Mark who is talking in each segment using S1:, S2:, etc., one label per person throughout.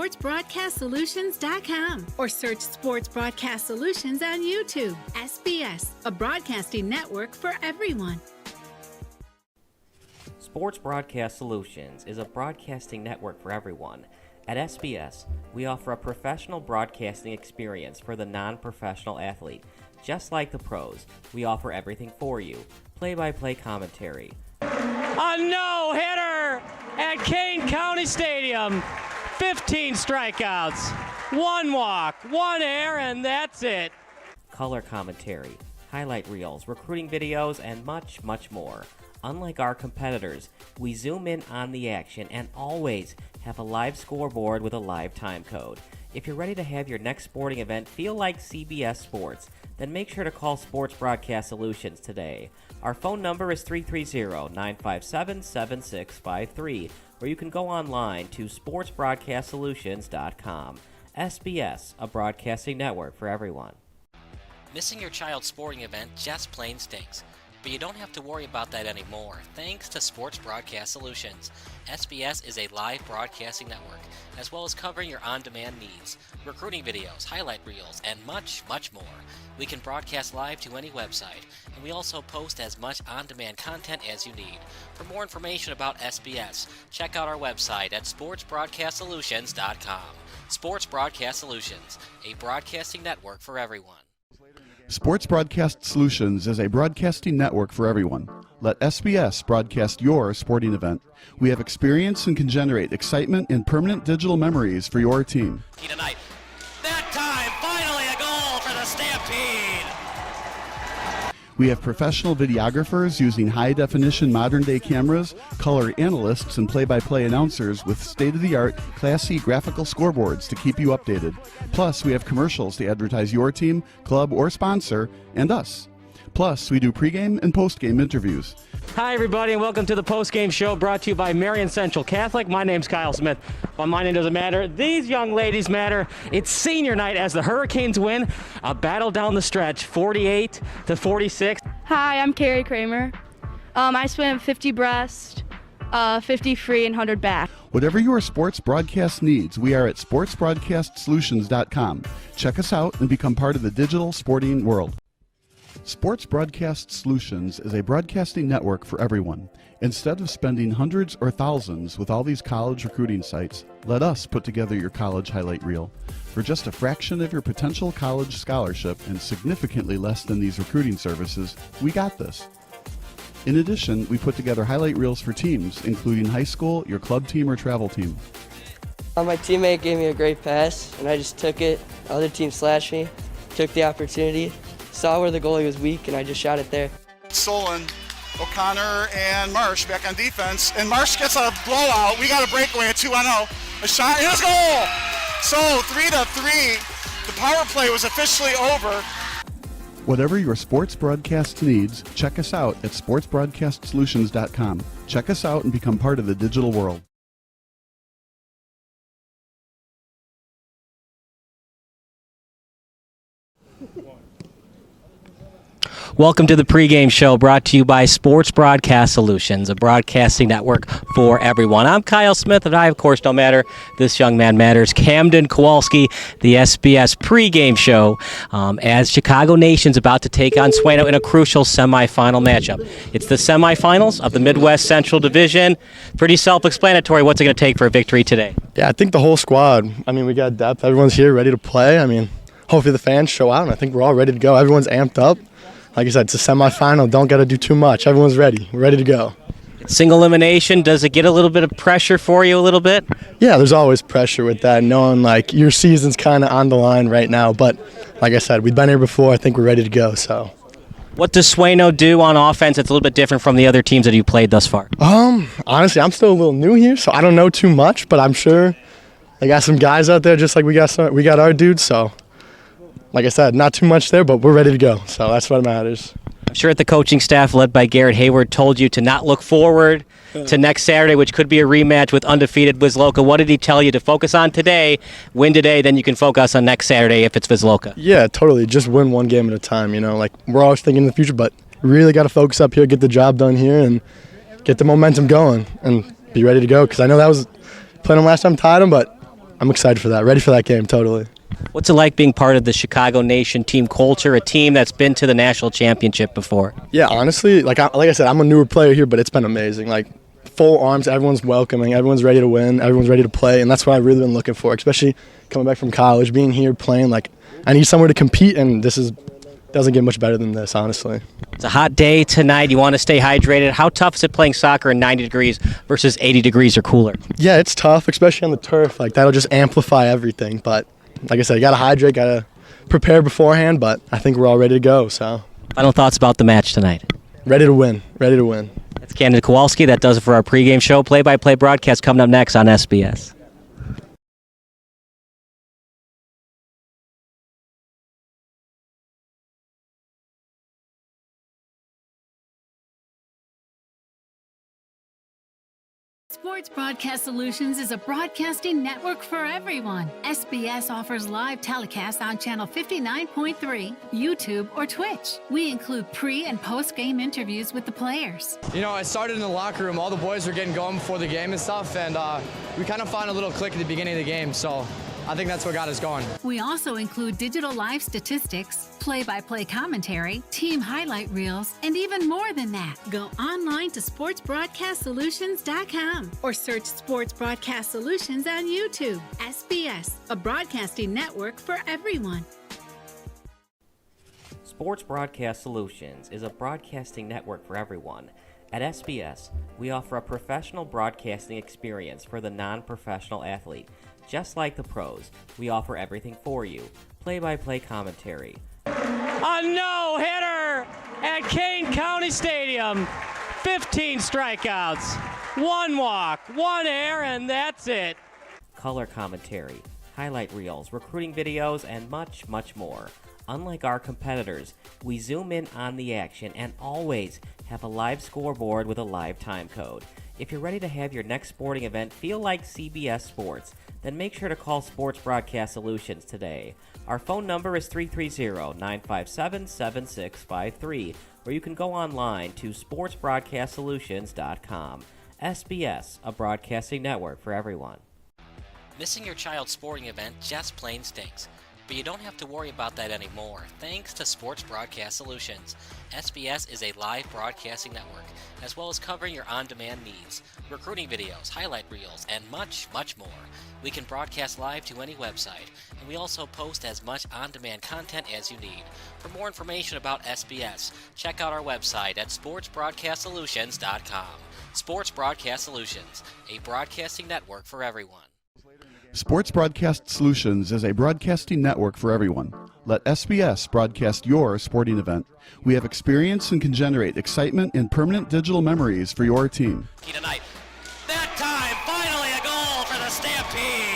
S1: sportsbroadcastsolutions.com or search Sports Broadcast Solutions on YouTube. SBS, a broadcasting network for everyone.
S2: Sports Broadcast Solutions is a broadcasting network for everyone. At SBS, we offer a professional broadcasting experience for the non-professional athlete. Just like the pros, we offer everything for you. Play-by-play commentary.
S3: A no-hitter at Kane County Stadium. 15 strikeouts, 1 walk, 1 error, and that's it.
S2: Color commentary, highlight reels, recruiting videos, and much, much more. Unlike our competitors, we zoom in on the action and always have a live scoreboard with a live time code. If you're ready to have your next sporting event feel like CBS Sports, then make sure to call Sports Broadcast Solutions today. Our phone number is 330-957-7653, or you can go online to sportsbroadcastsolutions.com. SBS, a broadcasting network for everyone.
S4: Missing your child's sporting event just plain stinks. But you don't have to worry about that anymore, thanks to Sports Broadcast Solutions. SBS is a live broadcasting network, as well as covering your on-demand needs, recruiting videos, highlight reels, and much, much more. We can broadcast live to any website, and we also post as much on-demand content as you need. For more information about SBS, check out our website at sportsbroadcastsolutions.com. Sports Broadcast Solutions, a broadcasting network for everyone.
S5: Sports Broadcast Solutions is a broadcasting network for everyone. Let SBS broadcast your sporting event. We have experience and can generate excitement and permanent digital memories for your team.
S4: Tonight. That time, finally a goal for the Stampede!
S5: We have professional videographers using high-definition modern-day cameras, color analysts, and play-by-play announcers with state-of-the-art, classy graphical scoreboards to keep you updated. Plus, we have commercials to advertise your team, club, or sponsor, and us. Plus, we do pregame and postgame interviews.
S3: Hi, everybody, and welcome to the postgame show brought to you by Marion Central Catholic. My name's Kyle Smith, but my name doesn't matter. These young ladies matter. It's senior night as the Hurricanes win a battle down the stretch, 48-46.
S6: Hi, I'm Carrie Kramer. I swim 50 breast, 50 free, and 100 back.
S5: Whatever your sports broadcast needs, we are at sportsbroadcastsolutions.com. Check us out and become part of the digital sporting world. Sports Broadcast Solutions is a broadcasting network for everyone. Instead of spending hundreds or thousands with all these college recruiting sites, let us put together your college highlight reel. For just a fraction of your potential college scholarship and significantly less than these recruiting services, we got this. In addition, we put together highlight reels for teams, including high school, your club team, or travel team.
S7: My teammate gave me a great pass, and I just took it. The other team slashed me, took the opportunity, saw where the goalie was weak, and I just shot it there.
S8: Solon, O'Connor, and Marsh back on defense, and Marsh gets a blowout. We got a breakaway at 2-0. A shot, and a goal! So 3-3. The power play was officially over.
S5: Whatever your sports broadcast needs, check us out at sportsbroadcastsolutions.com. Check us out and become part of the digital world.
S3: Welcome to the pregame show brought to you by Sports Broadcast Solutions, a broadcasting network for everyone. I'm Kyle Smith, and I, of course, don't matter. This young man matters. Camden Kowalski, the SBS pregame show, as Chicago Nation's about to take on Sueno in a crucial semifinal matchup. It's the semifinals of the Midwest Central Division. Pretty self-explanatory. What's it going to take for a victory today?
S9: Yeah, I think the whole squad. I mean, we got depth. Everyone's here ready to play. I mean, hopefully the fans show out, and I think we're all ready to go. Everyone's amped up. Like I said, it's a semifinal. Don't got to do too much. Everyone's ready. We're ready to go.
S3: Single elimination, does it get a little bit of pressure for you a little bit?
S9: Yeah, there's always pressure with that, knowing like your season's kind of on the line right now. But like I said, we've been here before. I think we're ready to go. So,
S3: what does Sueno do on offense that's a little bit different from the other teams that you played thus far?
S9: Honestly, I'm still a little new here, so I don't know too much. But I'm sure they got some guys out there just like we got our dudes. So, like I said, not too much there, but we're ready to go. So that's what matters.
S3: I'm sure the coaching staff led by Garrett Hayward told you to not look forward to next Saturday, which could be a rematch with undefeated Wisloka. What did he tell you to focus on today, win today, then you can focus on next Saturday if it's Wisloka?
S9: Yeah, totally. Just win one game at a time. You know, like we're always thinking in the future, but really got to focus up here, get the job done here, and get the momentum going and be ready to go. Because I know that was playing them last time, tied them, but I'm excited for that. Ready for that game, totally.
S3: What's it like being part of the Chicago Nation team culture, a team that's been to the national championship before?
S9: Yeah, honestly, like I said, I'm a newer player here, but it's been amazing. Like, full arms, everyone's welcoming, everyone's ready to win, everyone's ready to play, and that's what I've really been looking for, especially coming back from college, being here, playing. Like, I need somewhere to compete, and doesn't get much better than this, honestly.
S3: It's a hot day tonight. You want to stay hydrated. How tough is it playing soccer in 90 degrees versus 80 degrees or cooler?
S9: Yeah, it's tough, especially on the turf. Like, that'll just amplify everything. But like I said, you got to hydrate, got to prepare beforehand, but I think we're all ready to go. So,
S3: final thoughts about the match tonight?
S9: Ready to win. Ready to win.
S3: That's Camden Kowalski. That does it for our pregame show. Play-by-play broadcast coming up next on SBS.
S1: Sports Broadcast Solutions is a broadcasting network for everyone. SBS offers live telecasts on Channel 59.3, YouTube, or Twitch. We include pre- and post-game interviews with the players.
S10: You know, I started in the locker room. All the boys were getting going before the game and stuff, and we kind of found a little click at the beginning of the game, so I think that's what got us going.
S1: We also include digital live statistics, play-by-play commentary, team highlight reels, and even more than that. Go online to sportsbroadcastsolutions.com or search Sports Broadcast Solutions on YouTube. SBS, a broadcasting network for everyone.
S2: Sports Broadcast Solutions is a broadcasting network for everyone. At SBS, we offer a professional broadcasting experience for the non-professional athlete. Just like the pros, we offer everything for you. Play-by-play commentary.
S3: A no-hitter at Kane County Stadium. 15 strikeouts, 1 walk, 1 error, and that's it.
S2: Color commentary, highlight reels, recruiting videos, and much, much more. Unlike our competitors, we zoom in on the action and always have a live scoreboard with a live time code. If you're ready to have your next sporting event feel like CBS Sports, then make sure to call Sports Broadcast Solutions today. Our phone number is 330-957-7653, or you can go online to sportsbroadcastsolutions.com. SBS, a broadcasting network for everyone.
S4: Missing your child's sporting event just plain stinks. But you don't have to worry about that anymore, thanks to Sports Broadcast Solutions. SBS is a live broadcasting network, as well as covering your on-demand needs, recruiting videos, highlight reels, and much, much more. We can broadcast live to any website, and we also post as much on-demand content as you need. For more information about SBS, check out our website at sportsbroadcastsolutions.com. Sports Broadcast Solutions, a broadcasting network for everyone.
S5: Sports Broadcast Solutions is a broadcasting network for everyone. Let SBS broadcast your sporting event. We have experience and can generate excitement and permanent digital memories for your team.
S4: Tonight. That time, finally a goal for the Stampede!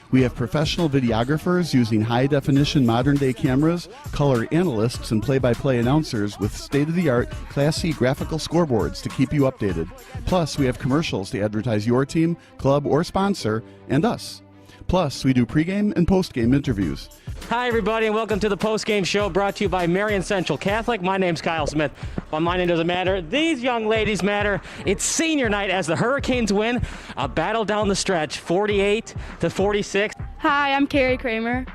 S5: We have professional videographers using high-definition modern-day cameras, color analysts, and play-by-play announcers with state-of-the-art, classy graphical scoreboards to keep you updated. Plus, we have commercials to advertise your team, club, or sponsor, and us. Plus, we do pregame and postgame interviews.
S3: Hi, everybody, and welcome to the postgame show brought to you by Marion Central Catholic. My name's Kyle Smith, but my name doesn't matter. These young ladies matter. It's senior night as the Hurricanes win a battle down the stretch, 48-46.
S6: Hi, I'm Carrie Kramer.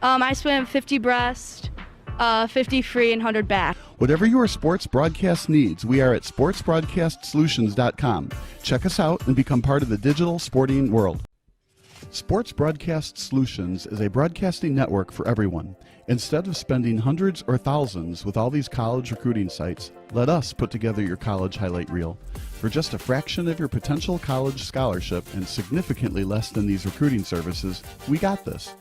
S6: I swim 50 breast, 50 free, and 100 back.
S5: Whatever your sports broadcast needs, we are at sportsbroadcastsolutions.com. Check us out and become part of the digital sporting world. Sports Broadcast Solutions is a broadcasting network for everyone. Instead of spending hundreds or thousands with all these college recruiting sites, let us put together your college highlight reel. For just a fraction of your potential college scholarship and significantly less than these recruiting services, we got this.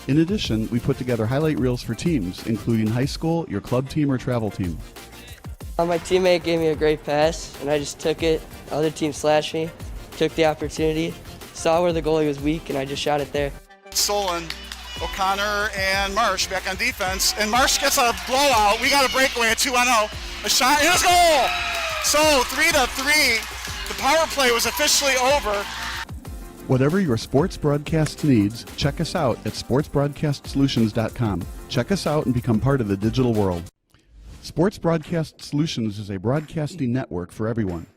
S5: In addition, we put together highlight reels for teams, including high school, your club team, or travel team.
S7: My teammate gave me a great pass, and I just took it. The other team slashed me, took the opportunity, saw where the goalie was weak, and I just shot it there.
S8: Stolen. O'Connor and Marsh back on defense, and Marsh gets a blowout. We got a breakaway at 2-0. A shot, and a goal! So 3-3. The power play was officially over.
S5: Whatever your sports broadcast needs, check us out at sportsbroadcastsolutions.com. Check us out and become part of the digital world. Sports Broadcast Solutions is a broadcasting network for everyone.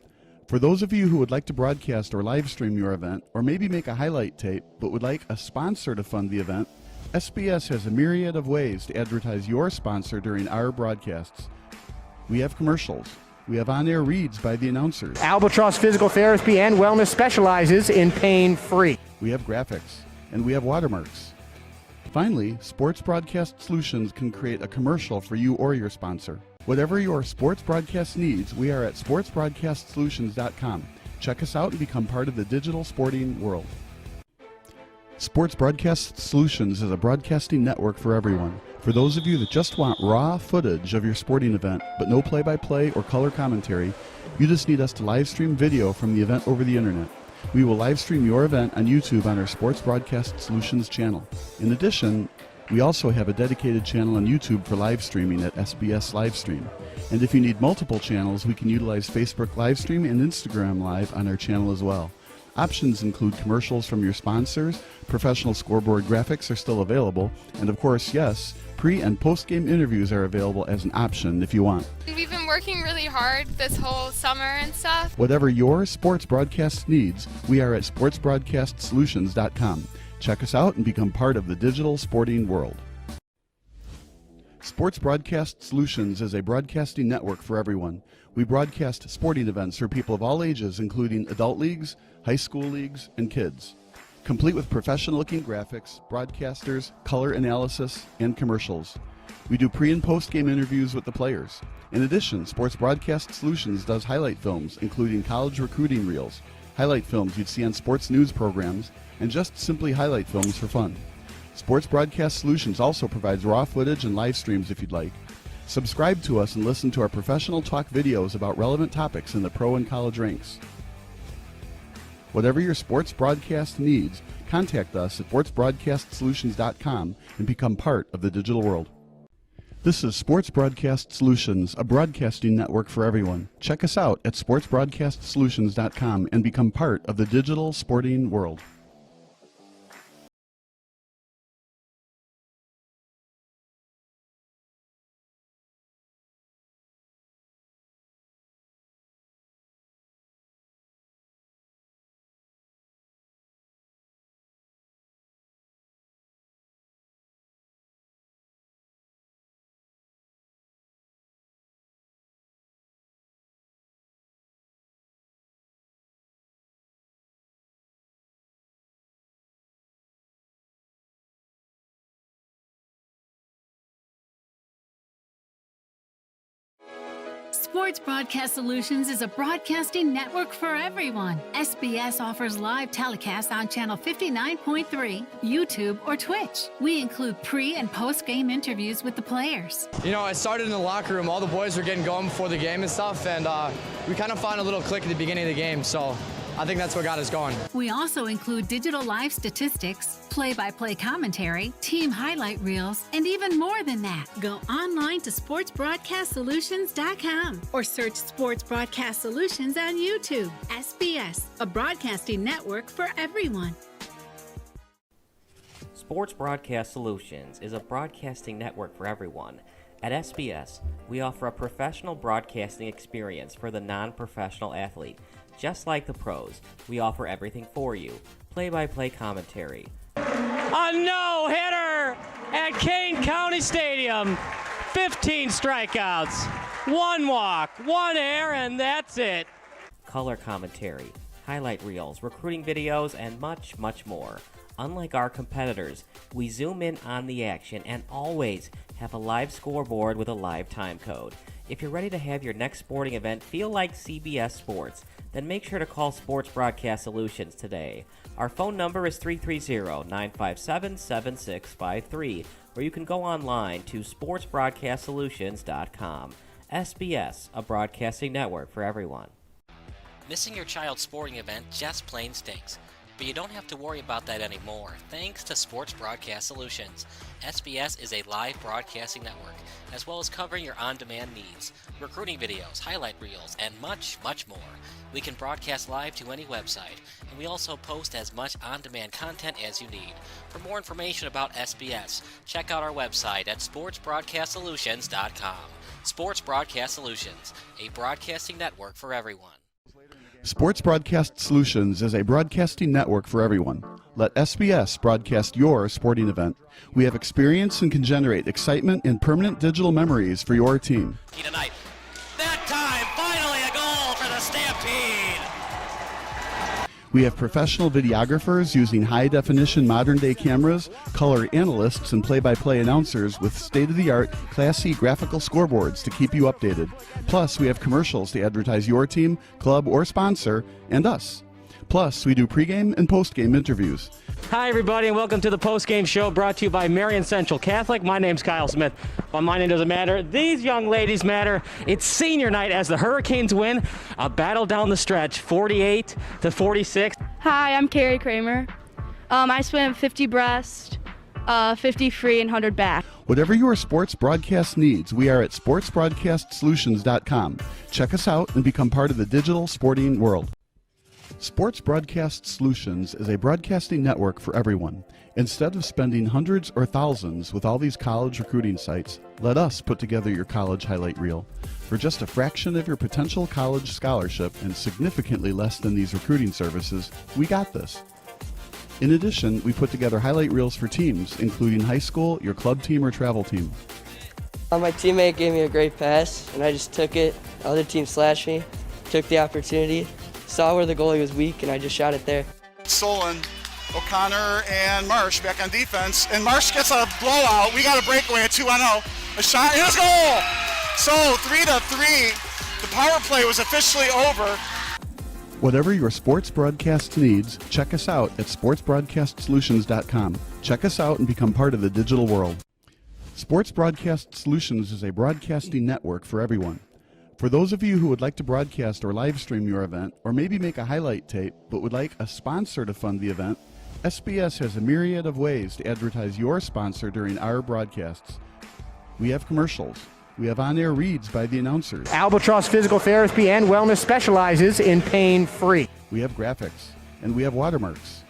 S5: For those of you who would like to broadcast or live stream your event, or maybe make a highlight tape but would like a sponsor to fund the event, SBS has a myriad of ways to advertise your sponsor during our broadcasts. We have commercials. We have on-air reads by the announcers.
S11: Albatross Physical Therapy and Wellness specializes in pain-free.
S5: We have graphics, and we have watermarks. Finally, Sports Broadcast Solutions can create a commercial for you or your sponsor. Whatever your sports broadcast needs, we are at sportsbroadcastsolutions.com. Check us out and become part of the digital sporting world. Sports Broadcast Solutions is a broadcasting network for everyone. For those of you that just want raw footage of your sporting event, but no play-by-play or color commentary, you just need us to live stream video from the event over the internet. We will live stream your event on YouTube on our Sports Broadcast Solutions channel. In addition, we also have a dedicated channel on YouTube for live streaming at SBS Livestream. And if you need multiple channels, we can utilize Facebook Livestream and Instagram Live on our channel as well. Options include commercials from your sponsors, professional scoreboard graphics are still available, and of course, yes, pre- and post-game interviews are available as an option if you want.
S12: We've been working really hard this whole summer and stuff.
S5: Whatever your sports broadcast needs, we are at sportsbroadcastsolutions.com. Check us out and become part of the digital sporting world. Sports Broadcast Solutions is a broadcasting network for everyone. We broadcast sporting events for people of all ages, including adult leagues, high school leagues, and kids. Complete with professional-looking graphics, broadcasters, color analysis, and commercials. We do pre- and post-game interviews with the players. In addition, Sports Broadcast Solutions does highlight films, including college recruiting reels, highlight films you'd see on sports news programs, and just simply highlight films for fun. Sports Broadcast Solutions also provides raw footage and live streams if you'd like. Subscribe to us and listen to our professional talk videos about relevant topics in the pro and college ranks. Whatever your sports broadcast needs, contact us at sportsbroadcastsolutions.com and become part of the digital world. This is Sports Broadcast Solutions, a broadcasting network for everyone. Check us out at sportsbroadcastsolutions.com and become part of the digital sporting world.
S1: Sports Broadcast Solutions is a broadcasting network for everyone. SBS offers live telecasts on channel 59.3, YouTube, or Twitch. We include pre- and post-game interviews with the players.
S10: You know, it started in the locker room. All the boys were getting going before the game and stuff, and we kind of found a little click at the beginning of the game, so I think that's what got us going.
S1: We also include digital live statistics, play-by-play commentary, team highlight reels, and even more than that. Go online to sportsbroadcastsolutions.com or search Sports Broadcast Solutions on YouTube. SBS, a broadcasting network for everyone.
S2: Sports Broadcast Solutions is a broadcasting network for everyone. At SBS, we offer a professional broadcasting experience for the non-professional athlete. Just like the pros, we offer everything for you. Play-by-play commentary.
S3: A no-hitter at Kane County Stadium. 15 strikeouts, 1 walk, 1 error, and that's it.
S2: Color commentary, highlight reels, recruiting videos, and much, much more. Unlike our competitors, we zoom in on the action and always have a live scoreboard with a live time code. If you're ready to have your next sporting event feel like CBS Sports, then make sure to call Sports Broadcast Solutions today. Our phone number is 330-957-7653, or you can go online to sportsbroadcastsolutions.com. SBS, a broadcasting network for everyone.
S4: Missing your child's sporting event just plain stinks. But you don't have to worry about that anymore, thanks to Sports Broadcast Solutions. SBS is a live broadcasting network, as well as covering your on-demand needs, recruiting videos, highlight reels, and much, much more. We can broadcast live to any website, and we also post as much on-demand content as you need. For more information about SBS, check out our website at sportsbroadcastsolutions.com. Sports Broadcast Solutions, a broadcasting network for everyone.
S5: Sports Broadcast Solutions is a broadcasting network for everyone. Let SBS broadcast your sporting event. We have experience and can generate excitement and permanent digital memories for your team.
S4: Tonight. That time, finally a goal for the Stampede.
S5: We have professional videographers using high-definition modern-day cameras, color analysts, and play-by-play announcers with state-of-the-art, classy graphical scoreboards to keep you updated. Plus, we have commercials to advertise your team, club, or sponsor, and us. Plus, we do pregame and postgame interviews.
S3: Hi, everybody, and welcome to the postgame show brought to you by Marion Central Catholic. My name's Kyle Smith, but my name doesn't matter. These young ladies matter. It's senior night as the Hurricanes win a battle down the stretch, 48-46.
S6: Hi, I'm Carrie Kramer. I swim 50 breast, 50 free, and 100 back.
S5: Whatever your sports broadcast needs, we are at sportsbroadcastsolutions.com. Check us out and become part of the digital sporting world. Sports Broadcast Solutions is a broadcasting network for everyone. Instead of spending hundreds or thousands with all these college recruiting sites, let us put together your college highlight reel. For just a fraction of your potential college scholarship and significantly less than these recruiting services, we got this. In addition, we put together highlight reels for teams, including high school, your club team, or travel team.
S7: My teammate gave me a great pass, and I just took it. The other team slashed me, took the opportunity, saw where the goalie was weak, and I just shot it there.
S8: Stolen. O'Connor and Marsh back on defense, and Marsh gets a blowout. We got a breakaway at 2-0. A shot, and it's a goal! So 3-3. The power play was officially over.
S5: Whatever your sports broadcast needs, check us out at sportsbroadcastsolutions.com. Check us out and become part of the digital world. Sports Broadcast Solutions is a broadcasting network for everyone. For those of you who would like to broadcast or live stream your event, or maybe make a highlight tape but would like a sponsor to fund the event, SBS has a myriad of ways to advertise your sponsor during our broadcasts. We have commercials. We have on-air reads by the announcers.
S11: Albatross Physical Therapy and Wellness specializes in pain-free.
S5: We have graphics. And we have watermarks.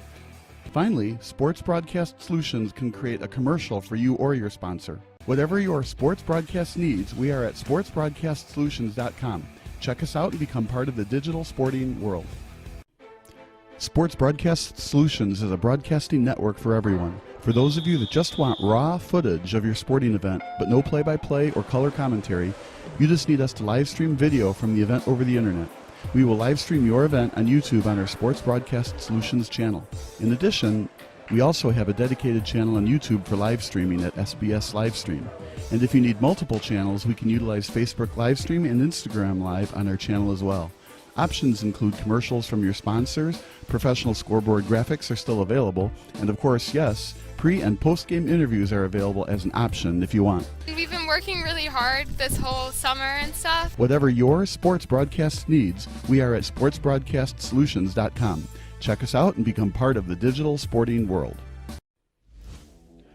S5: Finally, Sports Broadcast Solutions can create a commercial for you or your sponsor. Whatever your sports broadcast needs, we are at sportsbroadcastsolutions.com. Check us out and become part of the digital sporting world. Sports Broadcast Solutions is a broadcasting network for everyone. For those of you that just want raw footage of your sporting event, but no play-by-play or color commentary, you just need us to live stream video from the event over the internet. We will live stream your event on YouTube on our Sports Broadcast Solutions channel. In addition, we also have a dedicated channel on YouTube for live streaming at SBS Livestream. And if you need multiple channels, we can utilize Facebook Livestream and Instagram Live on our channel as well. Options include commercials from your sponsors, professional scoreboard graphics are still available, and of course, yes, pre- and post-game interviews are available as an option if you want.
S12: We've been working really hard this whole summer and stuff.
S5: Whatever your sports broadcast needs, we are at sportsbroadcastsolutions.com. Check us out and become part of the digital sporting world.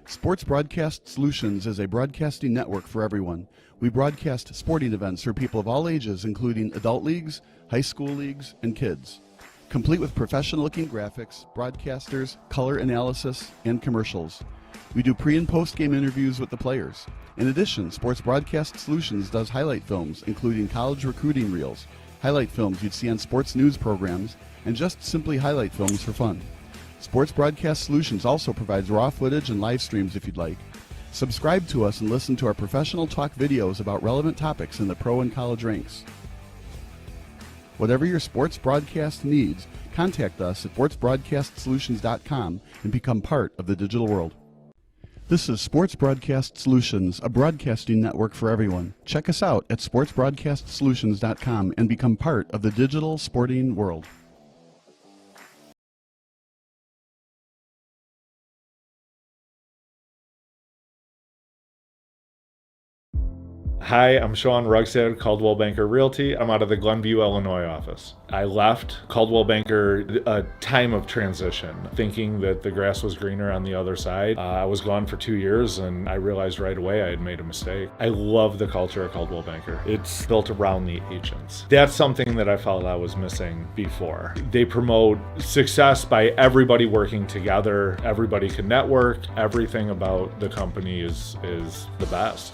S5: Sports Broadcast Solutions is a broadcasting network for everyone. We broadcast sporting events for people of all ages, including adult leagues, high school leagues, and kids. Complete with professional-looking graphics, broadcasters, color analysis, and commercials. We do pre- and post-game interviews with the players. In addition, Sports Broadcast Solutions does highlight films, including college recruiting reels, highlight films you'd see on sports news programs, and just simply highlight films for fun. Sports Broadcast Solutions also provides raw footage and live streams if you'd like. Subscribe to us and listen to our professional talk videos about relevant topics in the pro and college ranks. Whatever your sports broadcast needs, contact us at sportsbroadcastsolutions.com and become part of the digital world. This is Sports Broadcast Solutions, a broadcasting network for everyone. Check us out at sportsbroadcastsolutions.com and become part of the digital sporting world.
S13: Hi, I'm Sean Rugstad, Caldwell Banker Realty. I'm out of the Glenview, Illinois office. I left Caldwell Banker a time of transition, thinking that the grass was greener on the other side. I was gone for 2 years and I realized right away I had made a mistake. I love the culture of Caldwell Banker. It's built around the agents. That's something that I felt I was missing before. They promote success by everybody working together. Everybody can network. Everything about the company is the best.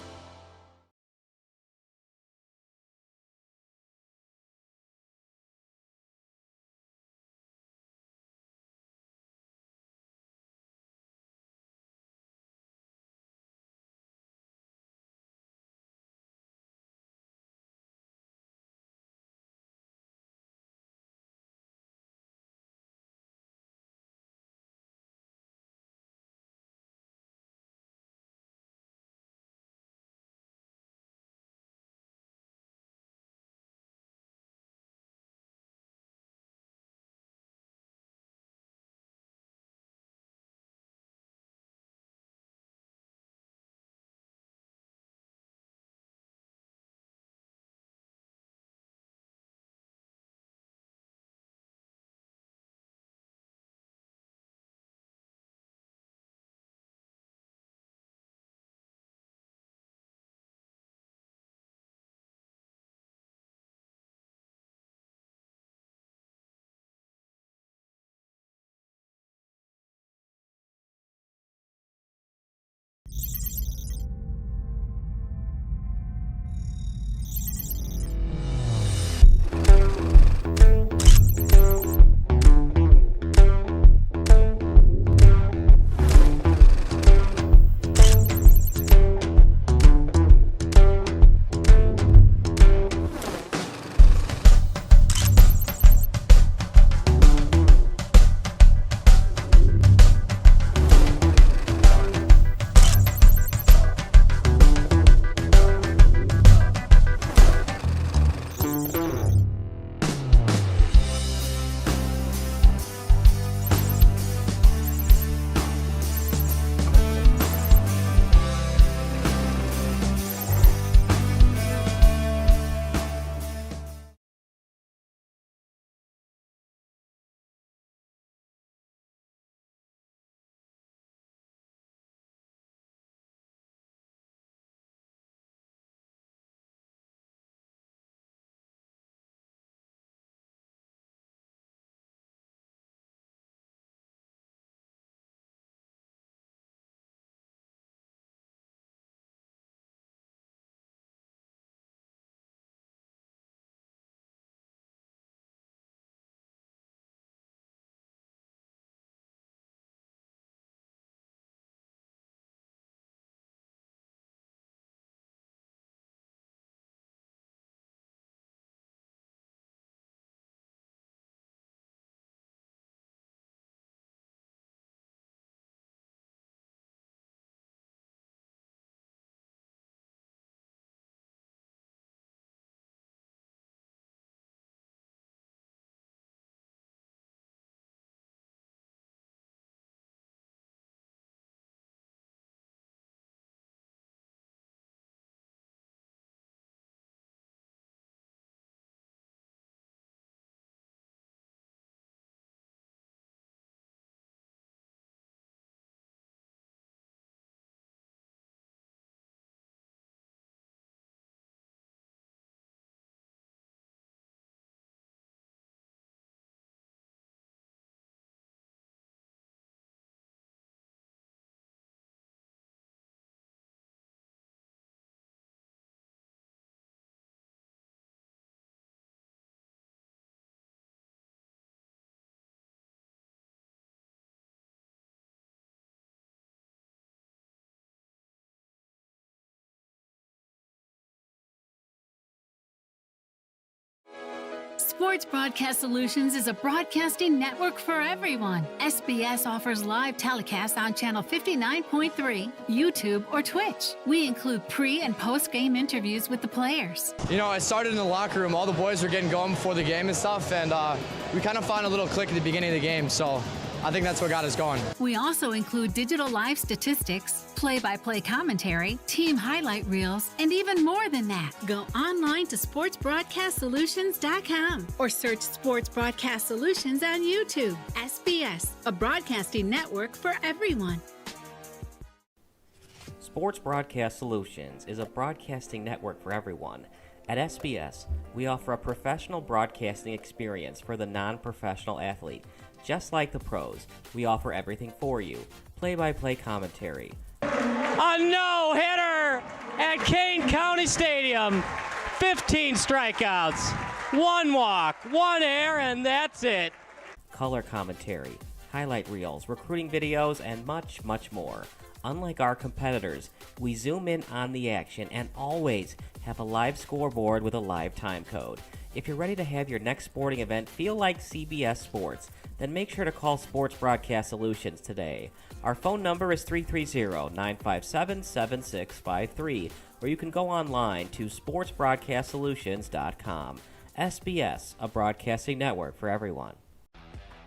S1: Sports Broadcast Solutions is a broadcasting network for everyone. SBS offers live telecasts on channel 59.3, YouTube, or Twitch. We include pre- and post-game interviews with the players.
S10: You know, it started in the locker room. All the boys were getting going before the game and stuff, and we kind of found a little click at the beginning of the game, so I think that's what got us going.
S1: We also include digital live statistics, play-by-play commentary, team highlight reels, and even more than that. Go online to sportsbroadcastsolutions.com or search Sports Broadcast Solutions on YouTube. SBS, a broadcasting network for everyone.
S2: Sports Broadcast Solutions is a broadcasting network for everyone. At SBS, we offer a professional broadcasting experience for the non-professional athlete. Just like the pros, we offer everything for you. Play-by-play commentary.
S3: A no-hitter at Kane County Stadium. 15 strikeouts, 1 walk, 1 error, and that's it.
S2: Color commentary, highlight reels, recruiting videos, and much, much more. Unlike our competitors, we zoom in on the action and always have a live scoreboard with a live time code. If you're ready to have your next sporting event feel like CBS Sports, then make sure to call Sports Broadcast Solutions today. Our phone number is 330-957-7653, or you can go online to sportsbroadcastsolutions.com. SBS, a broadcasting network for everyone.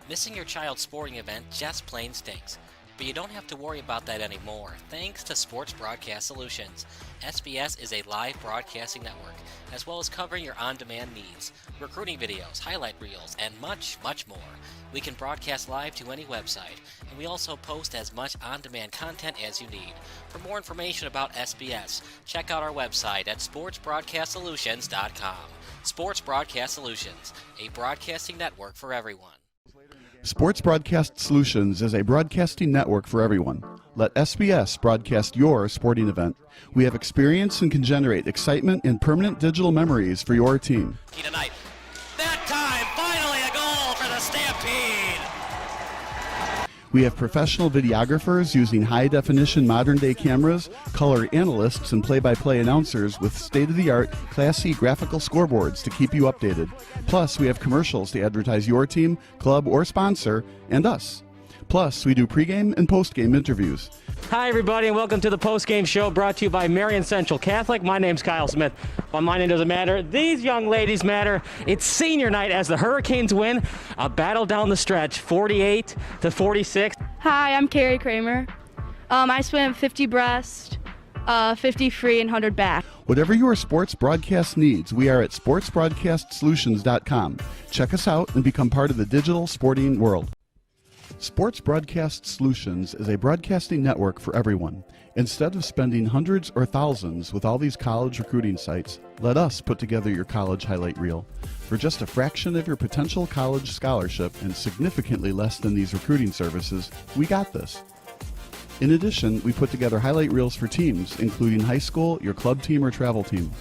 S4: Missing your child's sporting event just plain stinks. But you don't have to worry about that anymore, thanks to Sports Broadcast Solutions. SBS is a live broadcasting network, as well as covering your on-demand needs, recruiting videos, highlight reels, and much, much more. We can broadcast live to any website, and we also post as much on-demand content as you need. For more information about SBS, check out our website at sportsbroadcastsolutions.com. Sports Broadcast Solutions, a broadcasting network for everyone.
S5: Sports Broadcast Solutions is a broadcasting network for everyone. Let SBS broadcast your sporting event. We have experience and can generate excitement and permanent digital memories for your team.
S4: Tonight. That time, finally a goal for the Stampede!
S5: We have professional videographers using high-definition modern-day cameras, color analysts, and play-by-play announcers with state-of-the-art, classy graphical scoreboards to keep you updated. Plus, we have commercials to advertise your team, club, or sponsor, and us. Plus, we do pregame and postgame interviews.
S3: Hi, everybody, and welcome to the postgame show brought to you by Marion Central Catholic. My name's Kyle Smith, but my name doesn't matter. These young ladies matter. It's senior night as the Hurricanes win a battle down the stretch, 48-46.
S6: Hi, I'm Carrie Kramer. I swim 50 breast, 50 free, and 100 back.
S5: Whatever your sports broadcast needs, we are at sportsbroadcastsolutions.com. Check us out and become part of the digital sporting world. Sports Broadcast Solutions is a broadcasting network for everyone. Instead of spending hundreds or thousands with all these college recruiting sites, let us put together your college highlight reel. For just a fraction of your potential college scholarship and significantly less than these recruiting services, we got this. In addition, we put together highlight reels for teams, including high school, your club team, or travel team.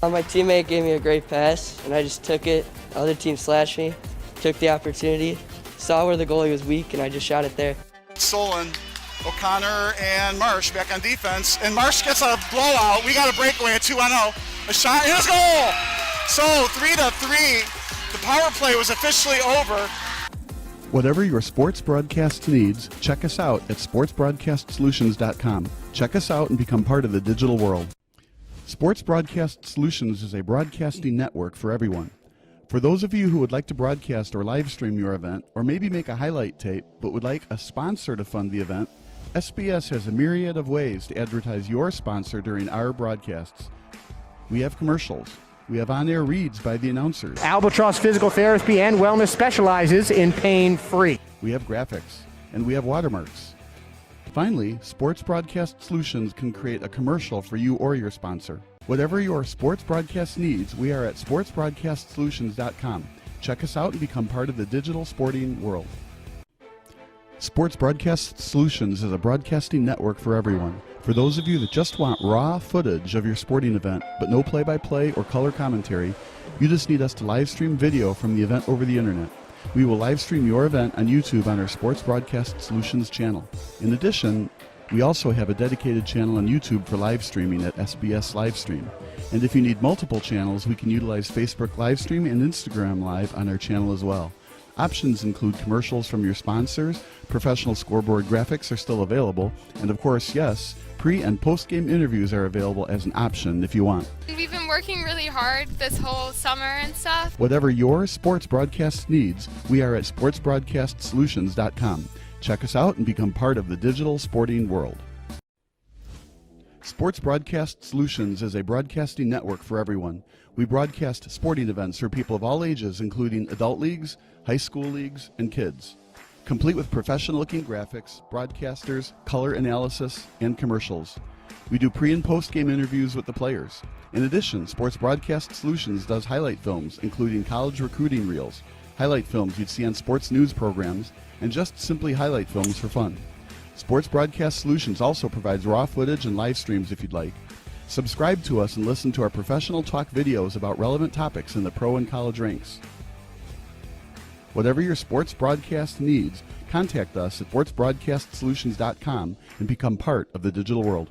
S7: My teammate gave me a great pass, and I just took it. The other team slashed me, took the opportunity, saw where the goalie was weak, and I just shot it there.
S8: Solon, O'Connor, and Marsh back on defense. And Marsh gets a blowout. We got a breakaway at 2-0. A shot, and it's goal! So 3-3. The power play was officially over.
S5: Whatever your sports broadcast needs, check us out at sportsbroadcastsolutions.com. Check us out and become part of the digital world. Sports Broadcast Solutions is a broadcasting network for everyone. For those of you who would like to broadcast or live stream your event, or maybe make a highlight tape, but would like a sponsor to fund the event, SBS has a myriad of ways to advertise your sponsor during our broadcasts. We have commercials. We have on-air reads by the announcers.
S11: Albatross Physical Therapy and Wellness specializes in pain-free.
S5: We have graphics, and we have watermarks. Finally, Sports Broadcast Solutions can create a commercial for you or your sponsor. Whatever your sports broadcast needs, we are at sportsbroadcastsolutions.com. Check us out and become part of the digital sporting world. Sports Broadcast Solutions is a broadcasting network for everyone. For those of you that just want raw footage of your sporting event, but no play-by-play or color commentary, you just need us to live stream video from the event over the internet. We will live stream your event on YouTube on our Sports Broadcast Solutions channel. In addition, We also have a dedicated channel on YouTube for live streaming at SBS Livestream. And if you need multiple channels, we can utilize Facebook Livestream and Instagram Live on our channel as well. Options include commercials from your sponsors, professional scoreboard graphics are still available, and of course, yes, pre- and post-game interviews are available as an option if you want.
S12: We've been working really hard this whole summer and stuff.
S5: Whatever your sports broadcast needs, we are at sportsbroadcastsolutions.com. Check us out and become part of the digital sporting world. Sports Broadcast Solutions is a broadcasting network for everyone. We broadcast sporting events for people of all ages, including adult leagues, high school leagues, and kids. Complete with professional-looking graphics, broadcasters, color analysis, and commercials. We do pre- and post-game interviews with the players. In addition, Sports Broadcast Solutions does highlight films, including college recruiting reels, highlight films you'd see on sports news programs, and just simply highlight films for fun. Sports Broadcast Solutions also provides raw footage and live streams if you'd like. Subscribe to us and listen to our professional talk videos about relevant topics in the pro and college ranks. Whatever your sports broadcast needs, contact us at sportsbroadcastsolutions.com and become part of the digital world.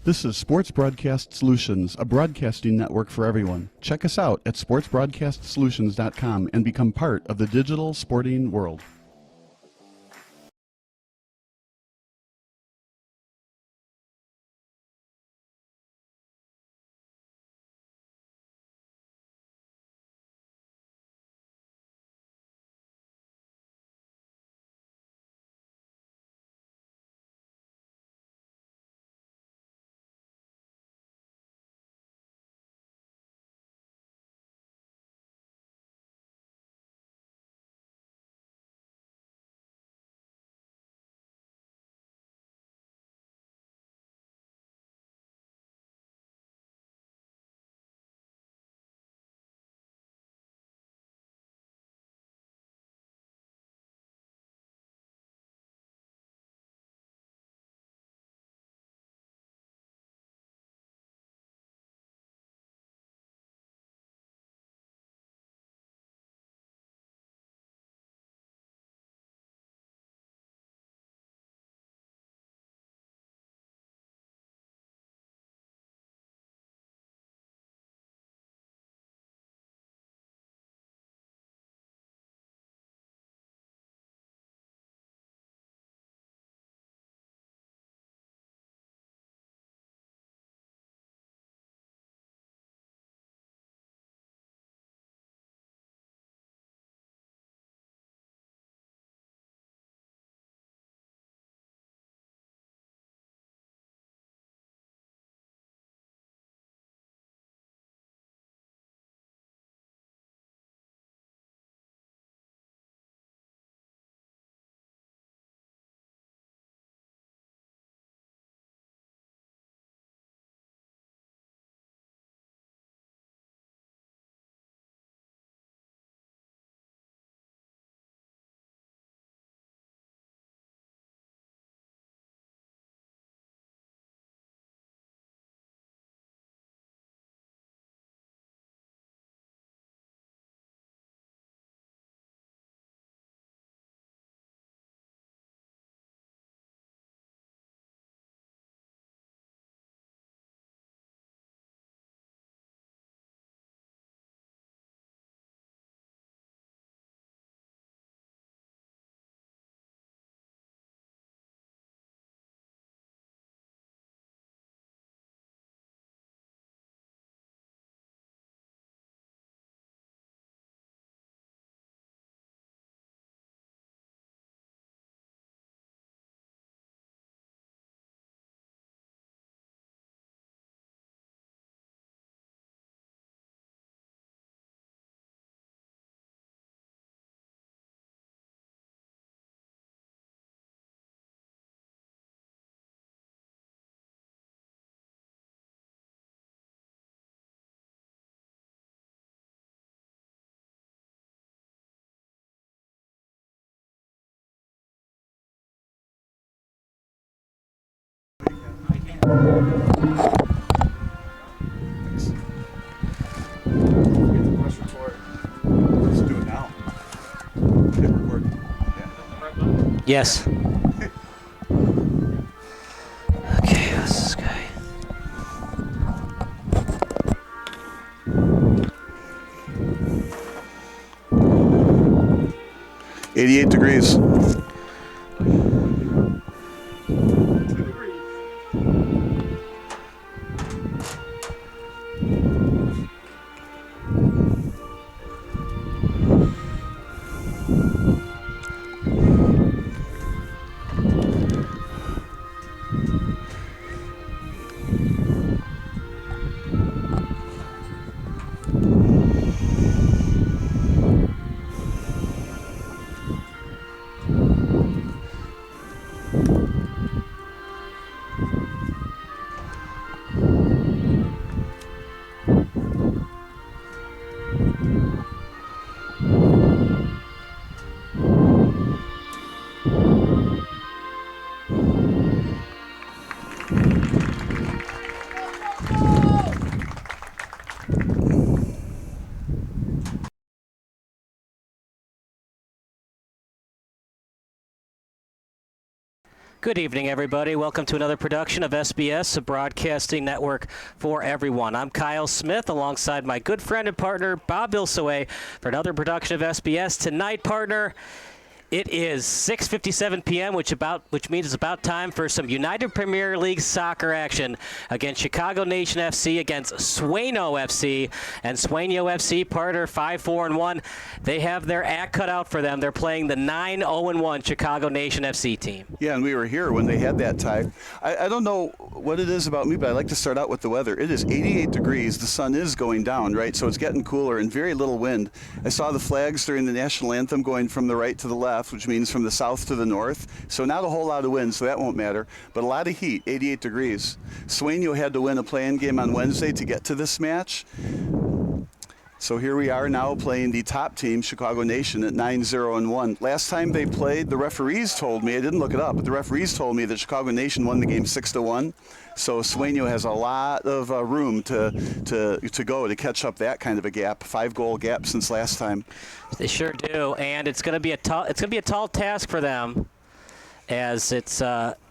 S5: This is Sports Broadcast Solutions, a broadcasting network for everyone. Check us out at sportsbroadcastsolutions.com and become part of the digital sporting world. Let's do it now. Hit record.
S3: Yes.
S5: 88 degrees.
S3: Good evening, everybody. Welcome to another production of SBS, a broadcasting network for everyone. I'm Kyle Smith, alongside my good friend and partner, Bob Ilsaway, for another production of SBS. Tonight, partner, it is 6:57 p.m., which means it's about time for some United Premier League soccer action against Chicago Nation FC against Sueno FC. And Sueno FC, partner, 5-4-1. They have their act cut out for them. They're playing the 9-0-1 Chicago Nation FC team.
S5: Yeah, and we were here when they had that tie. I don't know what it is about me, but I like to start out with the weather. It is 88 degrees. The sun is going down, right? So it's getting cooler and very little wind. I saw the flags during the national anthem going from the right to the left, which means from the south to the north. So not a whole lot of wind, so that won't matter. But a lot of heat, 88 degrees. Sueno had to win a play-in game on Wednesday to get to this match. So here we are now playing the top team, Chicago Nation, at 9-0-1. Last time they played, the referees told me, I didn't look it up, but the referees told me that Chicago Nation won the game 6-1. So Sueno has a lot of room to go to catch up that kind of a gap, 5-goal gap since last time.
S3: They sure do, and it's going to be a tall task for them, as it's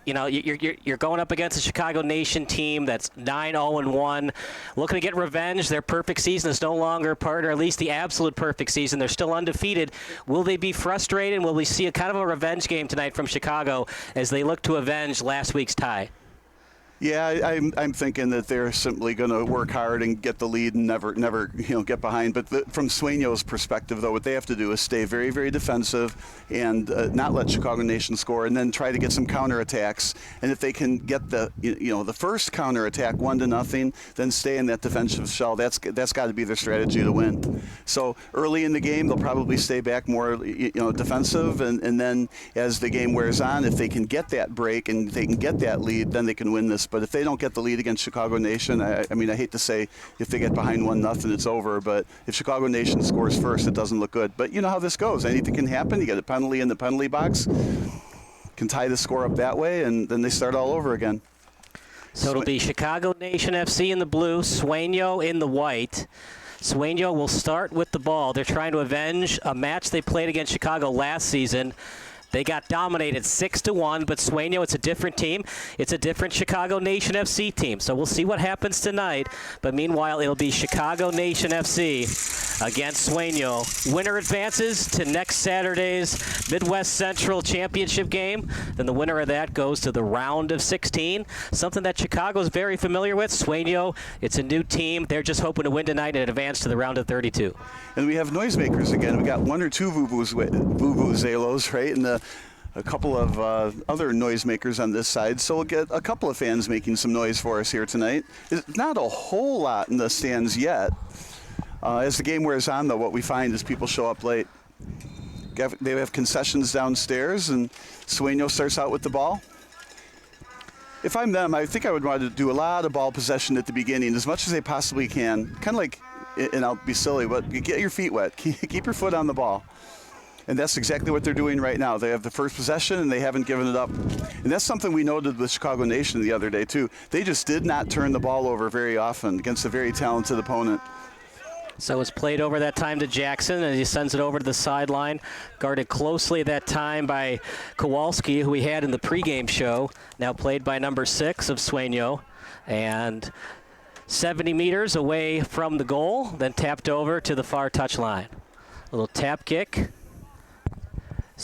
S3: you're going up against a Chicago Nation team that's 9-0-1, looking to get revenge. Their perfect season is no longer part, or at least the absolute perfect season. They're still undefeated. Will they be frustrated? Will we see a kind of a revenge game tonight from Chicago as they look to avenge last week's tie?
S5: Yeah, I'm thinking that they're simply going to work hard and get the lead and never get behind. But from Sueno's perspective, though, what they have to do is stay very, very defensive and not let Chicago Nation score, and then try to get some counterattacks. And if they can get the first counterattack 1-0, then stay in that defensive shell. That's got to be their strategy to win. So early in the game, they'll probably stay back more defensive, and then as the game wears on, if they can get that break and they can get that lead, then they can win this. But if they don't get the lead against Chicago Nation, I hate to say if they get behind 1-0, it's over. But if Chicago Nation scores first, it doesn't look good. But you know how this goes. Anything can happen. You get a penalty in the penalty box, can tie the score up that way, and then they start all over again.
S3: So it'll be Chicago Nation FC in the blue, Sueno in the white. Sueno will start with the ball. They're trying to avenge a match they played against Chicago last season. They got dominated 6-1, but Sueno, it's a different team. It's a different Chicago Nation FC team. So we'll see what happens tonight. But meanwhile, it'll be Chicago Nation FC against Sueno. Winner advances to next Saturday's Midwest Central Championship game. Then the winner of that goes to the round of 16, something that Chicago's very familiar with. Sueno, it's a new team. They're just hoping to win tonight and advance to the round of 32.
S5: And we have noisemakers again. We got one or two vuvuzelos, right? And a couple of other noisemakers on this side. So we'll get a couple of fans making some noise for us here tonight. It's not a whole lot in the stands yet. As the game wears on, though, what we find is people show up late. They have concessions downstairs, and Sueno starts out with the ball. If I'm them, I think I would want to do a lot of ball possession at the beginning, as much as they possibly can. Kind of like, and I'll be silly, but get your feet wet. Keep your foot on the ball. And that's exactly what they're doing right now. They have the first possession, and they haven't given it up. And that's something we noted with Chicago Nation the other day, too. They just did not turn the ball over very often against a very talented opponent.
S3: So it's played over that time to Jackson, and he sends it over to the sideline. Guarded closely that time by Kowalski, who we had in the pregame show. Now played by number 6 of Sueno. And 70 meters away from the goal, then tapped over to the far touchline. Little tap kick.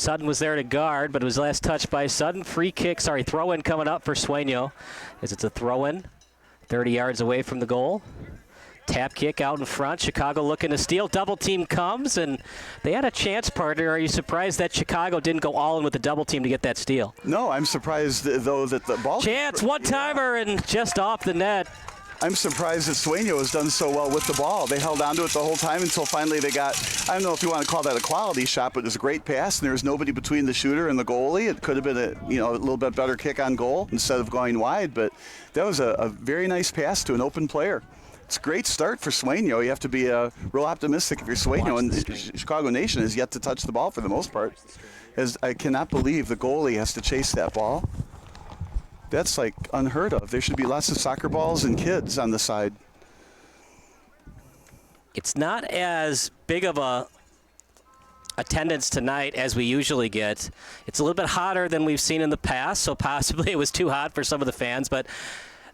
S3: Sutton was there to guard, but it was last touched by Sutton. Throw-in coming up for Sueno, as it's a throw-in 30 yards away from the goal. Tap kick out in front. Chicago looking to steal. Double team comes, and they had a chance, partner. Are you surprised that Chicago didn't go all in with the double team to get that steal?
S5: No, I'm surprised, though, that the ball...
S3: Chance, one-timer, and just off the net.
S5: I'm surprised that Sueno has done so well with the ball. They held on to it the whole time until finally they got, I don't know if you want to call that a quality shot, but it was a great pass, and there was nobody between the shooter and the goalie. It could have been a little bit better kick on goal instead of going wide, but that was a very nice pass to an open player. It's a great start for Sueno. You have to be real optimistic if you're Sueno, and Chicago Nation has yet to touch the ball for the most part. As I cannot believe the goalie has to chase that ball. That's like unheard of. There should be lots of soccer balls and kids on the side.
S3: It's not as big of a attendance tonight as we usually get. It's a little bit hotter than we've seen in the past, so possibly it was too hot for some of the fans, but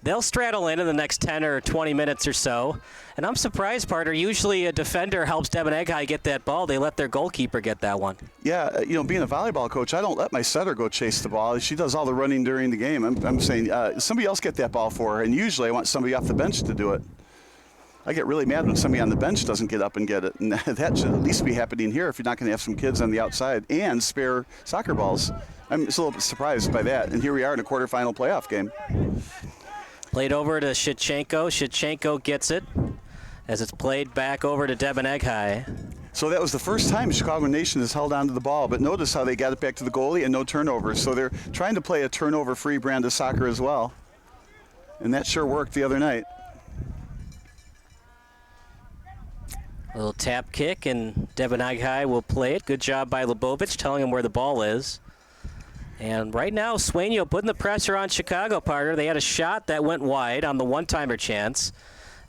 S3: they'll straddle in the next 10 or 20 minutes or so. And I'm surprised, partner. Usually a defender helps Debeneghi get that ball. They let their goalkeeper get that one.
S5: Yeah, being a volleyball coach, I don't let my setter go chase the ball. She does all the running during the game. I'm saying somebody else get that ball for her, and usually I want somebody off the bench to do it. I get really mad when somebody on the bench doesn't get up and get it, and that should at least be happening here if you're not going to have some kids on the outside and spare soccer balls. I'm just a little bit surprised by that, and here we are in a quarterfinal playoff game.
S3: Played over to Shevchenko. Shevchenko gets it as it's played back over to Debeneghi.
S5: So that was the first time Chicago Nation has held on to the ball, but notice how they got it back to the goalie and no turnovers. So they're trying to play a turnover-free brand of soccer as well, and that sure worked the other night.
S3: A little tap kick, and Debeneghi will play it. Good job by Lebovic telling him where the ball is. And right now, Sueno putting the pressure on Chicago, partner. They had a shot that went wide on the one-timer chance.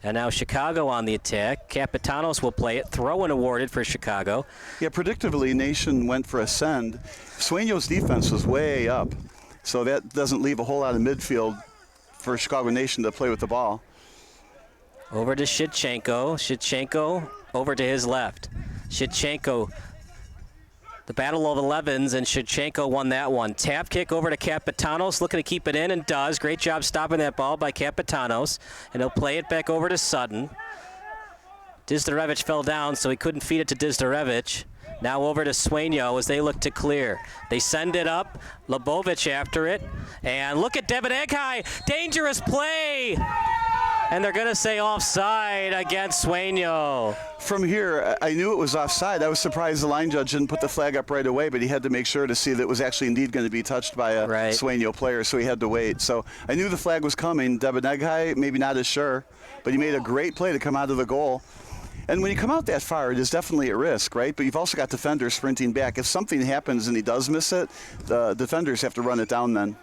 S3: And now Chicago on the attack. Capitanos will play it. Throw-in awarded for Chicago.
S5: Yeah, predictably, Nation went for a send. Sueno's defense was way up, so that doesn't leave a whole lot of midfield for Chicago Nation to play with the ball.
S3: Over to Shevchenko. Shevchenko over to his left. Shevchenko, the battle of 11s, and Shevchenko won that one. Tap kick over to Capitanos, looking to keep it in, and does. Great job stopping that ball by Capitanos, and he'll play it back over to Sutton. Dizdarevich fell down, so he couldn't feed it to Dizdarevich. Now over to Sueno as they look to clear. They send it up. Lebovic after it. And look at Debeneghi. Dangerous play. And they're going to say offside against Sueno.
S5: From here, I knew it was offside. I was surprised the line judge didn't put the flag up right away, but he had to make sure to see that it was actually indeed going to be touched by a Sueno player, so he had to wait. So I knew the flag was coming. Debeneghi, maybe not as sure, but he made a great play to come out of the goal. And when you come out that far, it is definitely at risk, right? But you've also got defenders sprinting back. If something happens and he does miss it, the defenders have to run it down then.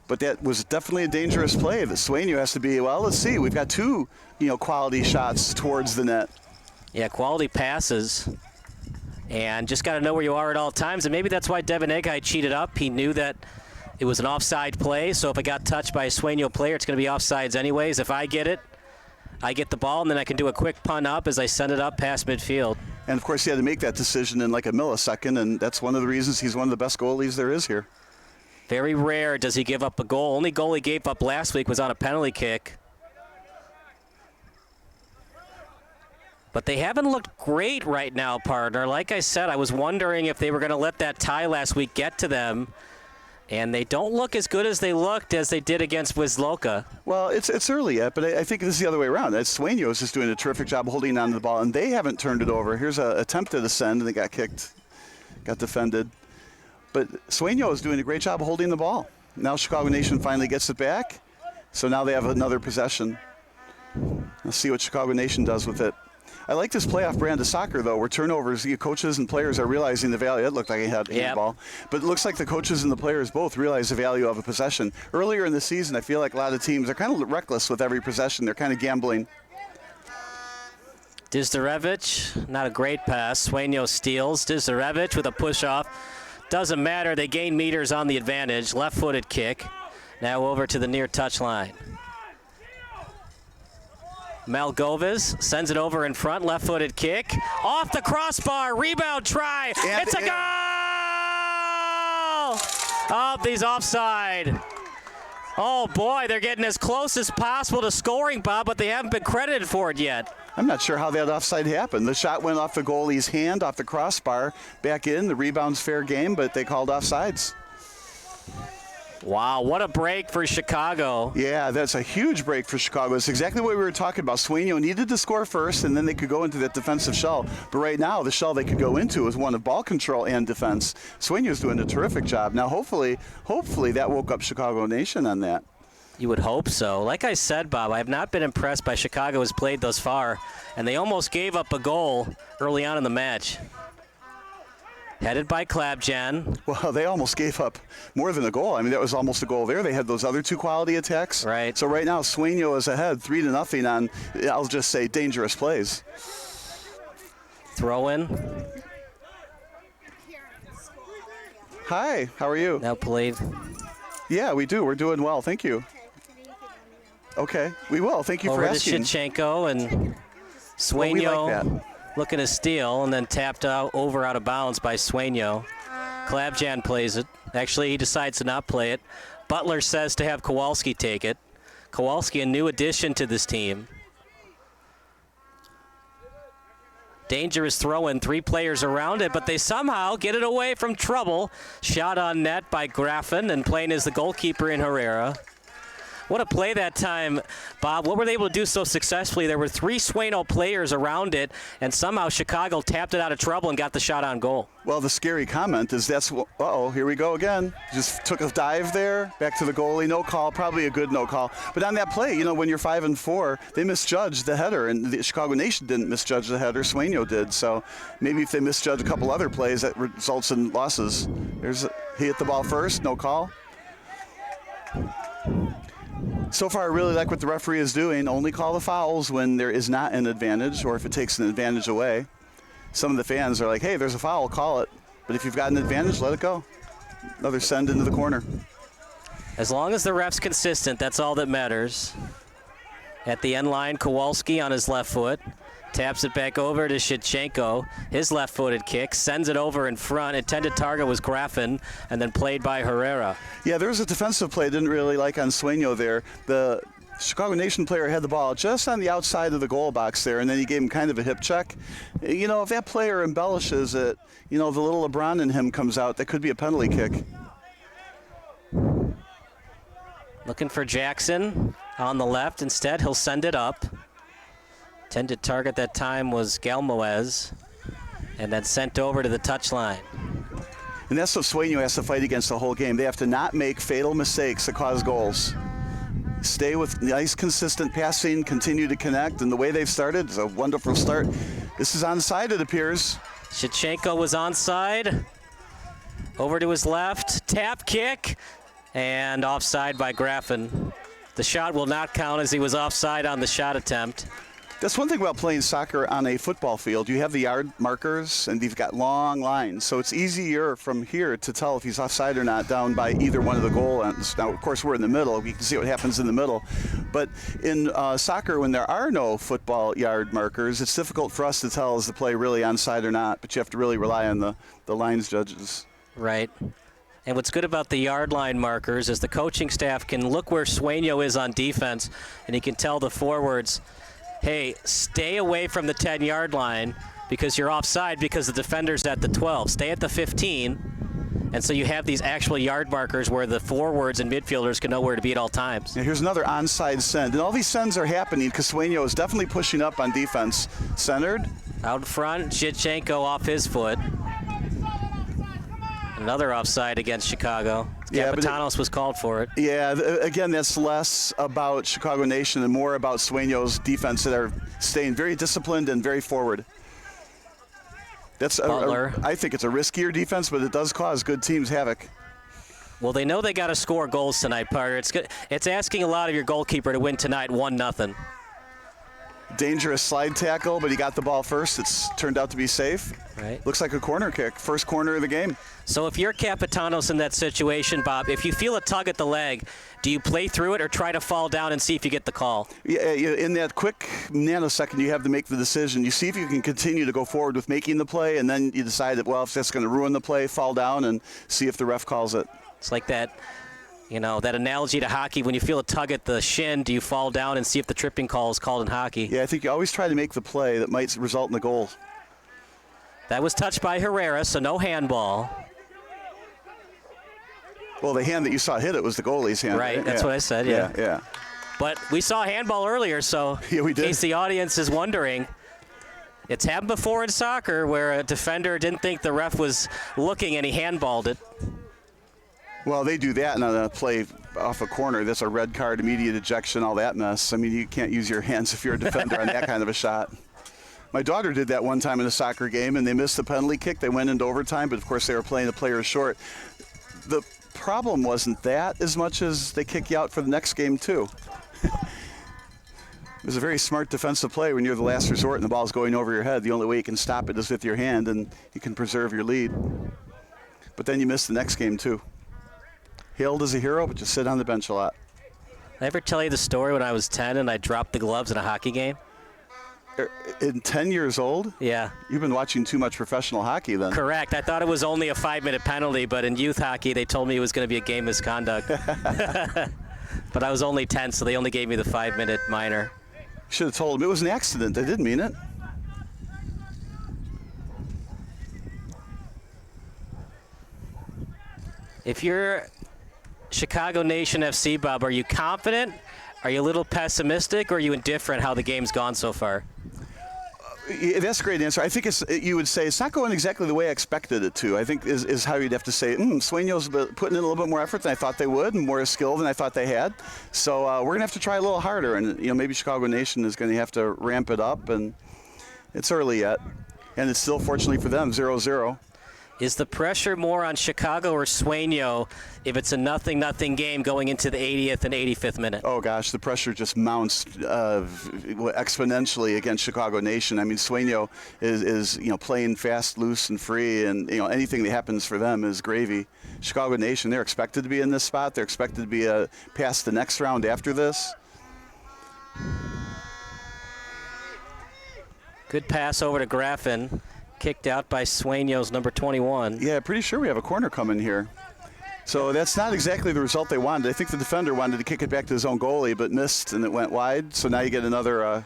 S5: But that was definitely a dangerous play. The Sueno has to be, well, let's see. We've got two, quality shots towards the net.
S3: Yeah, quality passes. And just got to know where you are at all times. And maybe that's why Debeneghi cheated up. He knew that it was an offside play. So if it got touched by a Sueno player, it's going to be offsides anyways. If I get it, I get the ball, and then I can do a quick punt up as I send it up past midfield.
S5: And, of course, he had to make that decision in like a millisecond, and that's one of the reasons he's one of the best goalies there is here.
S3: Very rare does he give up a goal. Only goal he gave up last week was on a penalty kick. But they haven't looked great right now, partner. Like I said, I was wondering if they were going to let that tie last week get to them. And they don't look as good as they looked as they did against Wisloka.
S5: Well, it's early yet, but I think this is the other way around. Sueno is just doing a terrific job holding on to the ball, and they haven't turned it over. Here's an attempt at a send, and they got kicked, got defended. But Sueno is doing a great job of holding the ball. Now Chicago Nation finally gets it back, so now they have another possession. Let's see what Chicago Nation does with it. I like this playoff brand of soccer, though, where turnovers, coaches and players are realizing the value. It looked like he had the ball. But it looks like the coaches and the players both realize the value of a possession. Earlier in the season, I feel like a lot of teams are kind of reckless with every possession. They're kind of gambling.
S3: Dizdarevich, not a great pass. Sueno steals. Dizdarevich with a push-off. Doesn't matter. They gain meters on the advantage. Left-footed kick. Now over to the near touchline. Malgovas sends it over in front, left-footed kick. Off the crossbar, rebound try. It's a goal! Oh, he's offside. Oh, boy, they're getting as close as possible to scoring, Bob, but they haven't been credited for it yet.
S5: I'm not sure how that offside happened. The shot went off the goalie's hand, off the crossbar, back in. The rebound's fair game, but they called offsides.
S3: Wow, what a break for Chicago.
S5: Yeah, that's a huge break for Chicago. It's exactly what we were talking about. Sueno needed to score first, and then they could go into that defensive shell. But right now, the shell they could go into is one of ball control and defense. Sueno's doing a terrific job. Now, hopefully that woke up Chicago Nation on that.
S3: You would hope so. Like I said, Bob, I have not been impressed by Chicago's played thus far, and they almost gave up a goal early on in the match. Headed by Klabjan.
S5: Well, they almost gave up more than a goal. I mean, that was almost a goal there. They had those other two quality attacks.
S3: Right.
S5: So right now, Sueno is ahead 3-0 on, I'll just say, dangerous plays.
S3: Throw in.
S5: Hi, how are you?
S3: Now played.
S5: Yeah, we do. We're doing well. Thank you. Okay, we will. Thank you for asking.
S3: Over to Shevchenko, and Sueno looking to steal, and then tapped out of bounds by Sueno. Klabjan plays it. Actually, he decides to not play it. Butler says to have Kowalski take it. Kowalski, a new addition to this team. Dangerous throw-in, 3 players around it, but they somehow get it away from trouble. Shot on net by Graffin, and playing as the goalkeeper in Herrera. What a play that time, Bob. What were they able to do so successfully? There were 3 Sueno players around it, and somehow Chicago tapped it out of trouble and got the shot on goal.
S5: Well, the scary comment is uh-oh, here we go again. Just took a dive there, back to the goalie, no call, probably a good no call. But on that play, when you're 5-4, they misjudged the header, and the Chicago Nation didn't misjudge the header, Sueno did. So maybe if they misjudge a couple other plays, that results in losses. He hit the ball first, no call. So far, I really like what the referee is doing. Only call the fouls when there is not an advantage or if it takes an advantage away. Some of the fans are like, hey, there's a foul, call it. But if you've got an advantage, let it go. Another send into the corner.
S3: As long as the ref's consistent, that's all that matters. At the end line, Kowalski on his left foot. Taps it back over to Shevchenko. His left-footed kick, sends it over in front. Intended target was Graffin, and then played by Herrera.
S5: Yeah, there was a defensive play I didn't really like on Sueno there. The Chicago Nation player had the ball just on the outside of the goal box there, and then he gave him kind of a hip check. If that player embellishes it, the little LeBron in him comes out, that could be a penalty kick.
S3: Looking for Jackson on the left. Instead, he'll send it up. Intended target that time was Galmoez, and then sent over to the touchline.
S5: And that's what Sueno has to fight against the whole game. They have to not make fatal mistakes that cause goals. Stay with nice, consistent passing, continue to connect, and the way they've started is a wonderful start. This is onside, it appears.
S3: Shevchenko was onside. Over to his left, tap kick, and offside by Graffin. The shot will not count as he was offside on the shot attempt.
S5: That's one thing about playing soccer on a football field. You have the yard markers, and you've got long lines. So it's easier from here to tell if he's offside or not down by either one of the goal ends. Now, of course, we're in the middle. We can see what happens in the middle. But in soccer, when there are no football yard markers, it's difficult for us to tell is the play really onside or not. But you have to really rely on the lines judges.
S3: Right. And what's good about the yard line markers is the coaching staff can look where Sueno is on defense, and he can tell the forwards, hey, stay away from the 10-yard line because you're offside because the defender's at the 12. Stay at the 15. And so you have these actual yard markers where the forwards and midfielders can know where to be at all times.
S5: Yeah, here's another onside send. And all these sends are happening because Sueno is definitely pushing up on defense. Centered.
S3: Out front, Shevchenko off his foot. Another offside against Chicago.
S5: Yeah,
S3: Capitanos was called for it.
S5: Yeah, again, that's less about Chicago Nation and more about Sueno's defense that are staying very disciplined and very forward. That's I think it's a riskier defense, but it does cause good teams havoc.
S3: Well, they know they got to score goals tonight, Parker. It's asking a lot of your goalkeeper to win tonight 1-0.
S5: dangerous slide tackle, but he got the ball first. It's turned out to be safe.
S3: Right.
S5: Looks like a corner kick, first corner of the game.
S3: So if you're Capitanos in that situation, Bob, if you feel a tug at the leg, do you play through it or try to fall down and see if you get the call?
S5: Yeah, in that quick nanosecond, you have to make the decision. You see if you can continue to go forward with making the play, and then you decide that, well, if that's going to ruin the play, fall down and see if the ref calls it.
S3: It's like that, that analogy to hockey. When you feel a tug at the shin, do you fall down and see if the tripping call is called in hockey?
S5: Yeah, I think you always try to make the play that might result in the goal.
S3: That was touched by Herrera, so no handball.
S5: Well, the hand that you saw hit it was the goalie's hand.
S3: Right, that's what I said, yeah.
S5: Yeah.
S3: But we saw handball earlier, so
S5: yeah, we did.
S3: In case the audience is wondering, it's happened before in soccer where a defender didn't think the ref was looking and he handballed it.
S5: Well, they do that on a play off a corner. That's a red card, immediate ejection, all that mess. I mean, you can't use your hands if you're a defender on that kind of a shot. My daughter did that one time in a soccer game, and they missed the penalty kick. They went into overtime, but of course they were playing the players short. The problem wasn't that as much as they kick you out for the next game, too. It was a very smart defensive play when you're the last resort and the ball's going over your head. The only way you can stop it is with your hand, and you can preserve your lead. But then you miss the next game, too. Hailed as a hero, but just sit on the bench a lot.
S3: Did I ever tell you the story when I was 10 and I dropped the gloves in a hockey game?
S5: In 10 years old?
S3: Yeah.
S5: You've been watching too much professional hockey then.
S3: Correct. I thought it was only a 5-minute penalty, but in youth hockey they told me it was going to be a game misconduct. But I was only 10, so they only gave me the 5-minute minor.
S5: You should have told them it was an accident. I didn't mean it.
S3: If you're Chicago Nation FC, Bob, are you confident? Are you a little pessimistic, or are you indifferent how the game's gone so far?
S5: That's a great answer. I think you would say it's not going exactly the way I expected it to. I think is how you'd have to say, Sueño's putting in a little bit more effort than I thought they would, and more skill than I thought they had. So we're going to have to try a little harder, and maybe Chicago Nation is going to have to ramp it up, and it's early yet. And it's still, fortunately for them, 0-0.
S3: Is the pressure more on Chicago or Sueno if it's a 0-0 game going into the 80th and 85th minute?
S5: Oh, gosh, the pressure just mounts exponentially against Chicago Nation. I mean, Sueno is playing fast, loose, and free, and anything that happens for them is gravy. Chicago Nation, they're expected to be in this spot. They're expected to be past the next round after this.
S3: Good pass over to Graffin. Kicked out by Sueño's number 21.
S5: Yeah, pretty sure we have a corner coming here. So that's not exactly the result they wanted. I think the defender wanted to kick it back to his own goalie, but missed, and it went wide. So now you get another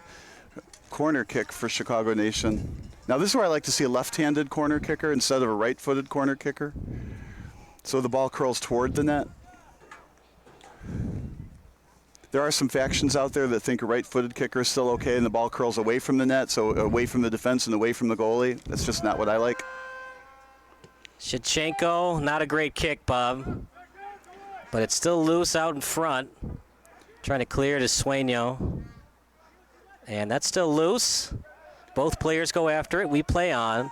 S5: corner kick for Chicago Nation. Now this is where I like to see a left-handed corner kicker instead of a right-footed corner kicker. So the ball curls toward the net. There are some factions out there that think a right-footed kicker is still okay and the ball curls away from the net, so away from the defense and away from the goalie. That's just not what I like.
S3: Shevchenko, not a great kick, Bob. But it's still loose out in front. Trying to clear to Sueno. And that's still loose. Both players go after it. We play on.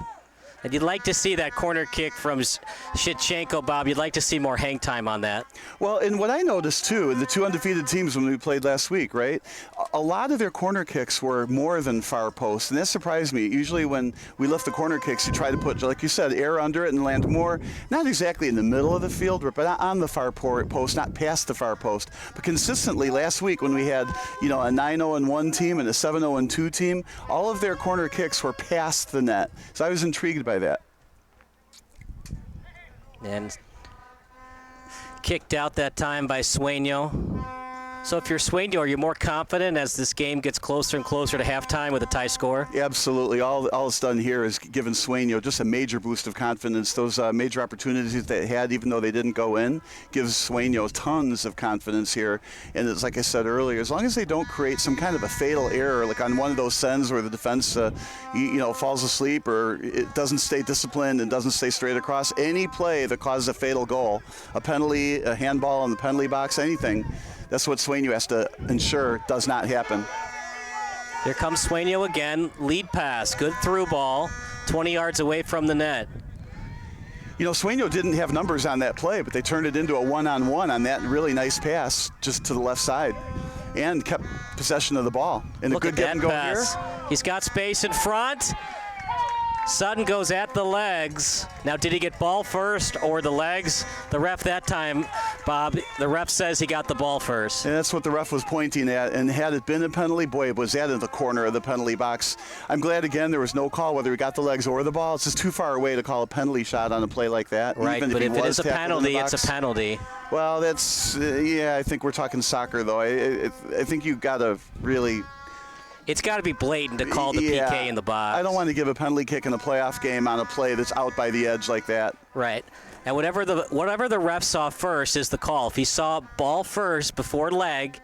S3: And you'd like to see that corner kick from Shevchenko, Bob. You'd like to see more hang time on that.
S5: Well, and what I noticed, too, in the two undefeated teams when we played last week, right, a lot of their corner kicks were more than far post, and that surprised me. Usually when we lift the corner kicks, you try to put, like you said, air under it and land more, not exactly in the middle of the field, but on the far post, not past the far post. But consistently last week when we had, a 9-0-1 team and a 7-0-2 team, all of their corner kicks were past the net. So I was intrigued by that.
S3: And kicked out that time by Sueno. So if you're Sueno, are you more confident as this game gets closer and closer to halftime with a tie score?
S5: Absolutely. All it's done here is given Sueno just a major boost of confidence. Those major opportunities they had, even though they didn't go in, gives Sueno tons of confidence here. And it's like I said earlier, as long as they don't create some kind of a fatal error, like on one of those sends where the defense falls asleep or it doesn't stay disciplined and doesn't stay straight across, any play that causes a fatal goal, a penalty, a handball in the penalty box, anything, that's what Sueno has to ensure does not happen.
S3: Here comes Sueno again. Lead pass. Good through ball. 20 yards away from the net.
S5: Sueno didn't have numbers on that play, but they turned it into a one-on-one on that really nice pass just to the left side. and kept possession of the ball. And
S3: Look
S5: a good
S3: at
S5: give and go
S3: that
S5: here.
S3: pass. He's got space in front. Sutton goes at the legs. Now, did he get ball first or the legs? The ref that time, Bob, the ref says he got the ball first.
S5: And that's what the ref was pointing at. And had it been a penalty, boy, it was that in the corner of the penalty box. I'm glad, again, there was no call whether he got the legs or the ball. It's just too far away to call a penalty shot on a play like that.
S3: Right,
S5: even
S3: but
S5: if
S3: if it is a penalty, it's a penalty.
S5: Well, that's, yeah, I think we're talking soccer, though. I think you've got to really...
S3: It's got to be blatant to call the PK in the box.
S5: I don't want to give a penalty kick in a playoff game on a play that's out by the edge like that.
S3: Right. And whatever the ref saw first is the call. If he saw ball first before leg,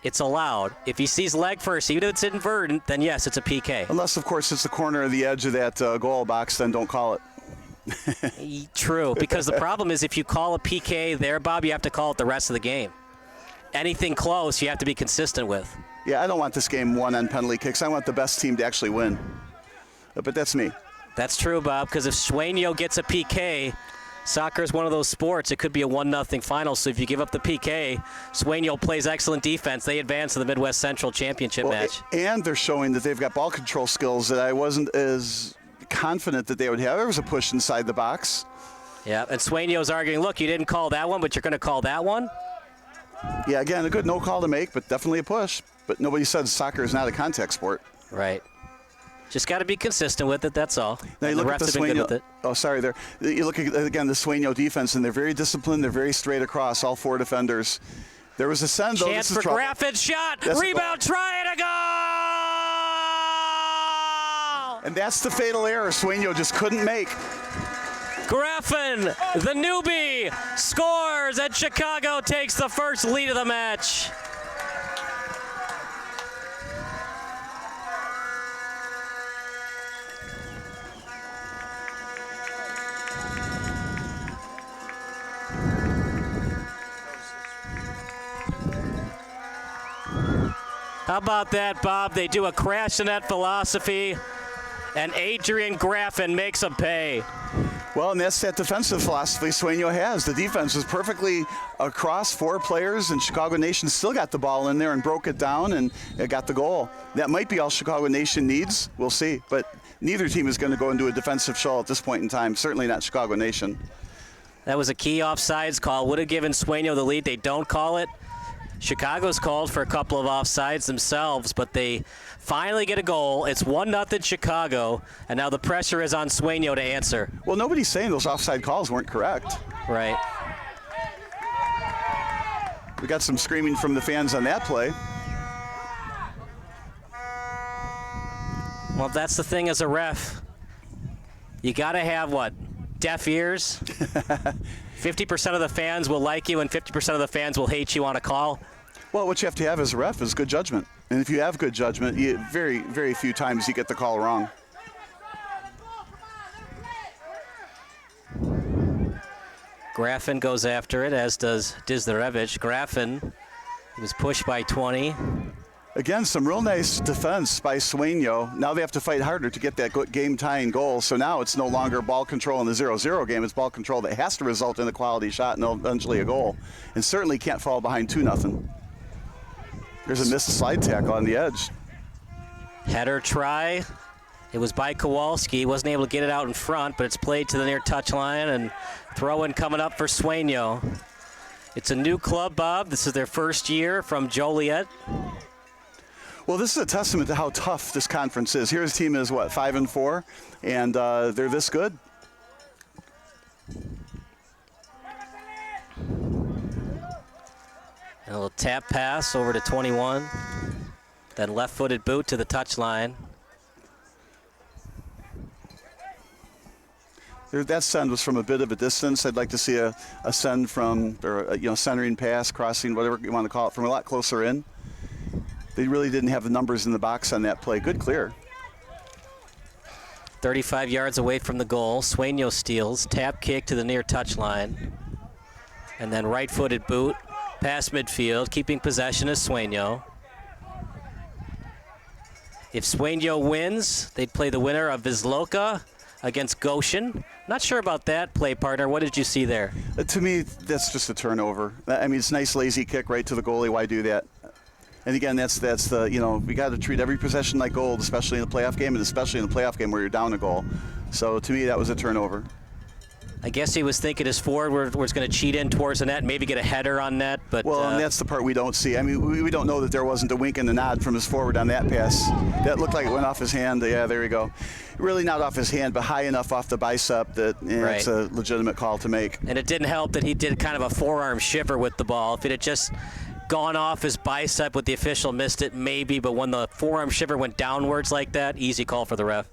S3: it's allowed. If he sees leg first, even if it's inverted, then yes, it's a PK.
S5: Unless, of course, it's the corner of the edge of that goal box, then don't call it.
S3: True, because the problem is if you call a PK there, Bob, you have to call it the rest of the game. Anything close, you have to be consistent with.
S5: Yeah, I don't want this game won on penalty kicks. I want the best team to actually win. But that's me.
S3: That's true, Bob, because if Sueno gets a PK, soccer is one of those sports. It could be a 1-0 final. So if you give up the PK, Sueno plays excellent defense. They advance to the Midwest Central Championship match.
S5: And they're showing that they've got ball control skills that I wasn't as confident that they would have. There was a push inside the box.
S3: Yeah, and Sueno's arguing, look, you didn't call that one, but you're going to call that one?
S5: Yeah, again, a good no call to make, but definitely a push. But nobody said soccer is not a contact sport.
S3: Right. Just got to be consistent with it, that's all.
S5: Now you look at the
S3: Sueno.
S5: Oh, sorry. There. You look at, again, the Sueno defense, and they're very disciplined. They're very straight across, all four defenders. There was a send, though.
S3: Chance for Graffin's shot.
S5: That's
S3: Rebound, try it, a goal!
S5: And that's the fatal error Sueno just couldn't make.
S3: Graffin, the newbie, scores, and Chicago takes the first lead of the match. How about that, Bob? They do a crash in that philosophy, and Adrian Graffin makes them pay.
S5: Well, and that's that defensive philosophy Sueno has. The defense was perfectly across four players, and Chicago Nation still got the ball in there and broke it down and got the goal. That might be all Chicago Nation needs. We'll see. But neither team is going to go into a defensive shell at this point in time. Certainly not Chicago Nation.
S3: That was a key offsides call. Would have given Sueno the lead. They don't call it. Chicago's called for a couple of offsides themselves, but they finally get a goal. It's 1-0 Chicago, and now the pressure is on Sueno to answer.
S5: Well, nobody's saying those offside calls weren't correct.
S3: Right.
S5: We got some screaming from the fans on that play.
S3: Well, that's the thing as a ref. You got to have, what, deaf ears? 50% of the fans will like you and 50% of the fans will hate you on a call.
S5: Well, what you have to have as a ref is good judgment. And if you have good judgment, very, very few times you get the call wrong.
S3: Graffin goes after it, as does Dizdarevich. Graffin was pushed by 20.
S5: Again, some real nice defense by Sueno. Now they have to fight harder to get that game-tying goal. So now it's no longer ball control in the 0-0 game. It's ball control that has to result in a quality shot and eventually a goal. And certainly can't fall behind 2-0. There's a missed slide tackle on the edge.
S3: Header try. It was by Kowalski. Wasn't able to get it out in front, but it's played to the near touchline, and throw-in coming up for Sueno. It's a new club, Bob. This is their first year from Joliet.
S5: Well, this is a testament to how tough this conference is. Here his team is, what, 5-4? And they're this good.
S3: A little tap pass over to 21. Then left-footed boot to the touchline.
S5: That send was from a bit of a distance. I'd like to see a send from, or a, centering pass, crossing, whatever you want to call it, from a lot closer in. They really didn't have the numbers in the box on that play. Good clear.
S3: 35 yards away from the goal. Sueno steals. Tap kick to the near touchline. And then right-footed boot. Past midfield. Keeping possession is Sueno. If Sueno wins, they'd play the winner of Vizloka against Goshen. Not sure about that play, partner. What did you see there?
S5: To me, that's just a turnover. I mean, it's a nice lazy kick right to the goalie. Why do that? And again, that's the, we got to treat every possession like gold, especially in the playoff game, and especially in the playoff game where you're down a goal. So to me, that was a turnover.
S3: I guess he was thinking his forward was going to cheat in towards the net and maybe get a header on net. But
S5: well, and that's the part we don't see. I mean, we don't know that there wasn't a wink and a nod from his forward on that pass. That looked like it went off his hand. Yeah, there you go. Really not off his hand, but high enough off the bicep that it's a legitimate call to make.
S3: And it didn't help that he did kind of a forearm shiver with the ball. If it had just gone off his bicep with the official missed it, maybe. But when the forearm shiver went downwards like that, easy call for the ref.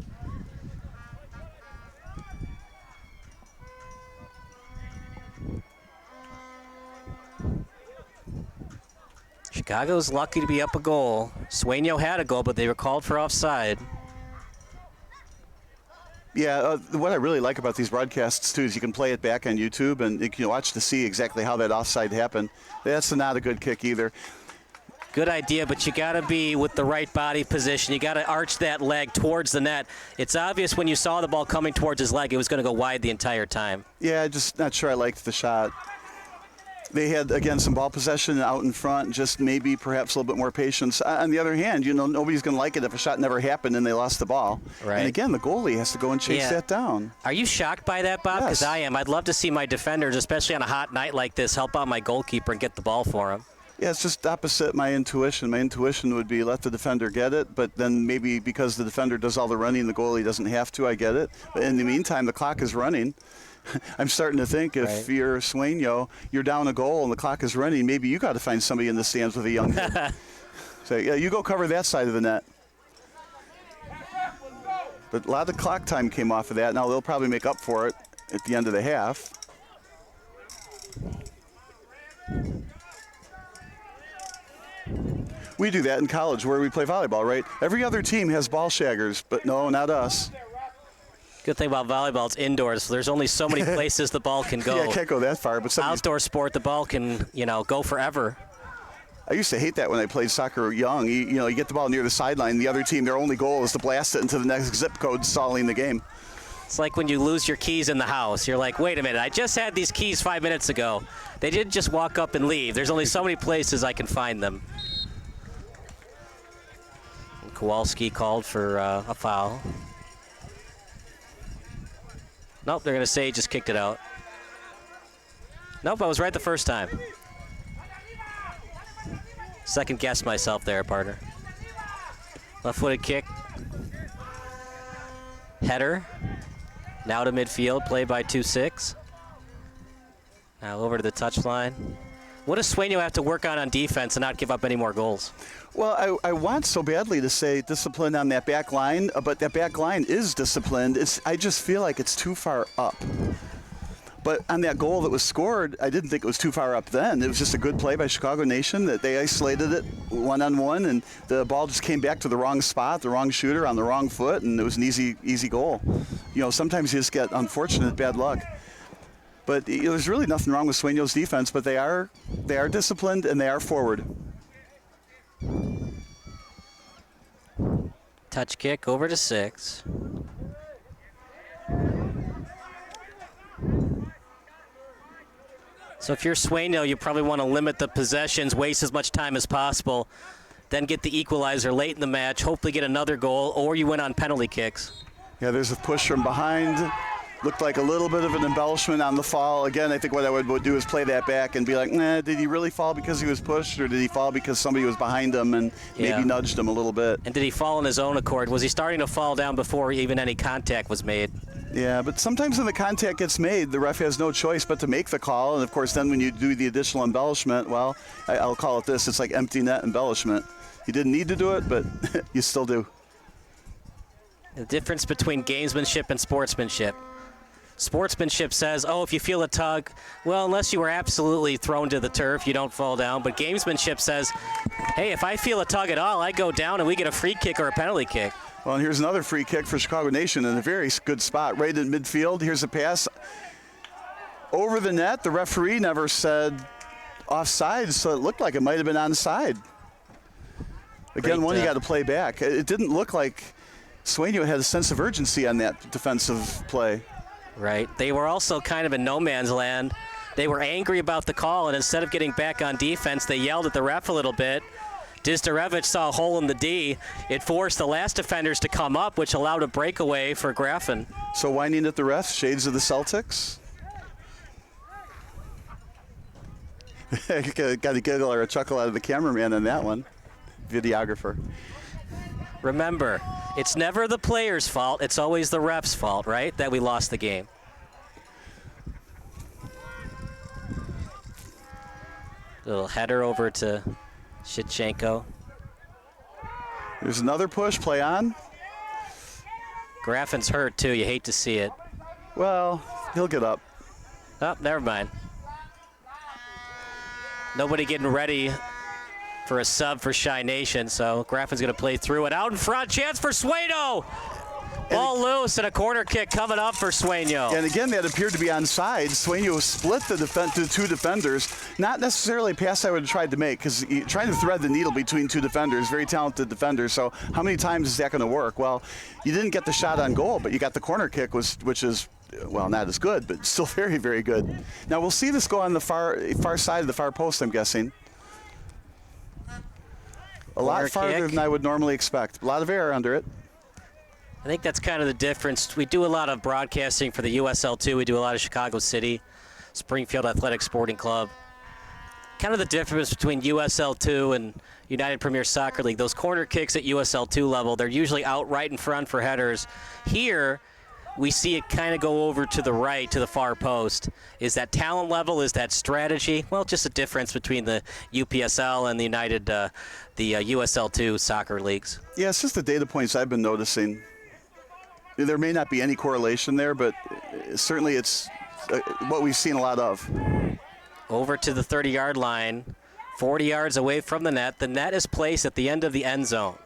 S3: Chicago's lucky to be up a goal. Sueno had a goal, but they were called for offside.
S5: Yeah, what I really like about these broadcasts, too, is you can play it back on YouTube and you can watch to see exactly how that offside happened. That's not a good kick either.
S3: Good idea, but you got to be with the right body position. You got to arch that leg towards the net. It's obvious when you saw the ball coming towards his leg, it was going to go wide the entire time.
S5: Yeah, just not sure I liked the shot. They had, again, some ball possession out in front, just maybe perhaps a little bit more patience. On the other hand, nobody's going to like it if a shot never happened and they lost the ball.
S3: Right.
S5: And again, the goalie has to go and chase that down.
S3: Are you shocked by that, Bob? Because I am. I'd love to see my defenders, especially on a hot night like this, help out my goalkeeper and get the ball for him.
S5: Yeah, it's just opposite my intuition. My intuition would be let the defender get it, but then maybe because the defender does all the running, the goalie doesn't have to. I get it. But in the meantime, the clock is running. I'm starting to think if you're Sueno, you're down a goal and the clock is running, maybe you got to find somebody in the stands with a young kid. So yeah, you go cover that side of the net. But a lot of clock time came off of that. Now they'll probably make up for it at the end of the half. We do that in college where we play volleyball, right? Every other team has ball shaggers, but no, not us.
S3: Good thing about volleyball, it's indoors, so there's only so many places the ball can go.
S5: Yeah, I can't go that far. But
S3: outdoor sport, the ball can, go forever.
S5: I used to hate that when I played soccer young. You get the ball near the sideline, the other team, their only goal is to blast it into the next zip code, stalling the game.
S3: It's like when you lose your keys in the house. You're like, wait a minute, I just had these keys 5 minutes ago. They didn't just walk up and leave. There's only so many places I can find them. And Kowalski called for a foul. Nope, they're going to say he just kicked it out. Nope, I was right the first time. Second guess myself there, partner. Left-footed kick. Header. Now to midfield, played by 2-6. Now over to the touchline. What does Sueno have to work on defense and not give up any more goals?
S5: Well, I want so badly to say discipline on that back line, but that back line is disciplined. I just feel like it's too far up. But on that goal that was scored, I didn't think it was too far up then. It was just a good play by Chicago Nation that they isolated it one-on-one, and the ball just came back to the wrong spot, the wrong shooter on the wrong foot, and it was an easy goal. Sometimes you just get unfortunate bad luck. But there's really nothing wrong with Sueno's defense, but they are disciplined and they are forward.
S3: Touch kick over to 6. So if you're Sueno, you probably want to limit the possessions, waste as much time as possible, then get the equalizer late in the match, hopefully get another goal, or you win on penalty kicks.
S5: Yeah, there's a push from behind. Looked like a little bit of an embellishment on the fall. Again, I think what I would do is play that back and be like, nah, did he really fall because he was pushed, or did he fall because somebody was behind him and maybe nudged him a little bit?
S3: And did he fall on his own accord? Was he starting to fall down before even any contact was made?
S5: Yeah, but sometimes when the contact gets made, the ref has no choice but to make the call. And, of course, then when you do the additional embellishment, well, I'll call it this. It's like empty net embellishment. You didn't need to do it, but you still do.
S3: The difference between gamesmanship and sportsmanship. Sportsmanship says, oh, if you feel a tug, well, unless you were absolutely thrown to the turf, you don't fall down. But gamesmanship says, hey, if I feel a tug at all, I go down and we get a free kick or a penalty kick.
S5: Well, and here's another free kick for Chicago Nation in a very good spot, right in midfield. Here's a pass over the net. The referee never said offside, so it looked like it might have been onside. Again, one you got to play back. It didn't look like Sueno had a sense of urgency on that defensive play.
S3: Right. They were also kind of in no man's land. They were angry about the call, and instead of getting back on defense, they yelled at the ref a little bit, Dizdarevich saw a hole in the D. It forced the last defenders to come up, which allowed a breakaway for Graffin.
S5: So whining at the refs, shades of the Celtics. Got a giggle or a chuckle out of the cameraman on that one. Videographer.
S3: Remember, it's never the player's fault. It's always the ref's fault, right, that we lost the game. Little header over to Shitchenko.
S5: There's another push, play on.
S3: Graffin's hurt, too. You hate to see it.
S5: Well, he'll get up.
S3: Oh, never mind. Nobody getting ready for a sub for Shy Nation, so Graffin's going to play through it. Out in front, chance for Sueno. Ball loose and a corner kick coming up for Sueno.
S5: And again, that appeared to be onside. Sueno split the two defenders. Not necessarily a pass I would have tried to make, because trying to thread the needle between two defenders, very talented defenders. So how many times is that going to work? Well, you didn't get the shot on goal, but you got the corner kick, which is, well, not as good, but still very, very good. Now we'll see this go on the far side of the far post, I'm guessing. A lot farther than I would normally expect. A lot of air under it.
S3: I think that's kind of the difference. We do a lot of broadcasting for the USL2. We do a lot of Chicago City, Springfield Athletic Sporting Club. Kind of the difference between USL2 and United Premier Soccer League. Those corner kicks at USL2 level, they're usually out right in front for headers. Here, we see it kind of go over to the right, to the far post. Is that talent level? Is that strategy? Well, just a difference between the UPSL and the USL2 soccer leagues.
S5: Yeah, it's just the data points I've been noticing. There may not be any correlation there, but certainly it's what we've seen a lot of.
S3: Over to the 30-yard line, 40 yards away from the net. The net is placed at the end of the end zone.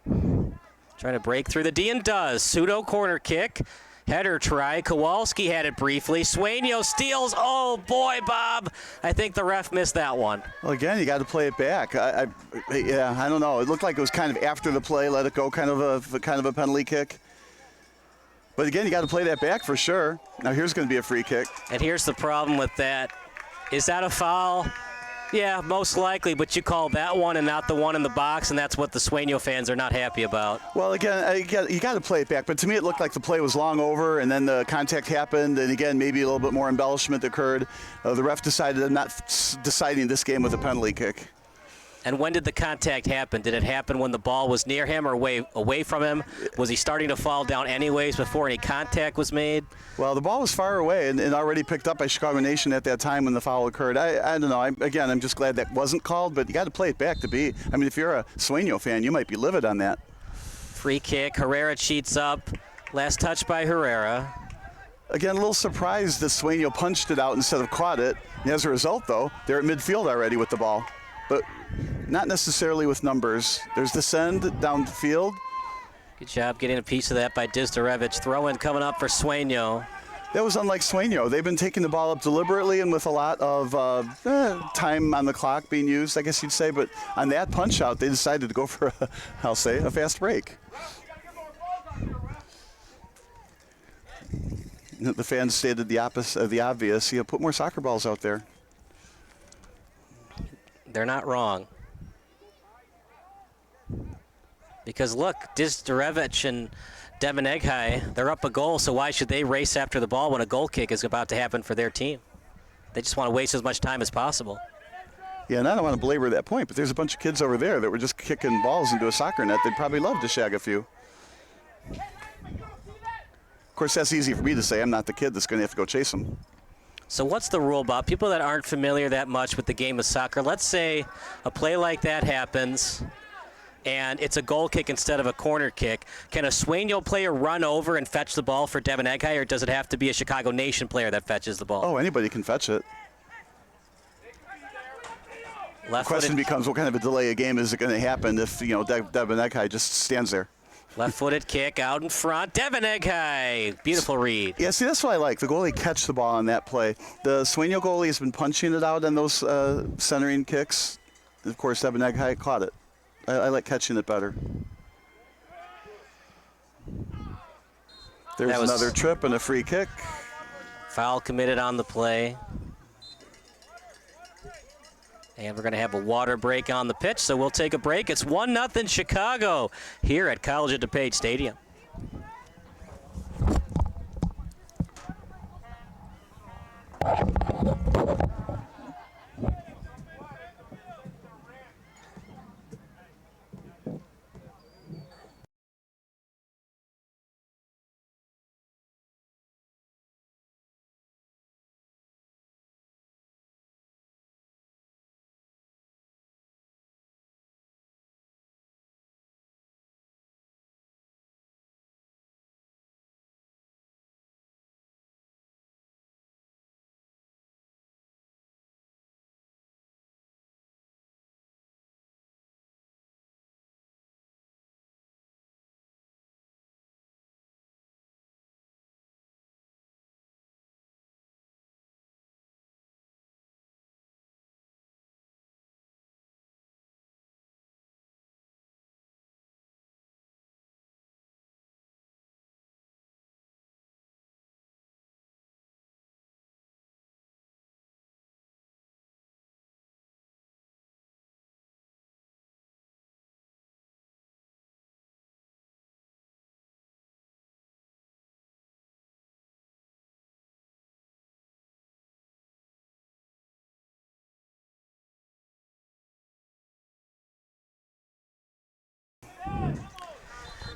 S3: Trying to break through the D and does. Pseudo corner kick. Header try. Kowalski had it briefly. Sueno steals. Oh, boy, Bob. I think the ref missed that one.
S5: Well, again, you got to play it back. I don't know. It looked like it was kind of after the play, let it go, kind of a penalty kick. But again, you got to play that back for sure. Now here's going to be a free kick.
S3: And here's the problem with that. Is that a foul? Yeah, most likely, but you call that one and not the one in the box, and that's what the Sueno fans are not happy about.
S5: Well, again, you got to play it back, but to me it looked like the play was long over, and then the contact happened, and again, maybe a little bit more embellishment occurred. The ref decided I'm not deciding this game with a penalty kick.
S3: And when did the contact happen? Did it happen when the ball was near him or away from him? Was he starting to fall down anyways before any contact was made?
S5: Well, the ball was far away and already picked up by Chicago Nation at that time when the foul occurred. I don't know. I'm just glad that wasn't called, but you got to play it back to be. I mean, if you're a Sueno fan, you might be livid on that.
S3: Free kick. Herrera cheats up. Last touch by Herrera.
S5: Again, a little surprised that Sueno punched it out instead of caught it. And as a result, though, they're at midfield already with the ball. But not necessarily with numbers. There's the send downfield.
S3: Good job getting a piece of that by Dizdarevich. Throw-in coming up for Sueno.
S5: That was unlike Sueno. They've been taking the ball up deliberately and with a lot of time on the clock being used, I guess you'd say. But on that punch-out, they decided to go for, a fast break. The fans stated the opposite, the obvious. Put more soccer balls out there.
S3: They're not wrong. Because look, Dizdarevich and Devin Eghai, they're up a goal, so why should they race after the ball when a goal kick is about to happen for their team? They just want to waste as much time as possible.
S5: Yeah, and I don't want to belabor that point, but there's a bunch of kids over there that were just kicking balls into a soccer net. They'd probably love to shag a few. Of course, that's easy for me to say. I'm not the kid that's going to have to go chase them.
S3: So what's the rule about people that aren't familiar that much with the game of soccer? Let's say a play like that happens and it's a goal kick instead of a corner kick. Can a Sueno player run over and fetch the ball for Devin Eghai, or does it have to be a Chicago Nation player that fetches the ball?
S5: Oh, anybody can fetch it. The question becomes, what kind of a delay of game is it going to happen if Devin Eghai just stands there?
S3: Left-footed kick out in front. Devin Eghai. Beautiful read.
S5: Yeah, see, that's what I like. The goalie catch the ball on that play. The Sueno goalie has been punching it out on those centering kicks. Of course, Devin Eghai caught it. I like catching it better. There's another trip and a free kick.
S3: Foul committed on the play. And we're going to have a water break on the pitch, so we'll take a break. It's 1-0 Chicago here at College of DuPage Stadium.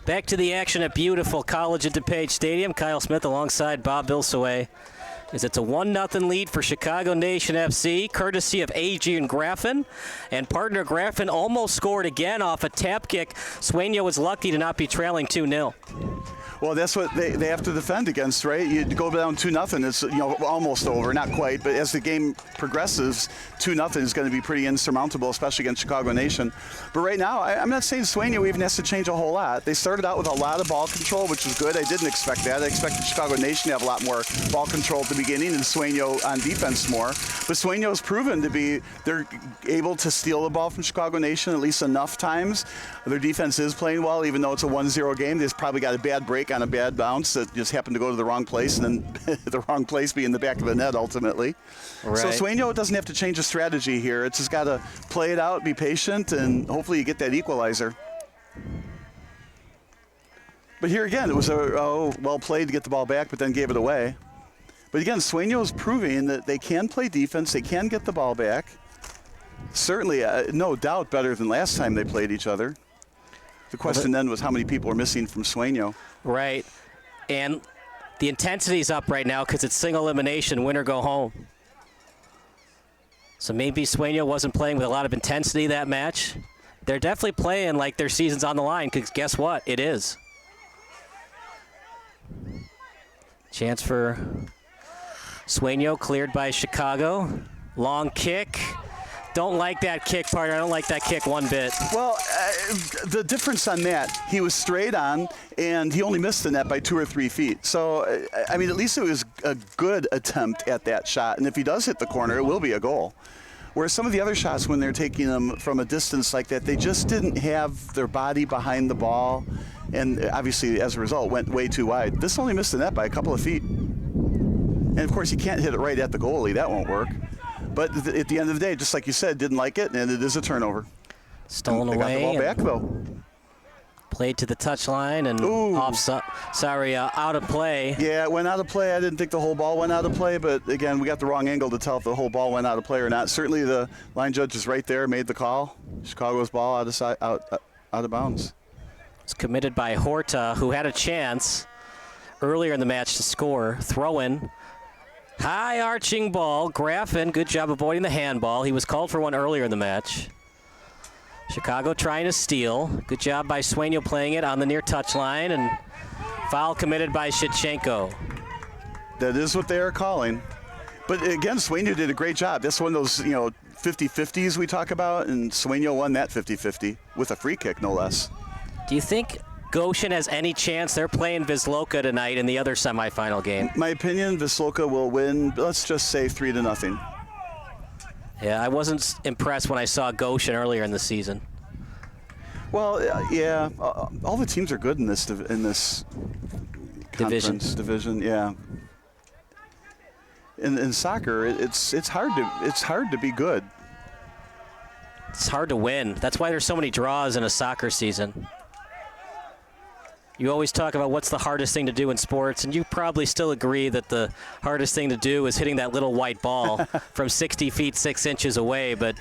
S3: Back to the action at beautiful College of DuPage Stadium. Kyle Smith alongside Bob Bilsaway. As it's a 1-0 lead for Chicago Nation FC, courtesy of Adrian Graffin. And partner Graffin almost scored again off a tap kick. Sueno was lucky to not be trailing 2-0.
S5: Well, that's what they have to defend against, right? You go down 2-0, it's almost over, not quite, but as the game progresses, 2-0 is going to be pretty insurmountable, especially against Chicago Nation. But right now, I'm not saying Sueno even has to change a whole lot. They started out with a lot of ball control, which was good. I didn't expect that. I expected Chicago Nation to have a lot more ball control at the beginning and Sueno on defense more. But Sueno's proven to be, they're able to steal the ball from Chicago Nation at least enough times. Their defense is playing well, even though it's a 1-0 game. They've probably got a bad break on a bad bounce that just happened to go to the wrong place, and then the wrong place being the back of the net ultimately.
S3: Right.
S5: So Sueno doesn't have to change a strategy here. It's just got to play it out, be patient, and hopefully you get that equalizer. But here again, it was well played to get the ball back, but then gave it away. But again, Sueno is proving that they can play defense, they can get the ball back. Certainly, no doubt, better than last time they played each other. The question then was how many people are missing from Sueno.
S3: Right. And the intensity's up right now because it's single elimination, win or go home. So maybe Sueno wasn't playing with a lot of intensity that match. They're definitely playing like their season's on the line because guess what? It is. Chance for Sueno, cleared by Chicago. Long kick. Don't like that kick, partner. I don't like that kick one bit.
S5: Well, the difference on that, he was straight on, and he only missed the net by 2 or 3 feet. So, I mean, at least it was a good attempt at that shot. And if he does hit the corner, it will be a goal. Whereas some of the other shots, when they're taking them from a distance like that, they just didn't have their body behind the ball. And obviously, as a result, went way too wide. This only missed the net by a couple of feet. And, of course, you can't hit it right at the goalie. That won't work. But at the end of the day, just like you said, didn't like it, and it is a turnover.
S3: Stolen
S5: away. They got the ball back, though.
S3: Played to the touchline and out of play.
S5: Yeah, it went out of play. I didn't think the whole ball went out of play, but again, we got the wrong angle to tell if the whole ball went out of play or not. Certainly the line judge is right there, made the call. Chicago's ball out of bounds.
S3: It's committed by Horta, who had a chance earlier in the match to score. Throw-in. High arching ball. Graffin, good job avoiding the handball. He was called for one earlier in the match. Chicago trying to steal. Good job by Sueno playing it on the near touchline, and foul committed by Shevchenko.
S5: That is what they are calling. But again, Sueno did a great job. That's one of those, 50-50s we talk about, and Sueno won that 50-50 with a free kick, no less.
S3: Do you think Goshen has any chance? They're playing Wisloka tonight in the other semifinal game.
S5: My opinion, Wisloka will win, let's just say 3-0.
S3: Yeah, I wasn't impressed when I saw Goshen earlier in the season.
S5: Well, yeah, all the teams are good in this division. Yeah. In soccer, it's hard to be good.
S3: It's hard to win. That's why there's so many draws in a soccer season. You always talk about what's the hardest thing to do in sports, and you probably still agree that the hardest thing to do is hitting that little white ball from 60 feet 6 inches away. But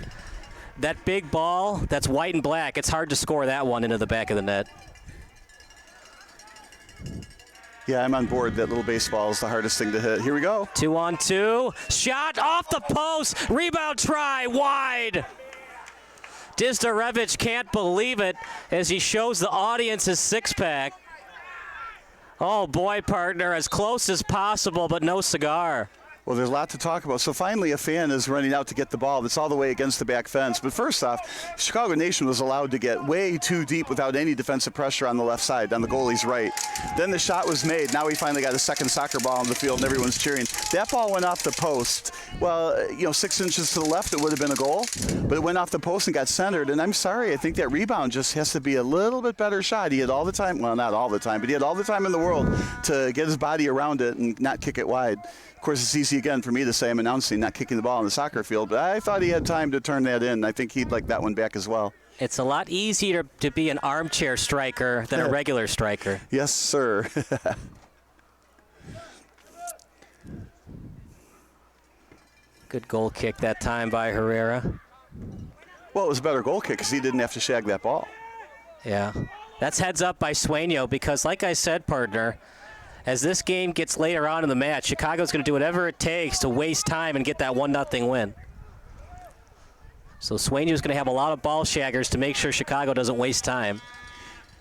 S3: that big ball that's white and black, it's hard to score that one into the back of the net.
S5: Yeah, I'm on board. That little baseball is the hardest thing to hit. Here we go.
S3: 2-on-2. Shot off the post. Rebound try. Wide. Dizdarevich can't believe it as he shows the audience his six-pack. Oh, boy, partner, as close as possible, but no cigar.
S5: Well, there's a lot to talk about. So finally a fan is running out to get the ball that's all the way against the back fence. But first off, Chicago Nation was allowed to get way too deep without any defensive pressure on the left side, on the goalie's right. Then the shot was made. Now we finally got a second soccer ball on the field and everyone's cheering. That ball went off the post. Well, 6 inches to the left, it would have been a goal. But it went off the post and got centered. And I'm sorry, I think that rebound just has to be a little bit better shot. He had all the time, well, not all the time, but he had all the time in the world to get his body around it and not kick it wide. Of course, it's easy again for me to say I'm announcing not kicking the ball on the soccer field, but I thought he had time to turn that in. I think he'd like that one back as well.
S3: It's a lot easier to be an armchair striker than a regular striker.
S5: Yes, sir.
S3: Good goal kick that time by Herrera.
S5: Well, it was a better goal kick because he didn't have to shag that ball.
S3: Yeah. That's heads up by Sueno because, like I said, partner, as this game gets later on in the match, Chicago's going to do whatever it takes to waste time and get that 1-0 win. So Sueno's going to have a lot of ball shaggers to make sure Chicago doesn't waste time.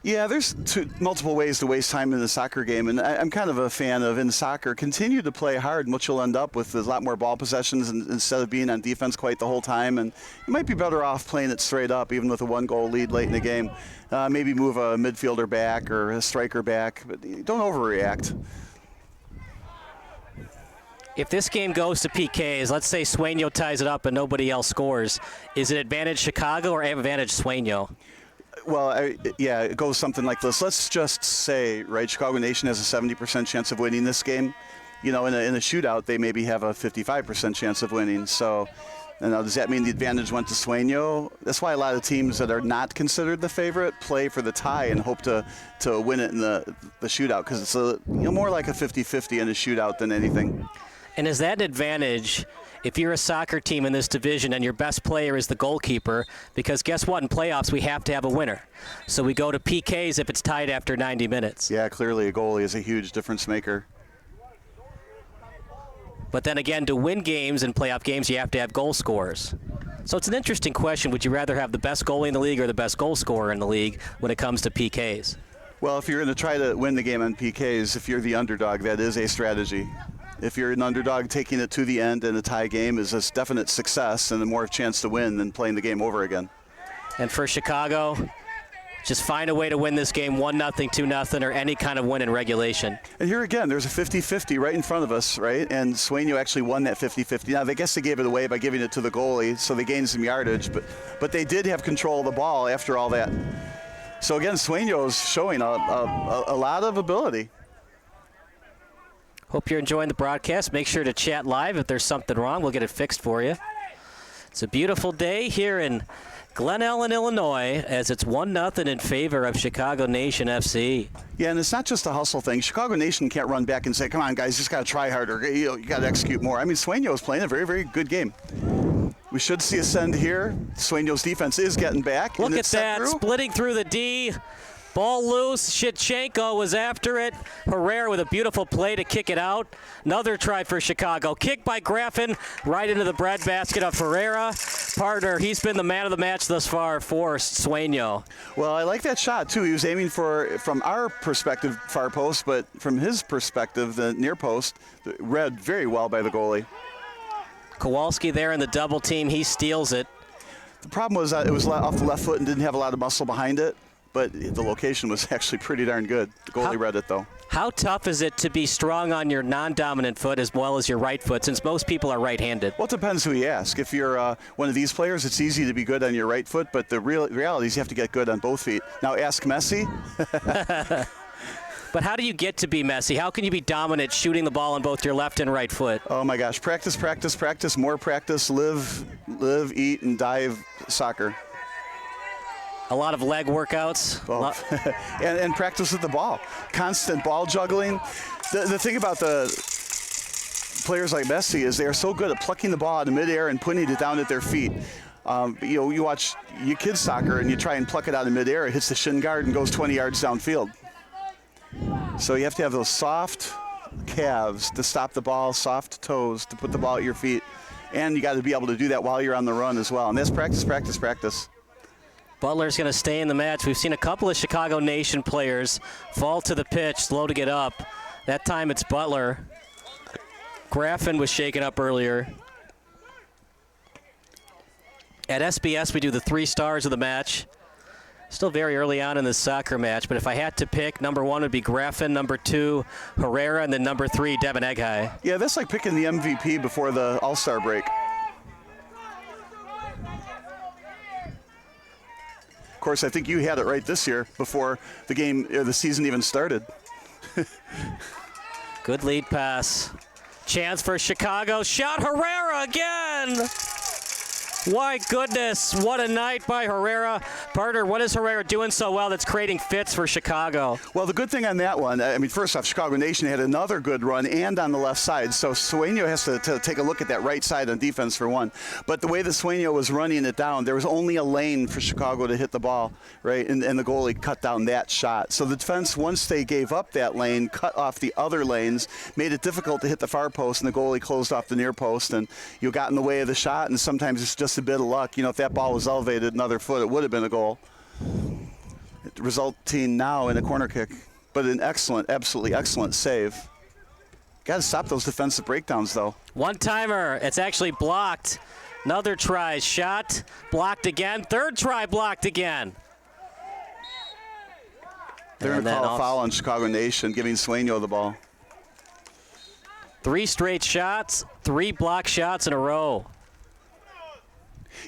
S5: Yeah, there's multiple ways to waste time in the soccer game, and I'm kind of a fan of, in soccer, continue to play hard, and what you'll end up with is a lot more ball possessions instead of being on defense quite the whole time, and you might be better off playing it straight up, even with a 1-goal lead late in the game. Maybe move a midfielder back or a striker back, but don't overreact.
S3: If this game goes to PKs, let's say Sueno ties it up and nobody else scores, is it advantage Chicago or advantage Sueno?
S5: Well, it goes something like this. Let's just say, right, Chicago Nation has a 70% chance of winning this game. In a shootout, they maybe have a 55% chance of winning. So, does that mean the advantage went to Sueno? That's why a lot of teams that are not considered the favorite play for the tie and hope to win it in the shootout, because it's more like a 50-50 in a shootout than anything.
S3: And is that an advantage if you're a soccer team in this division and your best player is the goalkeeper? Because guess what? In playoffs, we have to have a winner. So we go to PKs if it's tied after 90 minutes.
S5: Yeah, clearly a goalie is a huge difference maker.
S3: But then again, to win games in playoff games, you have to have goal scorers. So it's an interesting question. Would you rather have the best goalie in the league or the best goal scorer in the league when it comes to PKs?
S5: Well, if you're going to try to win the game on PKs, if you're the underdog, that is a strategy. If you're an underdog, taking it to the end in a tie game is a definite success and a more chance to win than playing the game over again.
S3: And for Chicago, just find a way to win this game 1-0, 2-0, or any kind of win in regulation.
S5: And here again, there's a 50-50 right in front of us, right? And Sueno actually won that 50-50. Now, I guess they gave it away by giving it to the goalie, so they gained some yardage, but they did have control of the ball after all that. So again, Sueno's showing a lot of ability.
S3: Hope you're enjoying the broadcast. Make sure to chat live if there's something wrong. We'll get it fixed for you. It's a beautiful day here in Glen Ellyn, Illinois, as it's 1-0 in favor of Chicago Nation FC.
S5: Yeah, and it's not just a hustle thing. Chicago Nation can't run back and say, come on, guys, you just got to try harder. You got to execute more. I mean, Sueno is playing a very, very good game. We should see a send here. Sueno's defense is getting back.
S3: Look at that, splitting through the D. Ball loose. Shitchenko was after it. Herrera with a beautiful play to kick it out. Another try for Chicago. Kick by Graffin right into the breadbasket of Herrera. Partner, he's been the man of the match thus far for Sueno.
S5: Well, I like that shot, too. He was aiming for, from our perspective, far post, but from his perspective, the near post, read very well by the goalie.
S3: Kowalski there in the double team. He steals it.
S5: The problem was that it was off the left foot and didn't have a lot of muscle behind it. But the location was actually pretty darn good. The goalie read it, though.
S3: How tough is it to be strong on your non-dominant foot as well as your right foot, since most people are right-handed?
S5: Well, it depends who you ask. If you're one of these players, it's easy to be good on your right foot, but the reality is you have to get good on both feet. Now, ask Messi.
S3: But how do you get to be Messi? How can you be dominant shooting the ball on both your left and right foot?
S5: Oh, my gosh. Practice, practice, practice, more practice. Live, eat, and dive soccer.
S3: A lot of leg workouts.
S5: Oh. and practice with the ball. Constant ball juggling. The thing about the players like Messi is they are so good at plucking the ball out of midair and putting it down at their feet. You watch your kids soccer and you try and pluck it out of midair, it hits the shin guard and goes 20 yards downfield. So you have to have those soft calves to stop the ball, soft toes to put the ball at your feet, and you got to be able to do that while you're on the run as well. And that's practice, practice, practice.
S3: Butler's going to stay in the match. We've seen a couple of Chicago Nation players fall to the pitch, slow to get up. That time it's Butler. Graffin was shaken up earlier. At SBS, we do the 3 stars of the match. Still very early on in this soccer match, but if I had to pick, number 1 would be Graffin, number 2, Herrera, and then number 3, Devin Eghai.
S5: Yeah, that's like picking the MVP before the All-Star break. Of course, I think you had it right this year before the game or the season even started.
S3: Good lead pass. Chance for Chicago. Shot Herrera again. My goodness, what a night by Herrera. Partner, what is Herrera doing so well that's creating fits for Chicago?
S5: Well, the good thing on that one, I mean, first off, Chicago Nation had another good run and on the left side. So Sueno has to take a look at that right side on defense for one. But the way the Sueno was running it down, there was only a lane for Chicago to hit the ball, right? And the goalie cut down that shot. So the defense, once they gave up that lane, cut off the other lanes, made it difficult to hit the far post, and the goalie closed off the near post, and you got in the way of the shot, and sometimes it's just a bit of luck. You know, if that ball was elevated another foot, it would have been a goal. Resulting now in a corner kick, but an excellent, absolutely excellent save. Got to stop those defensive breakdowns, though.
S3: One-timer. It's actually blocked. Another try. Shot. Blocked again. Third try blocked again.
S5: They're going to call a foul on Chicago Nation, giving Sueno the ball.
S3: 3 straight shots, 3 block shots in a row.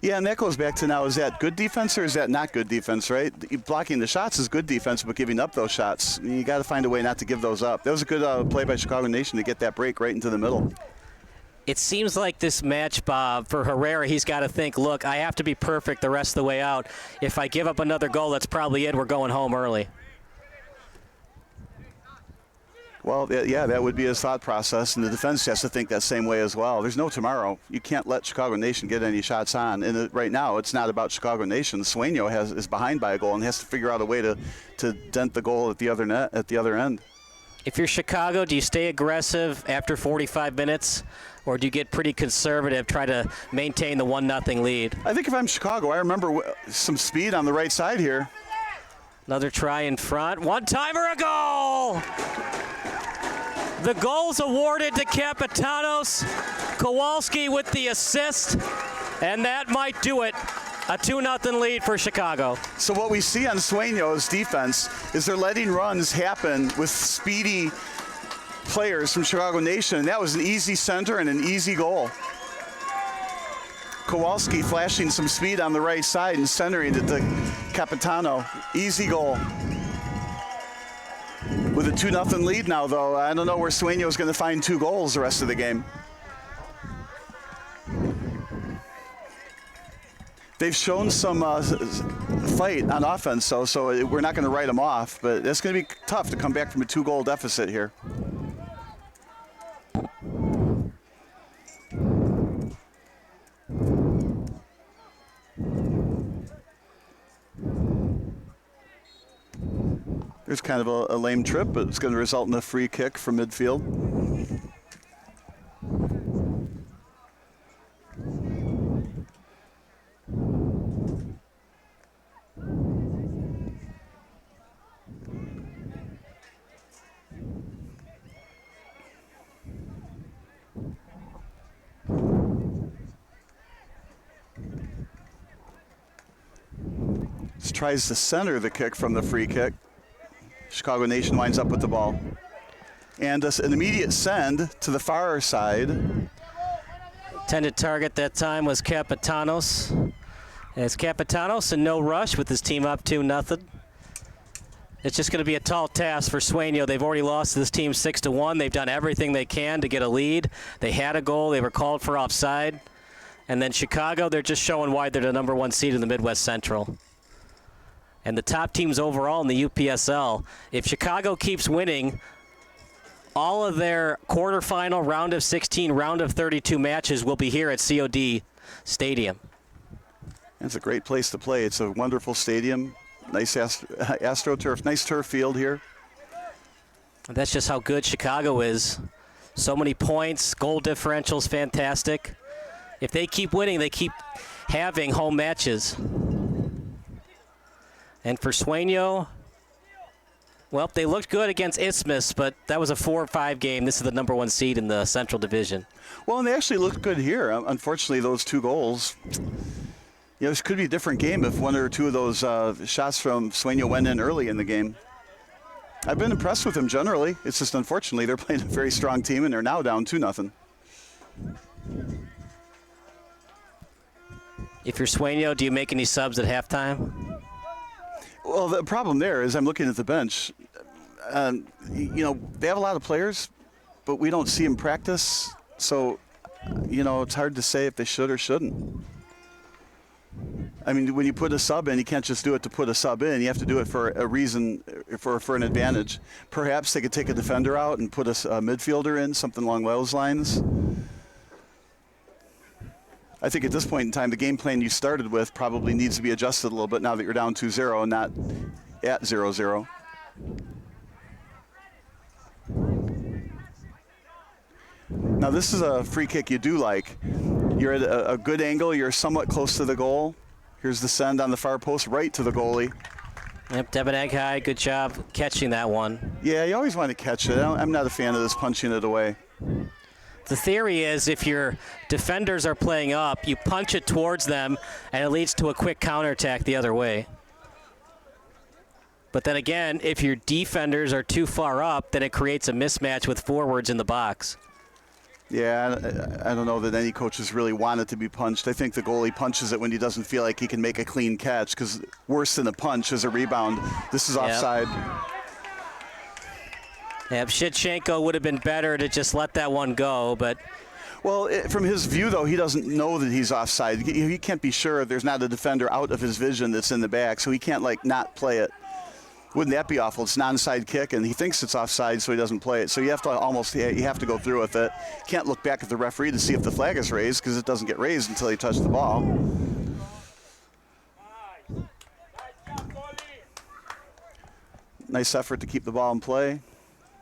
S5: Yeah, and that goes back to now, is that good defense or is that not good defense, right? Blocking the shots is good defense, but giving up those shots, you got to find a way not to give those up. That was a good play by Chicago Nation to get that break right into the middle.
S3: It seems like this match, Bob, for Herrera, he's got to think, look, I have to be perfect the rest of the way out. If I give up another goal, that's probably it. We're going home early.
S5: Well, yeah, that would be his thought process, and the defense has to think that same way as well. There's no tomorrow. You can't let Chicago Nation get any shots on. And right now, it's not about Chicago Nation. Sueno is behind by a goal and has to figure out a way to dent the goal at the other net, at the other end.
S3: If you're Chicago, do you stay aggressive after 45 minutes, or do you get pretty conservative, try to maintain the 1-0 lead?
S5: I think if I'm Chicago, I remember some speed on the right side here.
S3: Another try in front. One-timer, a goal! The goal's awarded to Capitanos. Kowalski with the assist, and that might do it. A 2-0 lead for Chicago.
S5: So what we see on Sueno's defense is they're letting runs happen with speedy players from Chicago Nation, and that was an easy center and an easy goal. Kowalski flashing some speed on the right side and centering it to Capitano. Easy goal. With a 2-0 lead now, though, I don't know where Sueno is going to find 2 goals the rest of the game. They've shown some fight on offense, so we're not going to write them off, but it's going to be tough to come back from a 2-goal deficit here. There's kind of a lame trip, but it's going to result in a free kick from midfield. Tries to center the kick from the free kick. Chicago Nation winds up with the ball. And an immediate send to the far side.
S3: Intended target that time was Capitanos. As Capitanos in no rush with his team up 2-0. It's just going to be a tall task for Sueno. They've already lost to this team 6-1. They've done everything they can to get a lead. They had a goal. They were called for offside. And then Chicago, they're just showing why they're the #1 seed in the Midwest Central. And the top teams overall in the UPSL, if Chicago keeps winning, all of their quarterfinal, round of 16, round of 32 matches will be here at COD Stadium.
S5: It's a great place to play. It's a wonderful stadium. Nice AstroTurf, nice turf field here.
S3: And that's just how good Chicago is. So many points, goal differential's fantastic. If they keep winning, they keep having home matches. And for Sueno, well, they looked good against Isthmus, but that was a 4-5 game. This is the #1 seed in the Central Division.
S5: Well, and they actually looked good here. Unfortunately, those 2 goals, this could be a different game if 1 or 2 of those shots from Sueno went in early in the game. I've been impressed with them generally. It's just unfortunately they're playing a very strong team and they're now down 2-0.
S3: If you're Sueno, do you make any subs at halftime?
S5: Well, the problem there is I'm looking at the bench. They have a lot of players, but we don't see them practice. So, it's hard to say if they should or shouldn't. I mean, when you put a sub in, you can't just do it to put a sub in. You have to do it for a reason, for an advantage. Perhaps they could take a defender out and put a midfielder in, something along those lines. I think at this point in time, the game plan you started with probably needs to be adjusted a little bit now that you're down 2-0 and not at 0-0. Now this is a free kick you do like. You're at a good angle, you're somewhat close to the goal. Here's the send on the far post, right to the goalie.
S3: Yep, Devin Egghai, good job catching that one.
S5: Yeah, you always want to catch it. I'm not a fan of this punching it away.
S3: The theory is if your defenders are playing up, you punch it towards them, and it leads to a quick counterattack the other way. But then again, if your defenders are too far up, then it creates a mismatch with forwards in the box.
S5: Yeah, I don't know that any coaches really want it to be punched. I think the goalie punches it when he doesn't feel like he can make a clean catch, because worse than a punch is a rebound. This is offside.
S3: Yeah, Shevchenko would have been better to just let that one go, but...
S5: Well, from his view, though, he doesn't know that he's offside. He can't be sure there's not a defender out of his vision that's in the back, so he can't, not play it. Wouldn't that be awful? It's an onside kick, and he thinks it's offside, so he doesn't play it. So you have to go through with it. Can't look back at the referee to see if the flag is raised, because it doesn't get raised until he touches the ball. Nice effort to keep the ball in play.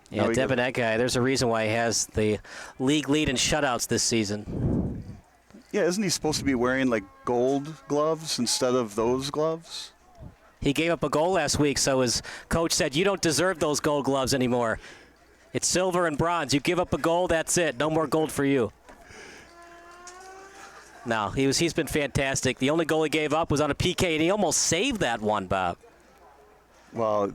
S3: Yeah, Devin Egghai, there's a reason why he has the league lead in shutouts this season.
S5: Yeah, isn't he supposed to be wearing, gold gloves instead of those gloves?
S3: He gave up a goal last week, so his coach said, you don't deserve those gold gloves anymore. It's silver and bronze. You give up a goal, that's it. No more gold for you. No, he's been fantastic. The only goal he gave up was on a PK, and he almost saved that one, Bob.
S5: Well,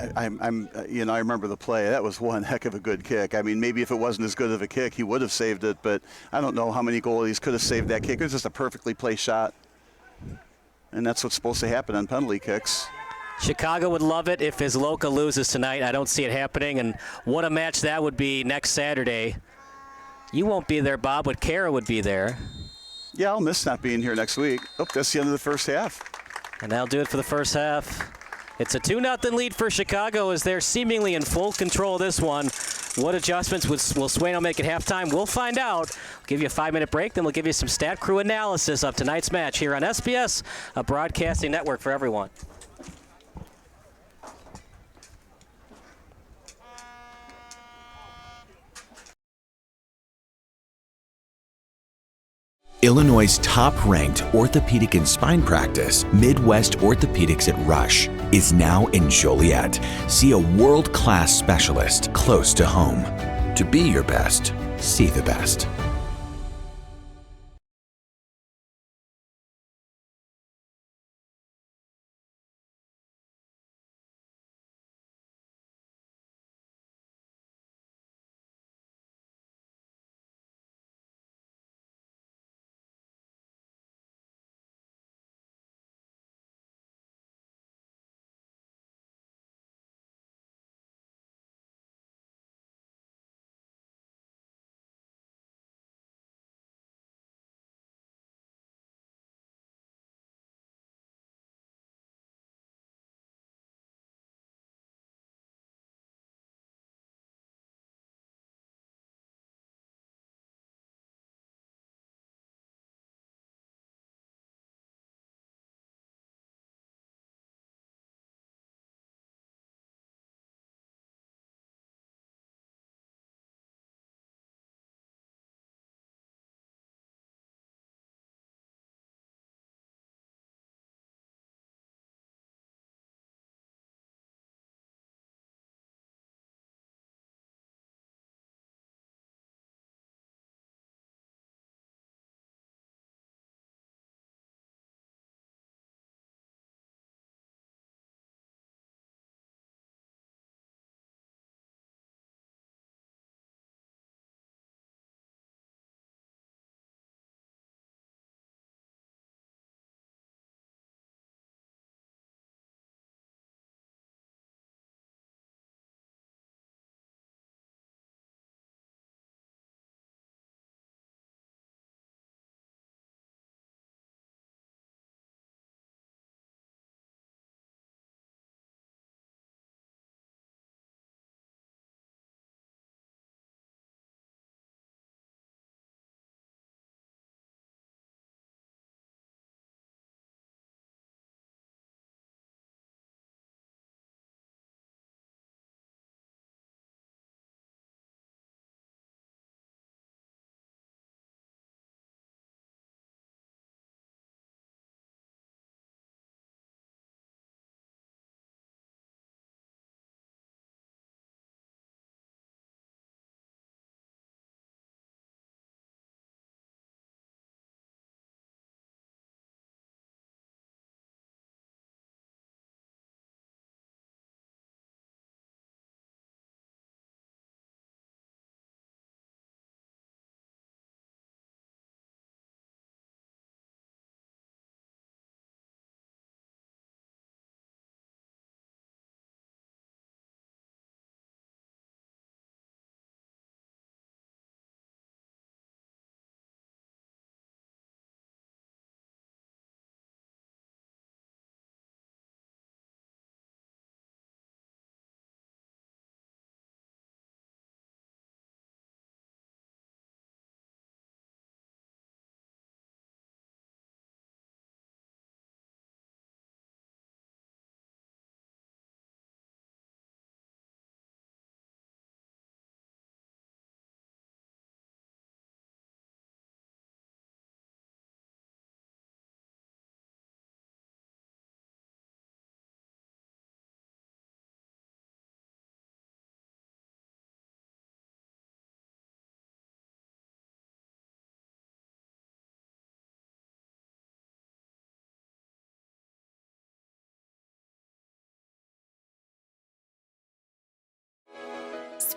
S5: I remember the play. That was one heck of a good kick. I mean, maybe if it wasn't as good of a kick, he would have saved it, but I don't know how many goalies could have saved that kick. It was just a perfectly placed shot. And that's what's supposed to happen on penalty kicks.
S3: Chicago would love it if Izloka loses tonight. I don't see it happening, and what a match that would be next Saturday. You won't be there, Bob, but Kara would be there.
S5: Yeah, I'll miss not being here next week. Oh, that's the end of the first half.
S3: And that'll do it for the first half. It's a 2-0 lead for Chicago as they're seemingly in full control of this one. What adjustments will Sueno make at halftime? We'll find out. We'll give you a 5-minute break, then we'll give you some stat crew analysis of tonight's match here on SBS, a broadcasting network for everyone.
S14: Illinois' top-ranked orthopedic and spine practice, Midwest Orthopedics at Rush, is now in Joliet. See a world-class specialist close to home. To be your best, see the best.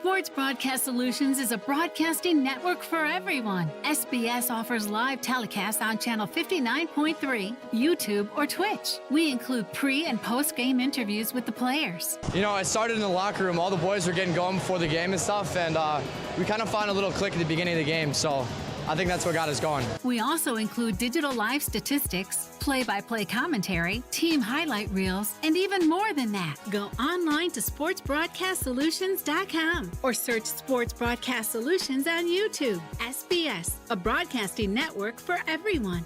S1: Sports Broadcast Solutions is a broadcasting network for everyone. SBS offers live telecasts on channel 59.3, YouTube, or Twitch. We include pre- and post-game interviews with the players.
S10: You know, I started in the locker room. All the boys were getting going before the game and stuff, and we kind of found a little click at the beginning of the game, so I think that's what got us going.
S1: We also include digital live statistics, play-by-play commentary, team highlight reels, and even more than that. Go online to sportsbroadcastsolutions.com or search Sports Broadcast Solutions on YouTube. SBS, a broadcasting network for everyone.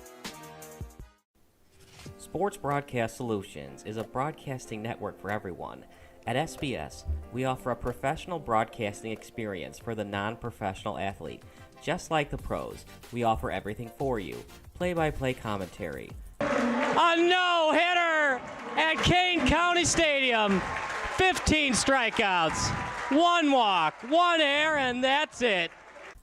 S2: Sports Broadcast Solutions is a broadcasting network for everyone. At SBS, we offer a professional broadcasting experience for the non-professional athlete. Just like the pros, we offer everything for you. Play-by-play commentary.
S3: A no-hitter at Kane County Stadium. 15 strikeouts, 1 walk, 1 error, and that's it.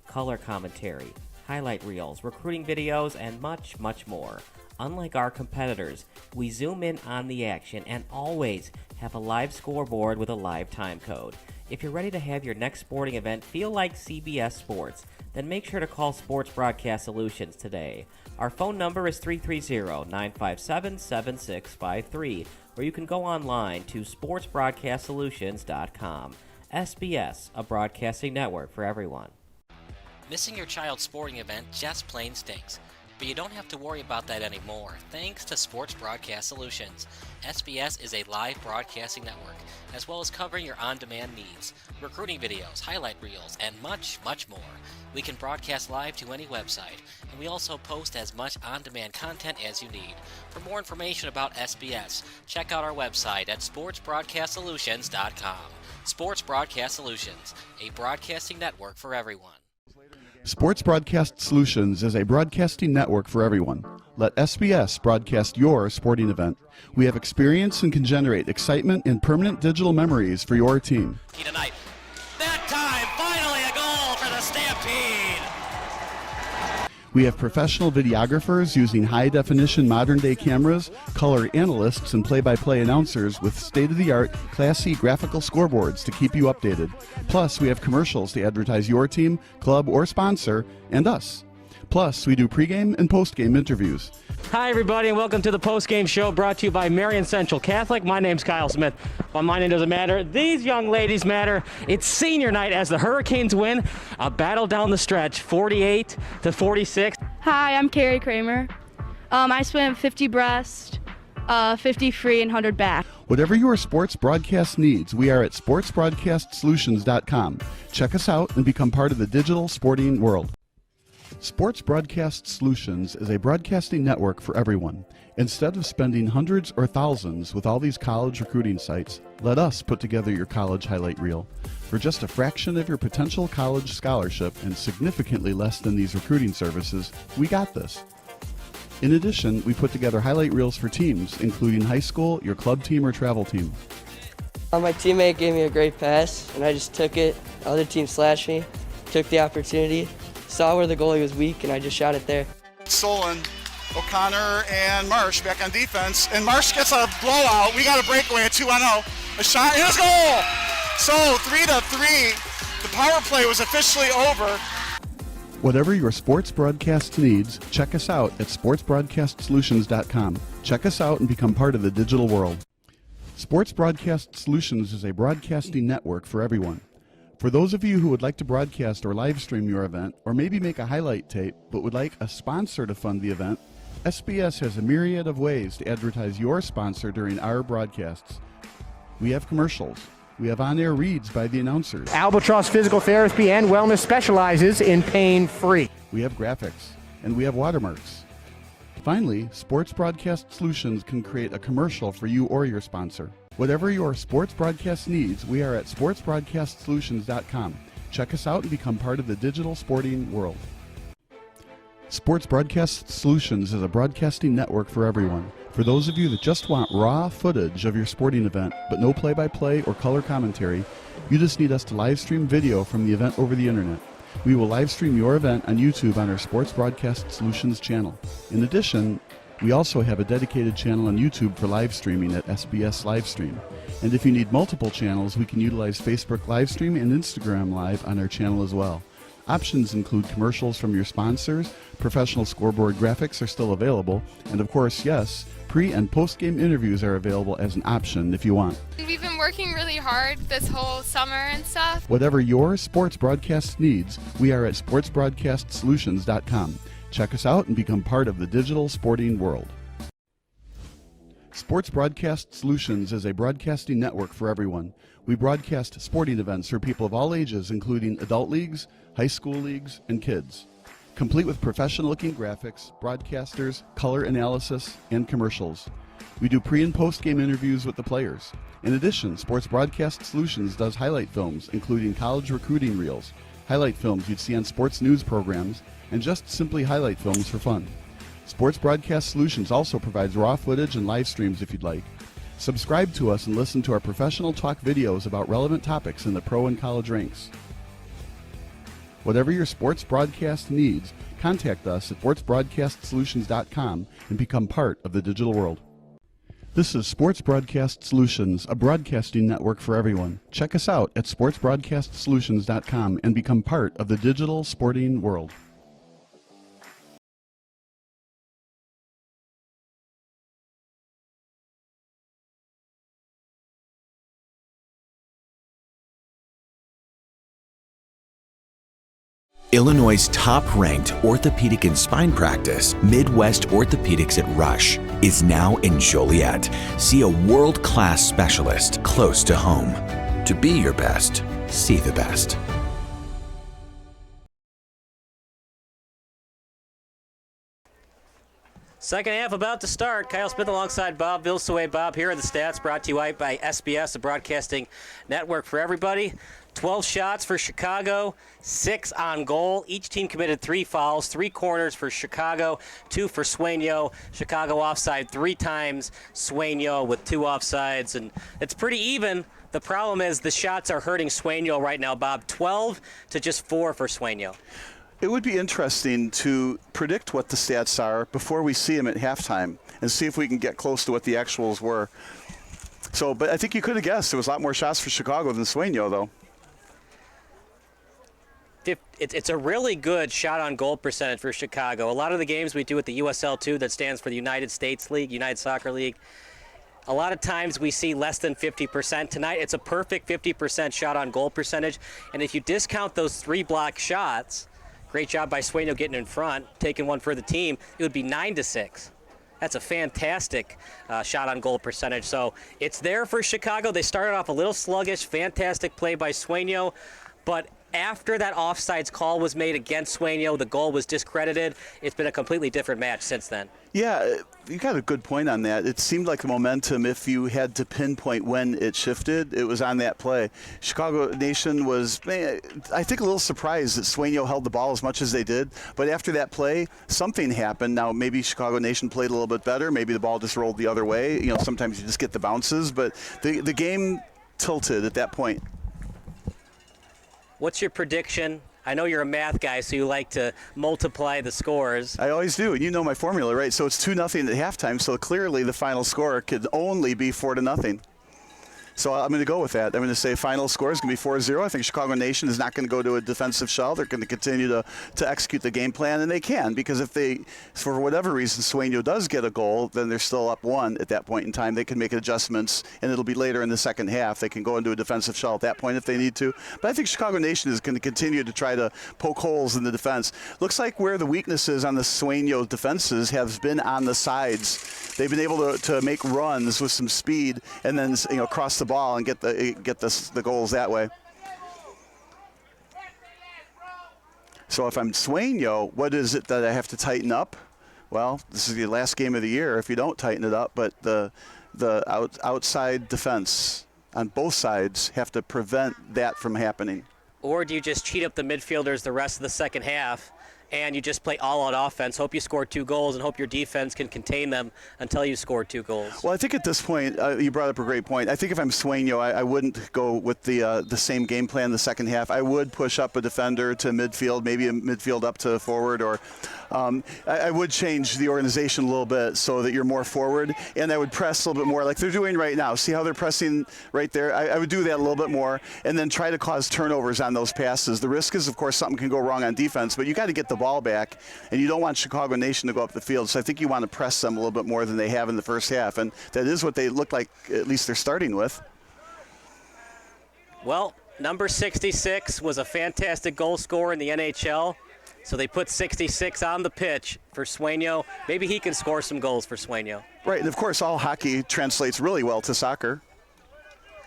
S2: Color commentary, highlight reels, recruiting videos, and much, much more. Unlike our competitors, we zoom in on the action and always have a live scoreboard with a live time code. If you're ready to have your next sporting event feel like CBS Sports, then make sure to call Sports Broadcast Solutions today. Our phone number is 330-957-7653, or you can go online to sportsbroadcastsolutions.com. SBS, a broadcasting network for everyone.
S4: Missing your child's sporting event just plain stinks. But you don't have to worry about that anymore, thanks to Sports Broadcast Solutions. SBS is a live broadcasting network, as well as covering your on-demand needs, recruiting videos, highlight reels, and much, much more. We can broadcast live to any website, and we also post as much on-demand content as you need. For more information about SBS, check out our website at sportsbroadcastsolutions.com. Sports Broadcast Solutions, a broadcasting network for everyone.
S5: Sports Broadcast Solutions is a broadcasting network for everyone. Let SBS broadcast your sporting event. We have experience and can generate excitement and permanent digital memories for your team.
S4: Tonight. That time, finally a goal for the Stampede!
S5: We have professional videographers using high-definition modern-day cameras, color analysts, and play-by-play announcers with state-of-the-art, classy graphical scoreboards to keep you updated. Plus, we have commercials to advertise your team, club, or sponsor, and us. Plus, we do pregame and postgame interviews.
S3: Hi, everybody, and welcome to the post-game show brought to you by Marion Central Catholic. My name's Kyle Smith. Well, my name doesn't matter. These young ladies matter. It's senior night as the Hurricanes win a battle down the stretch, 48-46.
S6: Hi, I'm Carrie Kramer. I swim 50 breast, 50 free, and 100 back.
S5: Whatever your sports broadcast needs, we are at sportsbroadcastsolutions.com. Check us out and become part of the digital sporting world. Sports Broadcast Solutions is a broadcasting network for everyone. Instead of spending hundreds or thousands with all these college recruiting sites, let us put together your college highlight reel. For just a fraction of your potential college scholarship and significantly less than these recruiting services, we got this. In addition, we put together highlight reels for teams, including high school, your club team, or travel team.
S7: My teammate gave me a great pass, and I just took it. The other team slashed me, took the opportunity, saw where the goalie was weak, and I just shot it there.
S8: Solon, O'Connor, and Marsh back on defense. And Marsh gets a blowout. We got a breakaway at 2-0. A shot, and a goal! So 3-3. The power play was officially over.
S5: Whatever your sports broadcast needs, check us out at sportsbroadcastsolutions.com. Check us out and become part of the digital world. Sports Broadcast Solutions is a broadcasting network for everyone. For those of you who would like to broadcast or live stream your event, or maybe make a highlight tape, but would like a sponsor to fund the event, SBS has a myriad of ways to advertise your sponsor during our broadcasts. We have commercials. We have on-air reads by the announcers.
S11: Albatross Physical Therapy and Wellness specializes in pain-free.
S5: We have graphics, and we have watermarks. Finally, Sports Broadcast Solutions can create a commercial for you or your sponsor. Whatever your sports broadcast needs, we are at sportsbroadcastsolutions.com. Check us out and become part of the digital sporting world. Sports Broadcast Solutions is a broadcasting network for everyone. For those of you that just want raw footage of your sporting event, but no play-by-play or color commentary, you just need us to live stream video from the event over the internet. We will live stream your event on YouTube on our Sports Broadcast Solutions channel. In addition, We also have a dedicated channel on YouTube for live streaming at SBS Livestream. And if you need multiple channels, we can utilize Facebook Livestream and Instagram Live on our channel as well. Options include commercials from your sponsors, professional scoreboard graphics are still available, and of course, yes, pre- and post-game interviews are available as an option if you want.
S12: We've been working really hard this whole summer and stuff.
S5: Whatever your sports broadcast needs, we are at sportsbroadcastsolutions.com. Check us out and become part of the digital sporting world. Sports Broadcast Solutions is a broadcasting network for everyone. We broadcast sporting events for people of all ages, including adult leagues, high school leagues, and kids. Complete with professional-looking graphics, broadcasters, color analysis, and commercials. We do pre- and post-game interviews with the players. In addition, Sports Broadcast Solutions does highlight films, including college recruiting reels, highlight films you'd see on sports news programs, and just simply highlight films for fun. Sports Broadcast Solutions also provides raw footage and live streams if you'd like. Subscribe to us and listen to our professional talk videos about relevant topics in the pro and college ranks. Whatever your sports broadcast needs, contact us at sportsbroadcastsolutions.com and become part of the digital world. This is Sports Broadcast Solutions, a broadcasting network for everyone. Check us out at sportsbroadcastsolutions.com and become part of the digital sporting world.
S14: Illinois' top-ranked orthopedic and spine practice, Midwest Orthopedics at Rush, is now in Joliet. See a world-class specialist close to home. To be your best, see the best.
S3: Second half about to start. Kyle Smith alongside Bob Vilsaway. Bob, here are the stats brought to you by SBS, the broadcasting network for everybody. 12 shots for Chicago, 6 on goal. Each team committed 3 fouls, 3 corners for Chicago, 2 for Sueno. Chicago offside 3 times, Sueno with 2 offsides, and it's pretty even. The problem is the shots are hurting Sueno right now, Bob. 12 to just 4 for Sueno.
S15: It would be interesting to predict what the stats are before we see them at halftime and see if we can get close to what the actuals were. So, but I think you could have guessed there was a lot more shots for Chicago than Sueno, though.
S3: It's a really good shot on goal percentage for Chicago. A lot of the games we do at the USL2, that stands for the United States League, United Soccer League, a lot of times we see less than 50%. Tonight it's a perfect 50% shot on goal percentage. And if you discount those 3 block shots, great job by Sueno getting in front, taking one for the team, it would be 9-6. That's a fantastic shot on goal percentage. So it's there for Chicago. They started off a little sluggish, fantastic play by Sueno, but after that offsides call was made against Sueno, the goal was discredited. It's been a completely different match since then.
S15: Yeah, you got a good point on that. It seemed like the momentum, if you had to pinpoint when it shifted, it was on that play. Chicago Nation was, I think, a little surprised that Sueno held the ball as much as they did. But after that play, something happened. Now, maybe Chicago Nation played a little bit better. Maybe the ball just rolled the other way. You know, sometimes you just get the bounces. But the game tilted at that point.
S3: What's your prediction? I know you're a math guy, so you like to multiply the scores.
S15: I always do, and you know my formula, right? So it's 2-0 at halftime, so clearly the final score could only be 4-0. So I'm going to go with that. I'm going to say final score is going to be 4-0. I think Chicago Nation is not going to go to a defensive shell. They're going to continue to execute the game plan, and they can, because if they, for whatever reason, Sueno does get a goal, then they're still up 1 at that point in time. They can make adjustments, and it'll be later in the second half. They can go into a defensive shell at that point if they need to. But I think Chicago Nation is going to continue to try to poke holes in the defense. Looks like where the weaknesses on the Sueno defenses have been on the sides. They've been able to make runs with some speed and then cross the ball and get the goals that way. So if I'm Sueno, what is it that I have to tighten up? Well, this is the last game of the year if you don't tighten it up, but the outside defense on both sides have to prevent that from happening.
S3: Or do you just cheat up the midfielders the rest of the second half and you just play all-out offense, hope you score 2 goals, and hope your defense can contain them until you score 2 goals.
S15: Well, I think at this point, you brought up a great point. I think if I'm Sueno, I wouldn't go with the same game plan the second half. I would push up a defender to midfield, maybe a midfield up to forward, or I would change the organization a little bit so that you're more forward, and I would press a little bit more like they're doing right now. See how they're pressing right there? I would do that a little bit more, and then try to cause turnovers on those passes. The risk is, of course, something can go wrong on defense, but you got to get the ball back, and you don't want Chicago Nation to go up the field. So I think you want to press them a little bit more than they have in the first half, and that is what they look like, at least they're starting with.
S3: Well, number 66 was a fantastic goal scorer in the NHL, so they put 66 on the pitch for Sueno. Maybe he can score some goals for Sueno.
S15: Right, and of course all hockey translates really well to soccer.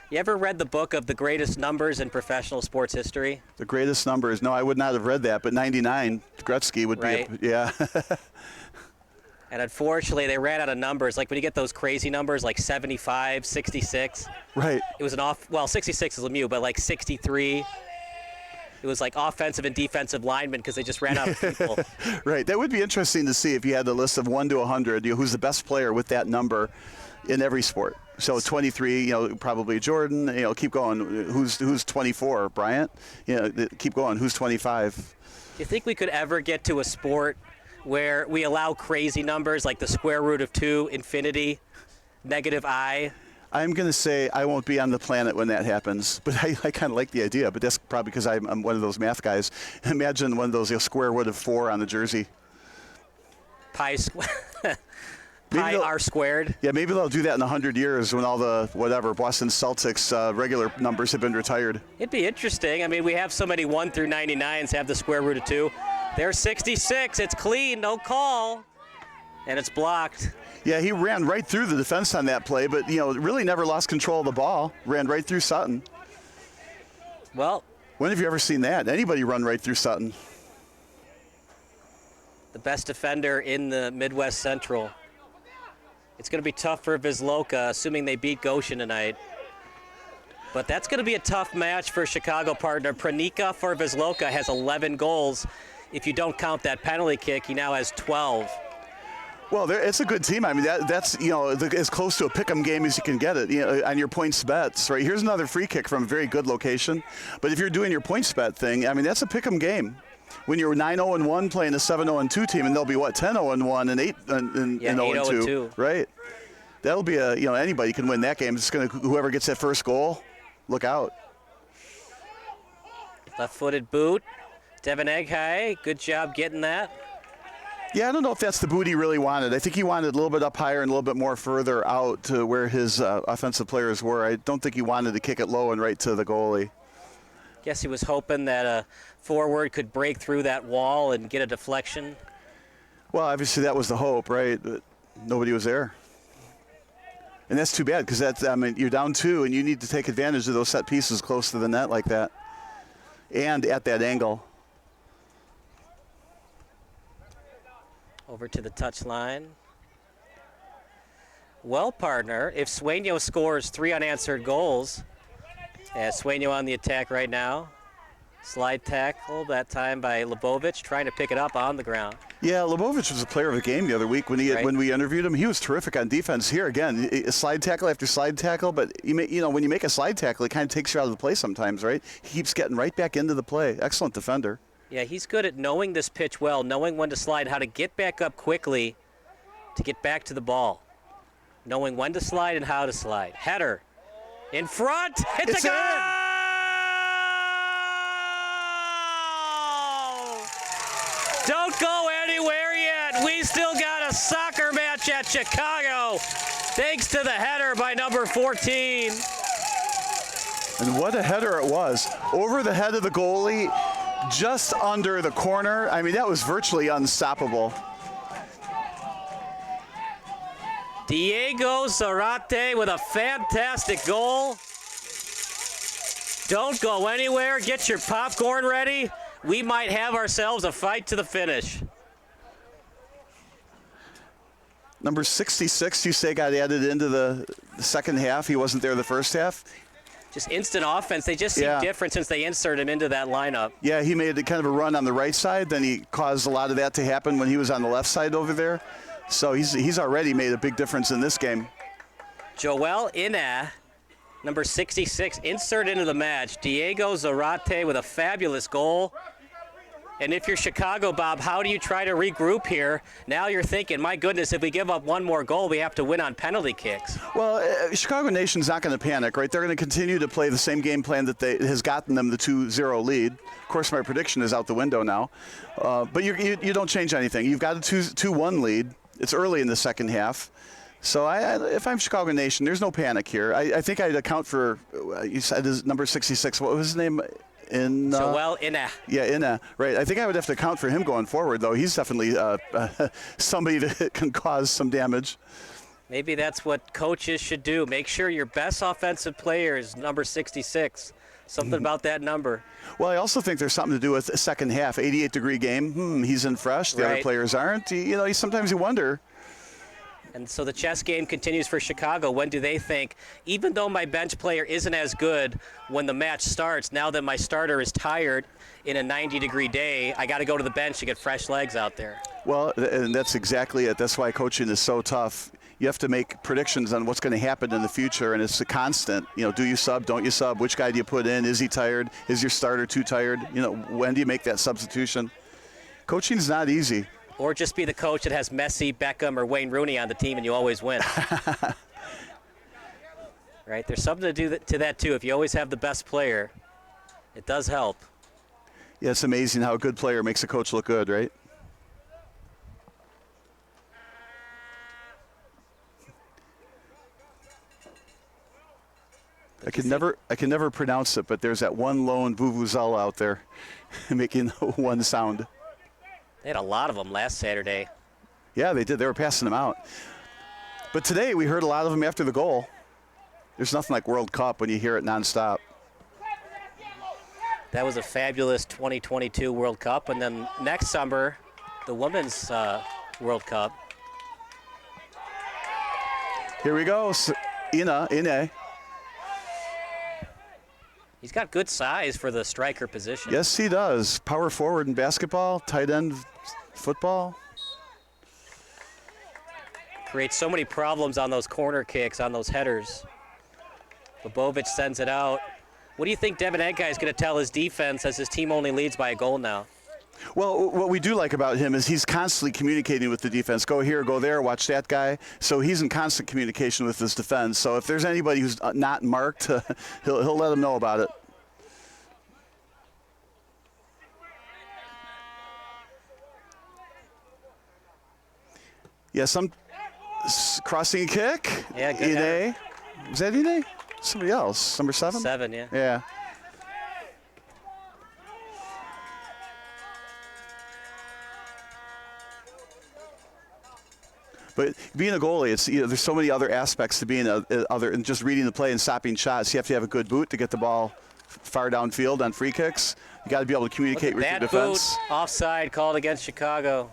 S3: You ever read the book of the greatest numbers in professional sports history?
S15: The greatest numbers? No, I would not have read that, but 99, Gretzky would
S3: right.
S15: be, yeah.
S3: And unfortunately, they ran out of numbers. Like when you get those crazy numbers, like 75, 66.
S15: Right.
S3: It was well, 66 is Lemieux, but like 63. It was like offensive and defensive linemen because they just ran out of people.
S15: Right. That would be interesting to see if you had a list of 1 to 100, who's the best player with that number in every sport. So 23, probably Jordan. Keep going. Who's 24? Bryant. Keep going. Who's 25?
S3: Do you think we could ever get to a sport where we allow crazy numbers like the square root of 2, infinity, negative I?
S15: I'm going to say I won't be on the planet when that happens, but I kind of like the idea. But that's probably because I'm one of those math guys. Imagine one of those square root of 4 on the jersey.
S3: Pi r squared.
S15: Yeah, maybe they'll do that in 100 years when all the Boston Celtics regular numbers have been retired.
S3: It'd be interesting. I mean, we have so many 1 through 99s have the square root of 2. There's 66. It's clean, no call, and it's blocked.
S15: Yeah, he ran right through the defense on that play, but really never lost control of the ball. Ran right through Sutton.
S3: Well,
S15: when have you ever seen that? Anybody run right through Sutton?
S3: The best defender in the Midwest Central. It's going to be tough for Wisloka, assuming they beat Goshen tonight. But that's going to be a tough match for Chicago partner. Pranika for Wisloka has 11 goals. If you don't count that penalty kick, he now has 12.
S15: Well, it's a good team. I mean, that's as close to a pick'em game as you can get it. On your points bets, right? Here's another free kick from a very good location. But if you're doing your points bet thing, I mean, that's a pick'em game. When you're 9-0-1 playing a 7-0-2 team, and they'll be 10-0-1 and 8-0-2, right? That'll be anybody can win that game. It's going to whoever gets that first goal, look out.
S3: Left-footed boot, Devin Eghai, good job getting that.
S15: Yeah, I don't know if that's the boot he really wanted. I think he wanted a little bit up higher and a little bit more further out to where his offensive players were. I don't think he wanted to kick it low and right to the goalie.
S3: Guess he was hoping that a forward could break through that wall and get a deflection.
S15: Well, obviously that was the hope, right? But nobody was there. And that's too bad because you're down 2 and you need to take advantage of those set pieces close to the net like that and at that angle.
S3: Over to the touch line. Well, partner, if Sueno scores 3 unanswered goals, Sueno on the attack right now. Slide tackle that time by Lebovich, trying to pick it up on the ground.
S15: Yeah, Lebovich was a player of the game the other week when we interviewed him. He was terrific on defense. Here again, slide tackle after slide tackle, but when you make a slide tackle, it kind of takes you out of the play sometimes, right? He keeps getting right back into the play. Excellent defender.
S3: Yeah, he's good at knowing this pitch well, knowing when to slide, how to get back up quickly to get back to the ball. Knowing when to slide and how to slide. Header in front. It's a goal! Don't go anywhere yet. We still got a soccer match at Chicago. Thanks to the header by number 14.
S15: And what a header it was. Over the head of the goalie, just under the corner. I mean, that was virtually unstoppable.
S3: Diego Zarate with a fantastic goal. Don't go anywhere. Get your popcorn ready. We might have ourselves a fight to the finish.
S15: Number 66, you say, got added into the second half. He wasn't there the first half.
S3: Just instant offense. They just seem different since they insert him into that lineup.
S15: Yeah, he made kind of a run on the right side. Then he caused a lot of that to happen when he was on the left side over there. So he's already made a big difference in this game.
S3: Joel Ina, number 66, insert into the match. Diego Zarate with a fabulous goal. And if you're Chicago, Bob, how do you try to regroup here? Now you're thinking, my goodness, if we give up one more goal, we have to win on penalty kicks.
S15: Well, Chicago Nation's not going to panic, right? They're going to continue to play the same game plan that has gotten them the 2-0 lead. Of course, my prediction is out the window now. But you don't change anything. You've got a 2-1 lead. It's early in the second half. So if I'm Chicago Nation, there's no panic here. I think I'd account for, you said his number 66, what was his name?
S3: Joel Ina.
S15: Yeah, Ina. Right. I think I would have to account for him going forward, though. He's definitely somebody that can cause some damage.
S3: Maybe that's what coaches should do. Make sure your best offensive player is number 66. Something about that number.
S15: Well, I also think there's something to do with the second half. 88-degree game. He's in fresh. The other players aren't. Sometimes you wonder.
S3: And so the chess game continues for Chicago. When do they think, even though my bench player isn't as good when the match starts, now that my starter is tired in a 90-degree day, I got to go to the bench to get fresh legs out there?
S15: Well, and that's exactly it. That's why coaching is so tough. You have to make predictions on what's going to happen in the future, and it's a constant. Do you sub, don't you sub? Which guy do you put in? Is he tired? Is your starter too tired? When do you make that substitution? Coaching is not easy.
S3: Or just be the coach that has Messi, Beckham, or Wayne Rooney on the team and you always win. Right? There's something to that, too. If you always have the best player, it does help.
S15: Yeah, it's amazing how a good player makes a coach look good, right? I can never pronounce it, but there's that one lone vuvuzela out there making one sound.
S3: They had a lot of them last Saturday.
S15: Yeah, they did. They were passing them out. But today we heard a lot of them after the goal. There's nothing like World Cup when you hear it nonstop.
S3: That was a fabulous 2022 World Cup. And then next summer, the Women's World Cup.
S15: Here we go. Ine.
S3: He's got good size for the striker position.
S15: Yes, he does. Power forward in basketball, tight end football.
S3: Creates so many problems on those corner kicks, on those headers. Bobovic sends it out. What do you think Devin Edguy is going to tell his defense as his team only leads by a goal now?
S15: Well, what we do like about him is he's constantly communicating with the defense. Go here, go there, watch that guy. So he's in constant communication with his defense. So if there's anybody who's not marked, he'll let them know about it. Yeah, some crossing kick.
S3: Yeah, good.
S15: Ine. Was that Ine? Somebody else. Number 7?
S3: 7, yeah.
S15: Yeah. But being a goalie, it's there's so many other aspects to being other than just reading the play and stopping shots. You have to have a good boot to get the ball far downfield on free kicks. You got to be able to communicate with your defense.
S3: Boot, offside called against Chicago.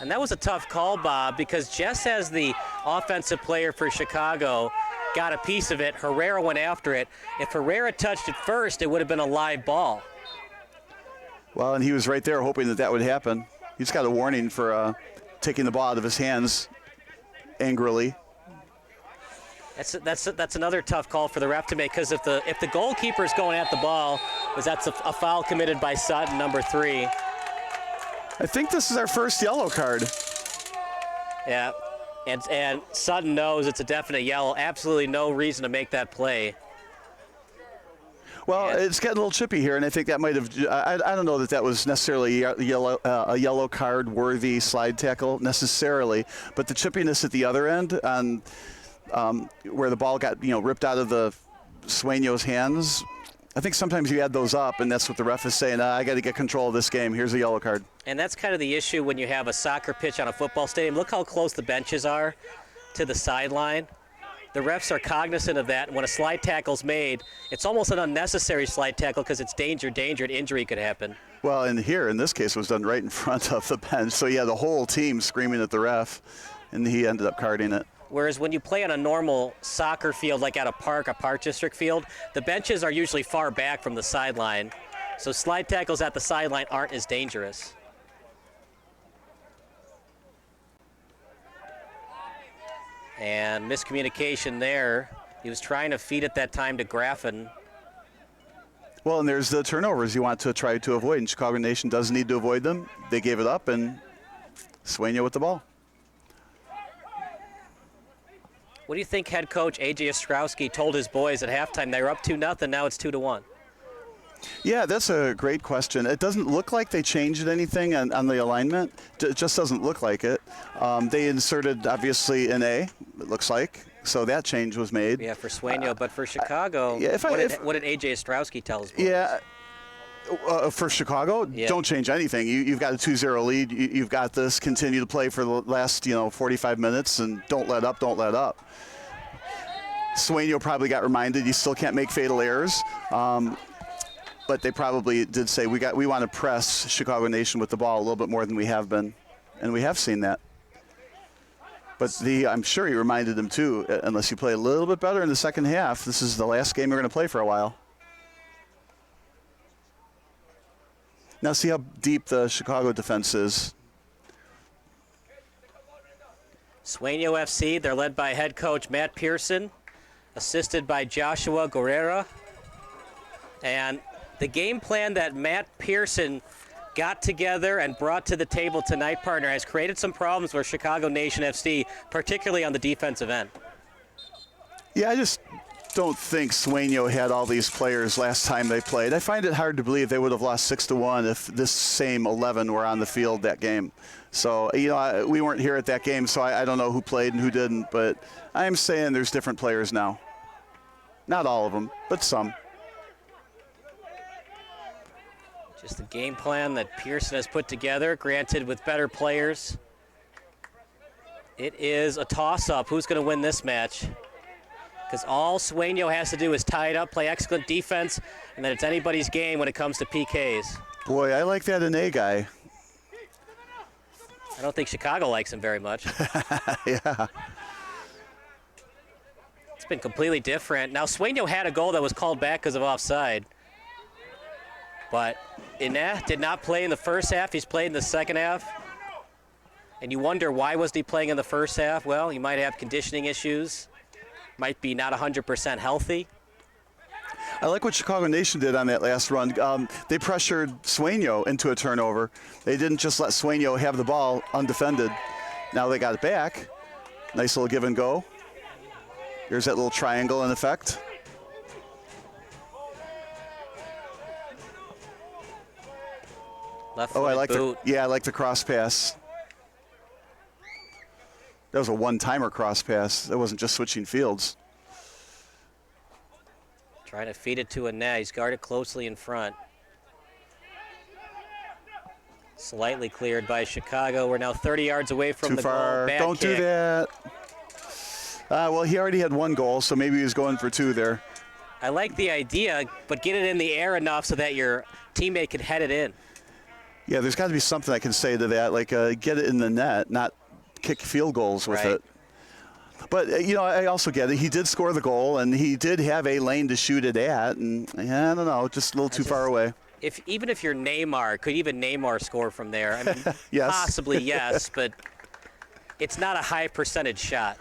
S3: And that was a tough call, Bob, because just as the offensive player for Chicago got a piece of it, Herrera went after it. If Herrera touched it first, it would have been a live ball.
S15: Well, and he was right there hoping that would happen. He's got a warning for taking the ball out of his hands angrily.
S3: That's another tough call for the ref to make, because if the goalkeeper's going at the ball, that's a foul committed by Sutton, number 3.
S15: I think this is our first yellow card.
S3: Yeah, and Sutton knows it's a definite yellow. Absolutely no reason to make that play.
S15: Well, it's getting a little chippy here, and I think that might have. I don't know that was necessarily a yellow card worthy slide tackle necessarily, but the chippiness at the other end, on where the ball got ripped out of the Sueno's hands. I think sometimes you add those up, and that's what the ref is saying. I got to get control of this game. Here's a yellow card.
S3: And that's kind of the issue when you have a soccer pitch on a football stadium. Look how close the benches are to the sideline. The refs are cognizant of that. When a slide tackle's made, it's almost an unnecessary slide tackle because it's danger, and injury could happen.
S15: Well, and here, in this case, it was done right in front of the bench. So, yeah, the whole team screaming at the ref, and he ended up carding it.
S3: Whereas when you play on a normal soccer field, like at a park district field, the benches are usually far back from the sideline. So slide tackles at the sideline aren't as dangerous. And miscommunication there. He was trying to feed it that time to Graffin.
S15: Well, and there's the turnovers you want to try to avoid, and Chicago Nation does need to avoid them. They gave it up, and Sueno with the ball.
S3: What do you think head coach A.J. Ostrowski told his boys at halftime? They were up 2-0, now it's 2-1.
S15: Yeah, that's a great question. It doesn't look like they changed anything on the alignment. It just doesn't look like it. They inserted, obviously, an A, it looks like. So that change was made.
S3: Yeah, for Sueno, but for Chicago, what did A.J. Ostrowski tell his boys?
S15: Yeah, for Chicago, don't change anything. You've got a 2-0 lead. You've got this. Continue to play for the last 45 minutes, and don't let up, don't let up. Sueno probably got reminded you still can't make fatal errors. But they probably did say we want to press Chicago Nation with the ball a little bit more than we have been, and we have seen that. But I'm sure he reminded them too, unless you play a little bit better in the second half, this is the last game you're going to play for a while. Now see how deep the Chicago defense is.
S3: Sueno FC, they're led by head coach Matt Pearson, assisted by Joshua Guerrera. And the game plan that Matt Pearson got together and brought to the table tonight, partner, has created some problems for Chicago Nation FC, particularly on the defensive end.
S15: Yeah, I just don't think Sueno had all these players last time they played. I find it hard to believe they would have lost 6-1 if this same 11 were on the field that game. So, we weren't here at that game, so I don't know who played and who didn't, but I'm saying there's different players now. Not all of them, but some.
S3: Just the game plan that Pearson has put together, granted with better players. It is a toss-up. Who's going to win this match? Because all Sueno has to do is tie it up, play excellent defense, and then it's anybody's game when it comes to PKs.
S15: Boy, I like that Ine guy.
S3: I don't think Chicago likes him very much.
S15: Yeah.
S3: It's been completely different. Now, Sueno had a goal that was called back because of offside. But Ine did not play in the first half. He's played in the second half. And you wonder, why was he playing in the first half? Well, he might have conditioning issues. Might be not 100% healthy.
S15: I like what Chicago Nation did on that last run. They pressured Sueno into a turnover. They didn't just let Sueno have the ball undefended. Now they got it back. Nice little give and go. Here's that little triangle in effect.
S3: I like boot.
S15: I like the cross pass. That was a one-timer cross pass. That wasn't just switching fields.
S3: Trying to feed it to Ine. He's guarded closely in front. Slightly cleared by Chicago. We're now 30 yards away from the goal. Bad
S15: Don't
S3: kick.
S15: do that. Well, he already had one goal, so maybe he was going for two there.
S3: I like the idea, but get it in the air enough so that your teammate can head it in.
S15: Yeah, there's got to be something I can say to that, like get it in the net, not kick field goals with it. But, I also get it. He did score the goal, and he did have a lane to shoot it at, and I don't know, just a little too far away.
S3: Even if you're Neymar, could even Neymar score from there? I mean,
S15: yes.
S3: Possibly, yes, but it's not a high percentage shot.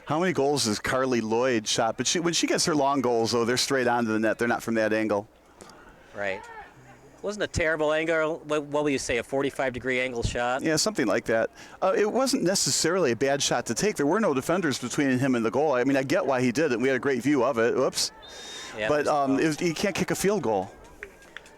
S15: How many goals has Carly Lloyd shot? But when she gets her long goals, though, they're straight onto the net. They're not from that angle.
S3: Right. Wasn't a terrible angle. What will you say, a 45-degree angle shot?
S15: Yeah, something like that. It wasn't necessarily a bad shot to take. There were no defenders between him and the goal. I mean, I get why he did it. We had a great view of it. Whoops.
S3: Yeah,
S15: but you can't kick a field goal.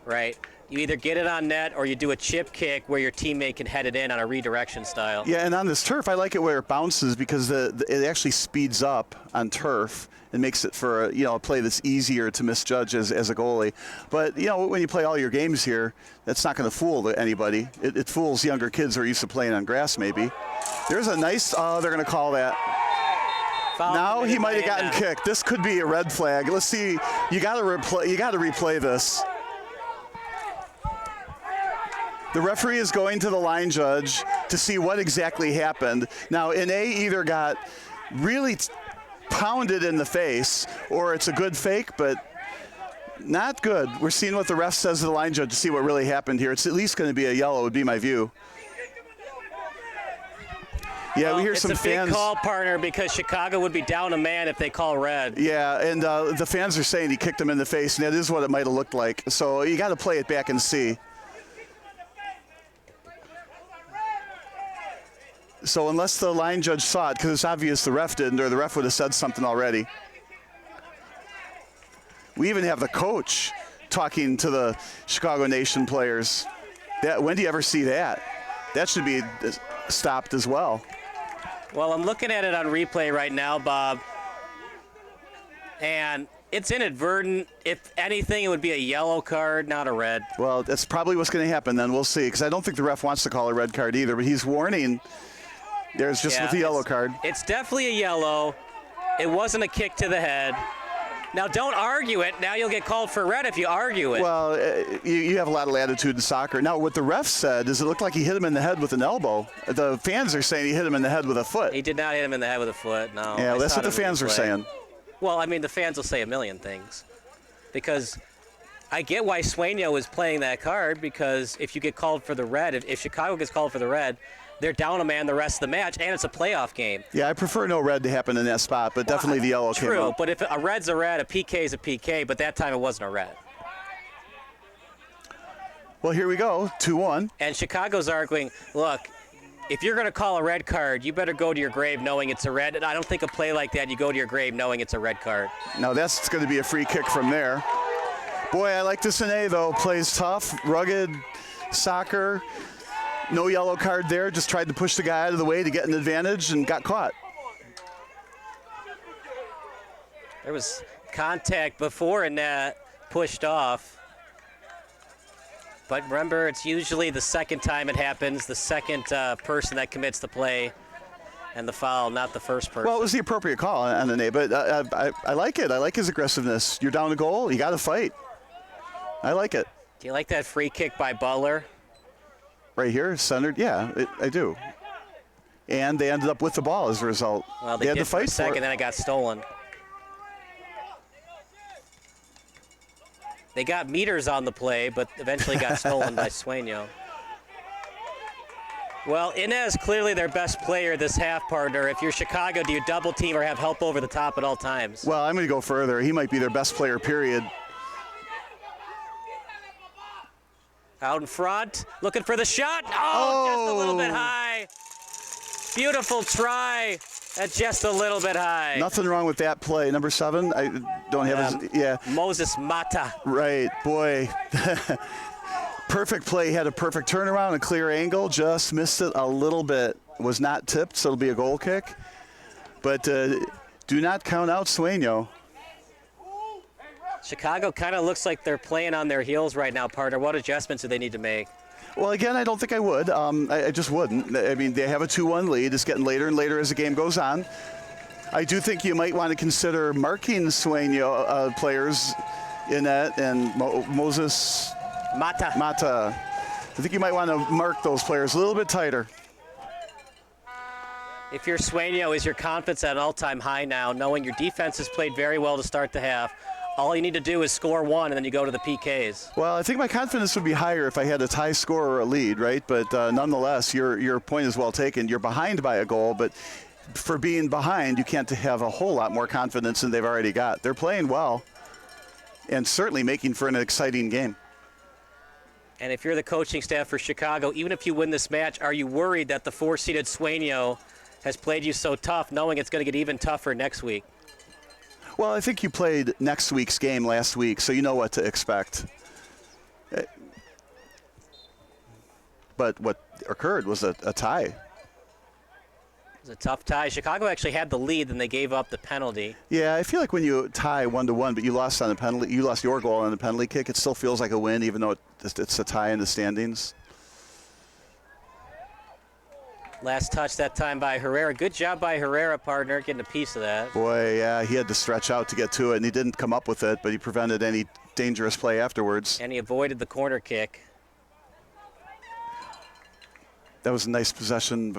S3: Right. You either get it on net or you do a chip kick where your teammate can head it in on a redirection style.
S15: Yeah, and on this turf, I like it where it bounces because it actually speeds up on turf and makes it for a play that's easier to misjudge as a goalie. But when you play all your games here, that's not going to fool anybody. It fools younger kids who are used to playing on grass. Maybe there's a nice. They're going to call that. Now he might have gotten kicked. This could be a red flag. Let's see. You got to replay this. The referee is going to the line judge to see what exactly happened. Now, Ine either got really pounded in the face, or it's a good fake, but not good. We're seeing what the ref says to the line judge to see what really happened here. It's at least going to be a yellow, would be my view. Yeah, we hear some fans.
S3: It's a big call, partner, because Chicago would be down a man if they call red.
S15: Yeah, and the fans are saying he kicked him in the face, and that is what it might have looked like. So you got to play it back and see. So unless the line judge saw it, because it's obvious the ref didn't, or the ref would have said something already. We even have the coach talking to the Chicago Nation players. When do you ever see that? That should be stopped as well.
S3: Well, I'm looking at it on replay right now, Bob, and it's inadvertent. If anything, it would be a yellow card, not a red.
S15: Well, that's probably what's going to happen then. We'll see, because I don't think the ref wants to call a red card either, but he's warning. There's just with the yellow card.
S3: It's definitely a yellow. It wasn't a kick to the head. Now, don't argue it. Now you'll get called for red if you argue it.
S15: Well, you have a lot of latitude in soccer. Now, what the ref said is it looked like he hit him in the head with an elbow. The fans are saying he hit him in the head with a foot.
S3: He did not hit him in the head with a foot, no.
S15: Yeah, that's what the fans are saying.
S3: Well, I mean, the fans will say a million things. Because I get why Sueno is playing that card, because if you get called for the red, if Chicago gets called for the red, they're down a man the rest of the match, and it's a playoff game.
S15: Yeah, I prefer no red to happen in that spot, but definitely the yellow came out.
S3: True, but if a red's a red, a PK is a PK, but that time it wasn't a red.
S15: Well, here we go, 2-1.
S3: And Chicago's arguing, look, if you're going to call a red card, you better go to your grave knowing it's a red. And I don't think a play like that, you go to your grave knowing it's a red card.
S15: Now that's going to be a free kick from there. Boy, I like this in A, though. Plays tough, rugged soccer. No yellow card there, just tried to push the guy out of the way to get an advantage and got caught.
S3: There was contact before and that pushed off. But remember, it's usually the second time it happens, the second person that commits the play and the foul, not the first person.
S15: Well, it was the appropriate call on the name, but I like it. I like his aggressiveness. You're down a goal, you got to fight. I like it.
S3: Do you like that free kick by Butler?
S15: Right here, centered. Yeah, I do. And they ended up with the ball as a result.
S3: Well, they
S15: had
S3: did
S15: to fight
S3: for a second, then it got stolen. They got meters on the play, but eventually got stolen by Sueno. Well, Inez clearly their best player this half, partner. If you're Chicago, do you double team or have help over the top at all times?
S15: Well, I'm going to go further. He might be their best player, period.
S3: Out in front, looking for the shot. Oh, just a little bit high. Beautiful try at just a little bit high.
S15: Nothing wrong with that play. Number 7, I don't have his,
S3: Moses Mata.
S15: Right, boy. Perfect play. He had a perfect turnaround, a clear angle, just missed it a little bit. Was not tipped, so it'll be a goal kick. But do not count out Sueno.
S3: Chicago kind of looks like they're playing on their heels right now, partner. What adjustments do they need to make?
S15: Well, again, I don't think I would. I just wouldn't. I mean, they have a 2-1 lead. It's getting later and later as the game goes on. I do think you might want to consider marking Sueno players in that, and Moses
S3: Mata.
S15: I think you might want to mark those players a little bit tighter.
S3: If you're Sueno, is your confidence at an all-time high now, knowing your defense has played very well to start the half? All you need to do is score 1, and then you go to the PKs.
S15: Well, I think my confidence would be higher if I had a tie score or a lead, right? But nonetheless, your point is well taken. You're behind by a goal, but for being behind, you can't have a whole lot more confidence than they've already got. They're playing well and certainly making for an exciting game.
S3: And if you're the coaching staff for Chicago, even if you win this match, are you worried that the 4-seeded Sueno has played you so tough, knowing it's going to get even tougher next week?
S15: Well, I think you played next week's game last week, so you know what to expect. But what occurred was a tie.
S3: It was a tough tie. Chicago actually had the lead, and they gave up the penalty.
S15: Yeah, I feel like when you tie 1-1, but you lost on a penalty, you lost your goal on a penalty kick, it still feels like a win, even though it's a tie in the standings.
S3: Last touch that time by Herrera. Good job by Herrera, partner, getting a piece of that.
S15: Boy, yeah, he had to stretch out to get to it, and he didn't come up with it, but he prevented any dangerous play afterwards.
S3: And he avoided the corner kick.
S15: That was a nice possession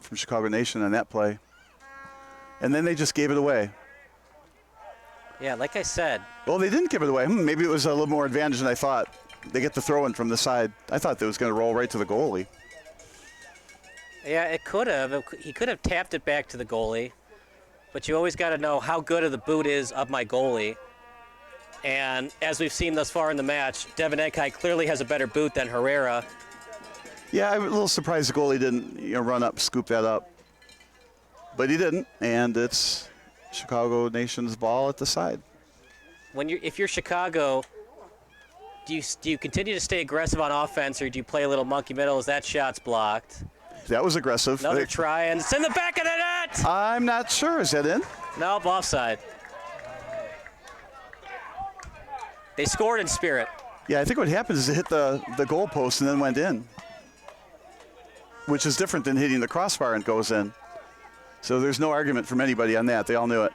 S15: from Chicago Nation on that play. And then they just gave it away.
S3: Yeah, like I said.
S15: Well, they didn't give it away. Maybe it was a little more advantage than I thought. They get the throw in from the side. I thought that was going to roll right to the goalie.
S3: Yeah, it could have. He could have tapped it back to the goalie. But you always got to know how good of the boot is of my goalie. And as we've seen thus far in the match, Devin Enkai clearly has a better boot than Herrera.
S15: Yeah, I'm a little surprised the goalie didn't run up, scoop that up. But he didn't, and it's Chicago Nation's ball at the side.
S3: If you're Chicago, do you continue to stay aggressive on offense, or do you play a little monkey middle as that shot's blocked?
S15: That was aggressive.
S3: Another try, and it's in the back of the net!
S15: I'm not sure. Is that in?
S3: Nope, offside. They scored in spirit.
S15: Yeah, I think what happened is it hit the goalpost and then went in, which is different than hitting the crossbar and goes in. So there's no argument from anybody on that. They all knew it.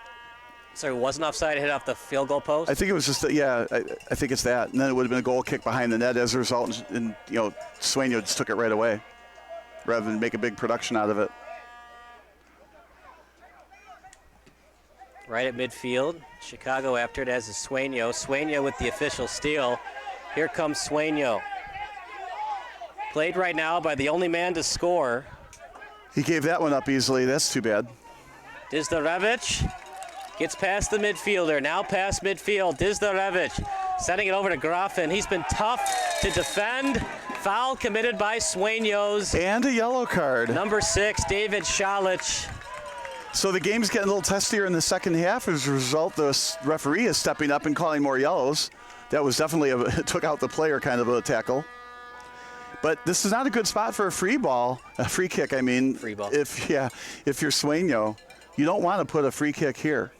S3: So it wasn't offside, it hit off the field goal post?
S15: I think it was just, I think it's that. And then it would have been a goal kick behind the net as a result, and Sueno just took it right away rather than make a big production out of it.
S3: Right at midfield. Chicago after it as is Sueno. Sueno with the official steal. Here comes Sueno. Played right now by the only man to score.
S15: He gave that one up easily. That's too bad.
S3: Dizdarevich gets past the midfielder. Now past midfield. Dizdarevich sending it over to Graffin. He's been tough to defend. Foul committed by Sueños.
S15: And a yellow card.
S3: Number 6, David Šalić.
S15: So the game's getting a little testier in the second half. As a result, the referee is stepping up and calling more yellows. That was definitely took out the player kind of a tackle. But this is not a good spot for a free kick. I mean,
S3: free ball.
S15: If you're Sueno, you don't want to put a free kick here.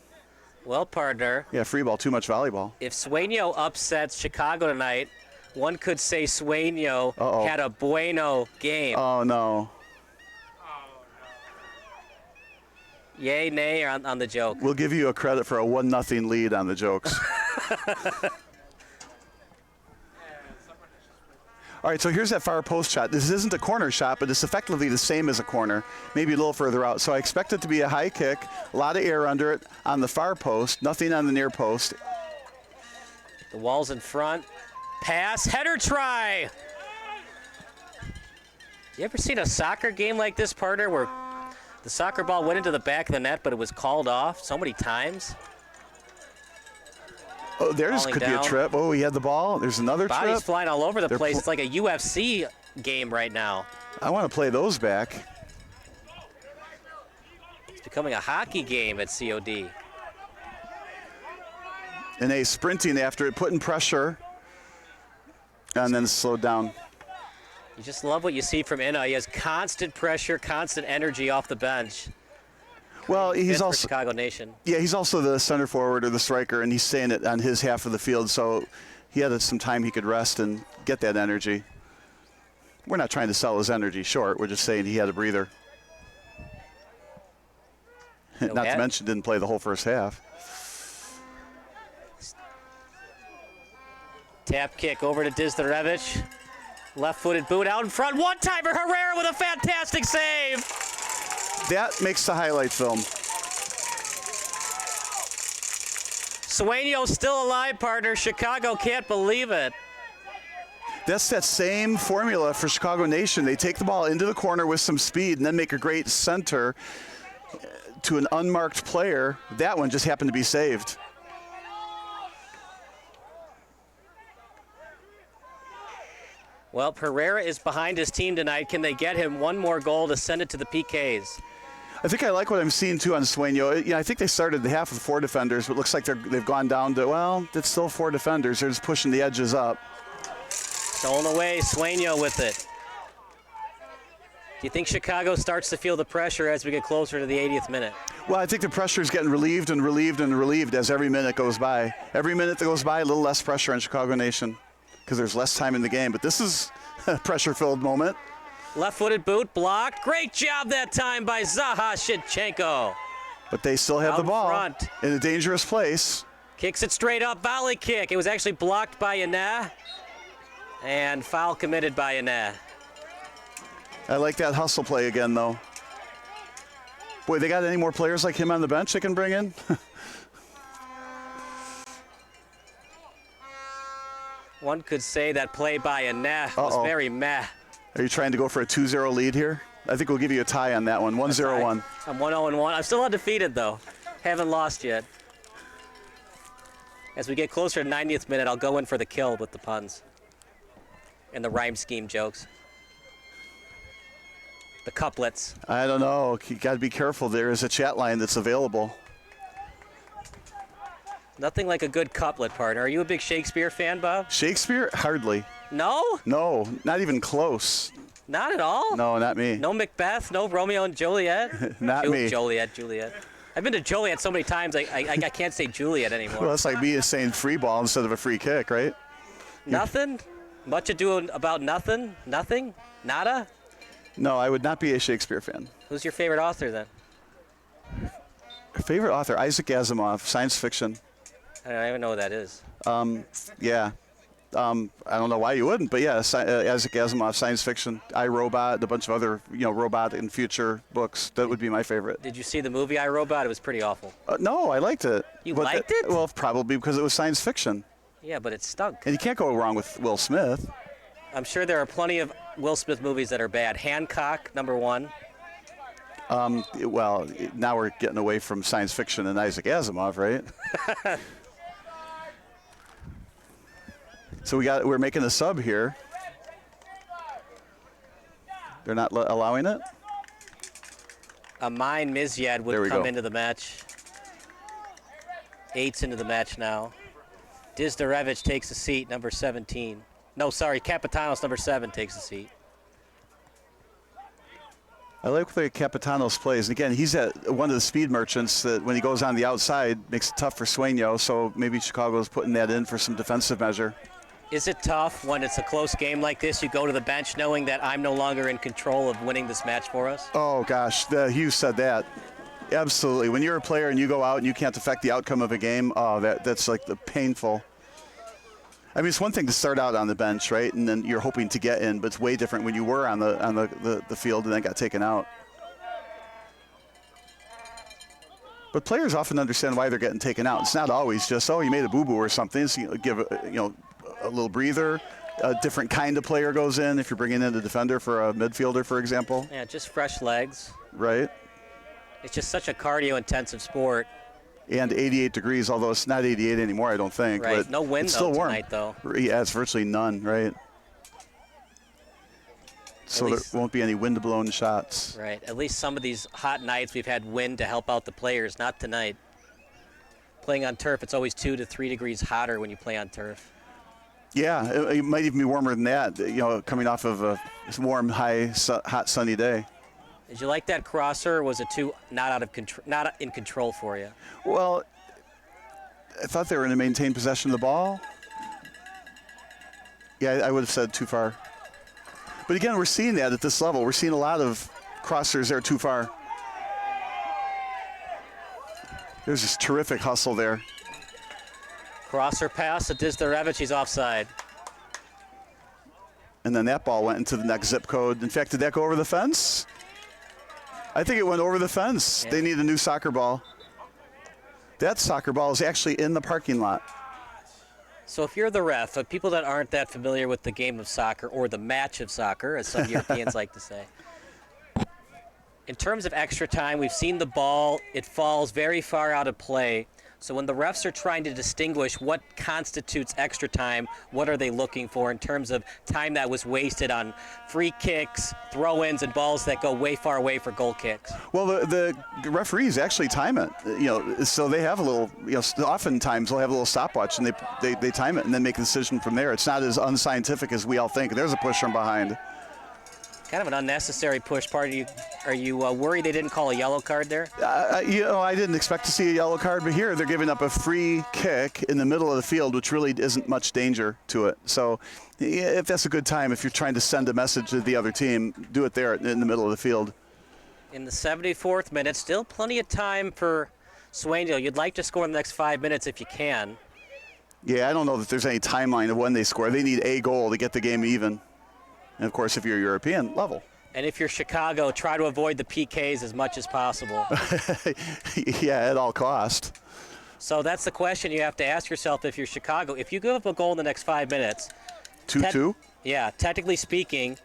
S3: Well, partner.
S15: Yeah, free ball, too much volleyball.
S3: If Sueno upsets Chicago tonight, one could say Sueno had a bueno game.
S15: Oh no.
S3: Yay, nay on the joke?
S15: We'll give you a credit for a 1-0 lead on the jokes. All right, so here's that far post shot. This isn't a corner shot, but it's effectively the same as a corner, maybe a little further out. So I expect it to be a high kick, a lot of air under it on the far post, nothing on the near post.
S3: The wall's in front. Pass, header try. You ever seen a soccer game like this, partner, where the soccer ball went into the back of the net, but it was called off so many times?
S15: Oh, there's could be a trip. Oh, he had the ball. There's another trip.
S3: Bodies flying all over the place. It's like a UFC game right now.
S15: I want to play those back.
S3: It's becoming a hockey game at COD.
S15: And a sprinting after it, putting pressure, and then slowed down.
S3: You just love what you see from Inna. He has constant pressure, constant energy off the bench.
S15: Well, he's also
S3: Chicago Nation.
S15: Yeah, he's also the center forward or the striker, and he's staying on his half of the field, so he had some time he could rest and get that energy. We're not trying to sell his energy short. We're just saying he had a breather. Not to mention, didn't play the whole first half.
S3: Tap kick over to Dizdarevich. Left-footed boot out in front. One-timer, Herrera with a fantastic save.
S15: That makes the highlight film.
S3: Sueño's still alive, partner. Chicago can't believe it.
S15: That's that same formula for Chicago Nation. They take the ball into the corner with some speed and then make a great center to an unmarked player. That one just happened to be saved.
S3: Well, Herrera is behind his team tonight. Can they get him one more goal to send it to the PKs?
S15: I think I like what I'm seeing, too, on Sueno. I think they started the half with 4 defenders, but it looks like they've gone down to, well, it's still 4 defenders. They're just pushing the edges up.
S3: Stolen away, Sueno with it. Do you think Chicago starts to feel the pressure as we get closer to the 80th minute?
S15: Well, I think the pressure is getting relieved and relieved and relieved as every minute goes by. Every minute that goes by, a little less pressure on Chicago Nation because there's less time in the game. But this is a pressure-filled moment.
S3: Left-footed boot blocked. Great job that time by Zaha Shevchenko.
S15: But they still have the ball
S3: front.
S15: In a dangerous place.
S3: Kicks it straight up, volley kick. It was actually blocked by Yaneh. And foul committed by Yaneh.
S15: I like that hustle play again, though. Boy, they got any more players like him on the bench they can bring in?
S3: One could say that play by Annette was very meh.
S15: Are you trying to go for a 2-0 lead here? I think we'll give you a tie on that one, 1-0-1.
S3: I'm 1-0-1. I'm still undefeated, though. Haven't lost yet. As we get closer to 90th minute, I'll go in for the kill with the puns and the rhyme scheme jokes. The couplets.
S15: I don't know. You got to be careful. There is a chat line that's available.
S3: Nothing like a good couplet, partner. Are you a big Shakespeare fan, Bob?
S15: Shakespeare? Hardly.
S3: No?
S15: No, not even close.
S3: Not at all?
S15: No, not me.
S3: No Macbeth? No Romeo and Juliet?
S15: Not me.
S3: Juliet. I've been to Joliet so many times, I can't say Juliet anymore.
S15: Well, that's like me saying free ball instead of a free kick, right?
S3: Nothing? Much ado about nothing? Nothing? Nada?
S15: No, I would not be a Shakespeare fan.
S3: Who's your favorite author, then?
S15: Favorite author? Isaac Asimov, science fiction.
S3: I don't even know who that is.
S15: Yeah. I don't know why you wouldn't, but yeah, Isaac Asimov, science fiction, I, Robot, a bunch of other, robot and future books. That would be my favorite.
S3: Did you see the movie I, Robot? It was pretty awful.
S15: No, I liked it.
S3: You liked it?
S15: Well, probably because it was science fiction.
S3: Yeah, but it stunk.
S15: And you can't go wrong with Will Smith.
S3: I'm sure there are plenty of Will Smith movies that are bad. Hancock, #1.
S15: Well, now we're getting away from science fiction and Isaac Asimov, right? So we're making a sub here. They're not allowing it?
S3: Amin Mizyad would come into the match. 8's into the match now. Dizdarevich takes a seat, number 17. No, sorry, Capitanos, number 7, takes a seat.
S15: I like the way Capitanos plays. And again, he's at one of the speed merchants that when he goes on the outside makes it tough for Sueno, so maybe Chicago's putting that in for some defensive measure.
S3: Is it tough when it's a close game like this, you go to the bench knowing that I'm no longer in control of winning this match for us?
S15: Oh, gosh, Hughes said that. Absolutely. When you're a player and you go out and you can't affect the outcome of a game, that's like the painful. I mean, it's one thing to start out on the bench, right, and then you're hoping to get in, but it's way different when you were on the field and then got taken out. But players often understand why they're getting taken out. It's not always just, you made a boo-boo or something, so you give a little breather. A different kind of player goes in if you're bringing in a defender for a midfielder, for example.
S3: Yeah, just fresh legs.
S15: Right.
S3: It's just such a cardio-intensive sport.
S15: And 88 degrees, although it's not 88 anymore, I don't think.
S3: Right.
S15: But
S3: no wind
S15: it's still warm
S3: tonight, though.
S15: Yeah, it's virtually none, right? So there won't be any wind-blown shots.
S3: Right. At least some of these hot nights we've had wind to help out the players. Not tonight. Playing on turf, it's always 2 to 3 degrees hotter when you play on turf.
S15: Yeah, it might even be warmer than that, coming off of a warm, hot, sunny day.
S3: Did you like that crosser, or was it too not in control for you?
S15: Well, I thought they were going to maintain possession of the ball. Yeah, I would have said too far. But again, we're seeing that at this level. We're seeing a lot of crossers that are too far. There's this terrific hustle there.
S3: Crosser pass to Dizdarevich, he's offside.
S15: And then that ball went into the next zip code. In fact, did that go over the fence? I think it went over the fence. Yeah. They need a new soccer ball. That soccer ball is actually in the parking lot.
S3: So if you're the ref, people that aren't that familiar with the game of soccer, or the match of soccer, as some Europeans like to say, in terms of extra time, we've seen the ball, it falls very far out of play. So when the refs are trying to distinguish what constitutes extra time, what are they looking for in terms of time that was wasted on free kicks, throw-ins, and balls that go way far away for goal kicks?
S15: Well, the referees actually time it, so they have a little, oftentimes they'll have a little stopwatch and they time it and then make a decision from there. It's not as unscientific as we all think. There's a push from behind.
S3: Kind of an unnecessary push. Are you worried they didn't call a yellow card there?
S15: I didn't expect to see a yellow card, but here they're giving up a free kick in the middle of the field, which really isn't much danger to it. So if that's a good time, if you're trying to send a message to the other team, do it there in the middle of the field.
S3: In the 74th minute, still plenty of time for Sueno. You'd like to score in the next 5 minutes if you can.
S15: Yeah, I don't know that there's any timeline of when they score. They need a goal to get the game even. And, of course, if you're European, level.
S3: And if you're Chicago, try to avoid the PKs as much as possible.
S15: Yeah, at all cost.
S3: So that's the question you have to ask yourself if you're Chicago. If you give up a goal in the next 5 minutes,
S15: 2-2?
S3: Yeah, technically speaking,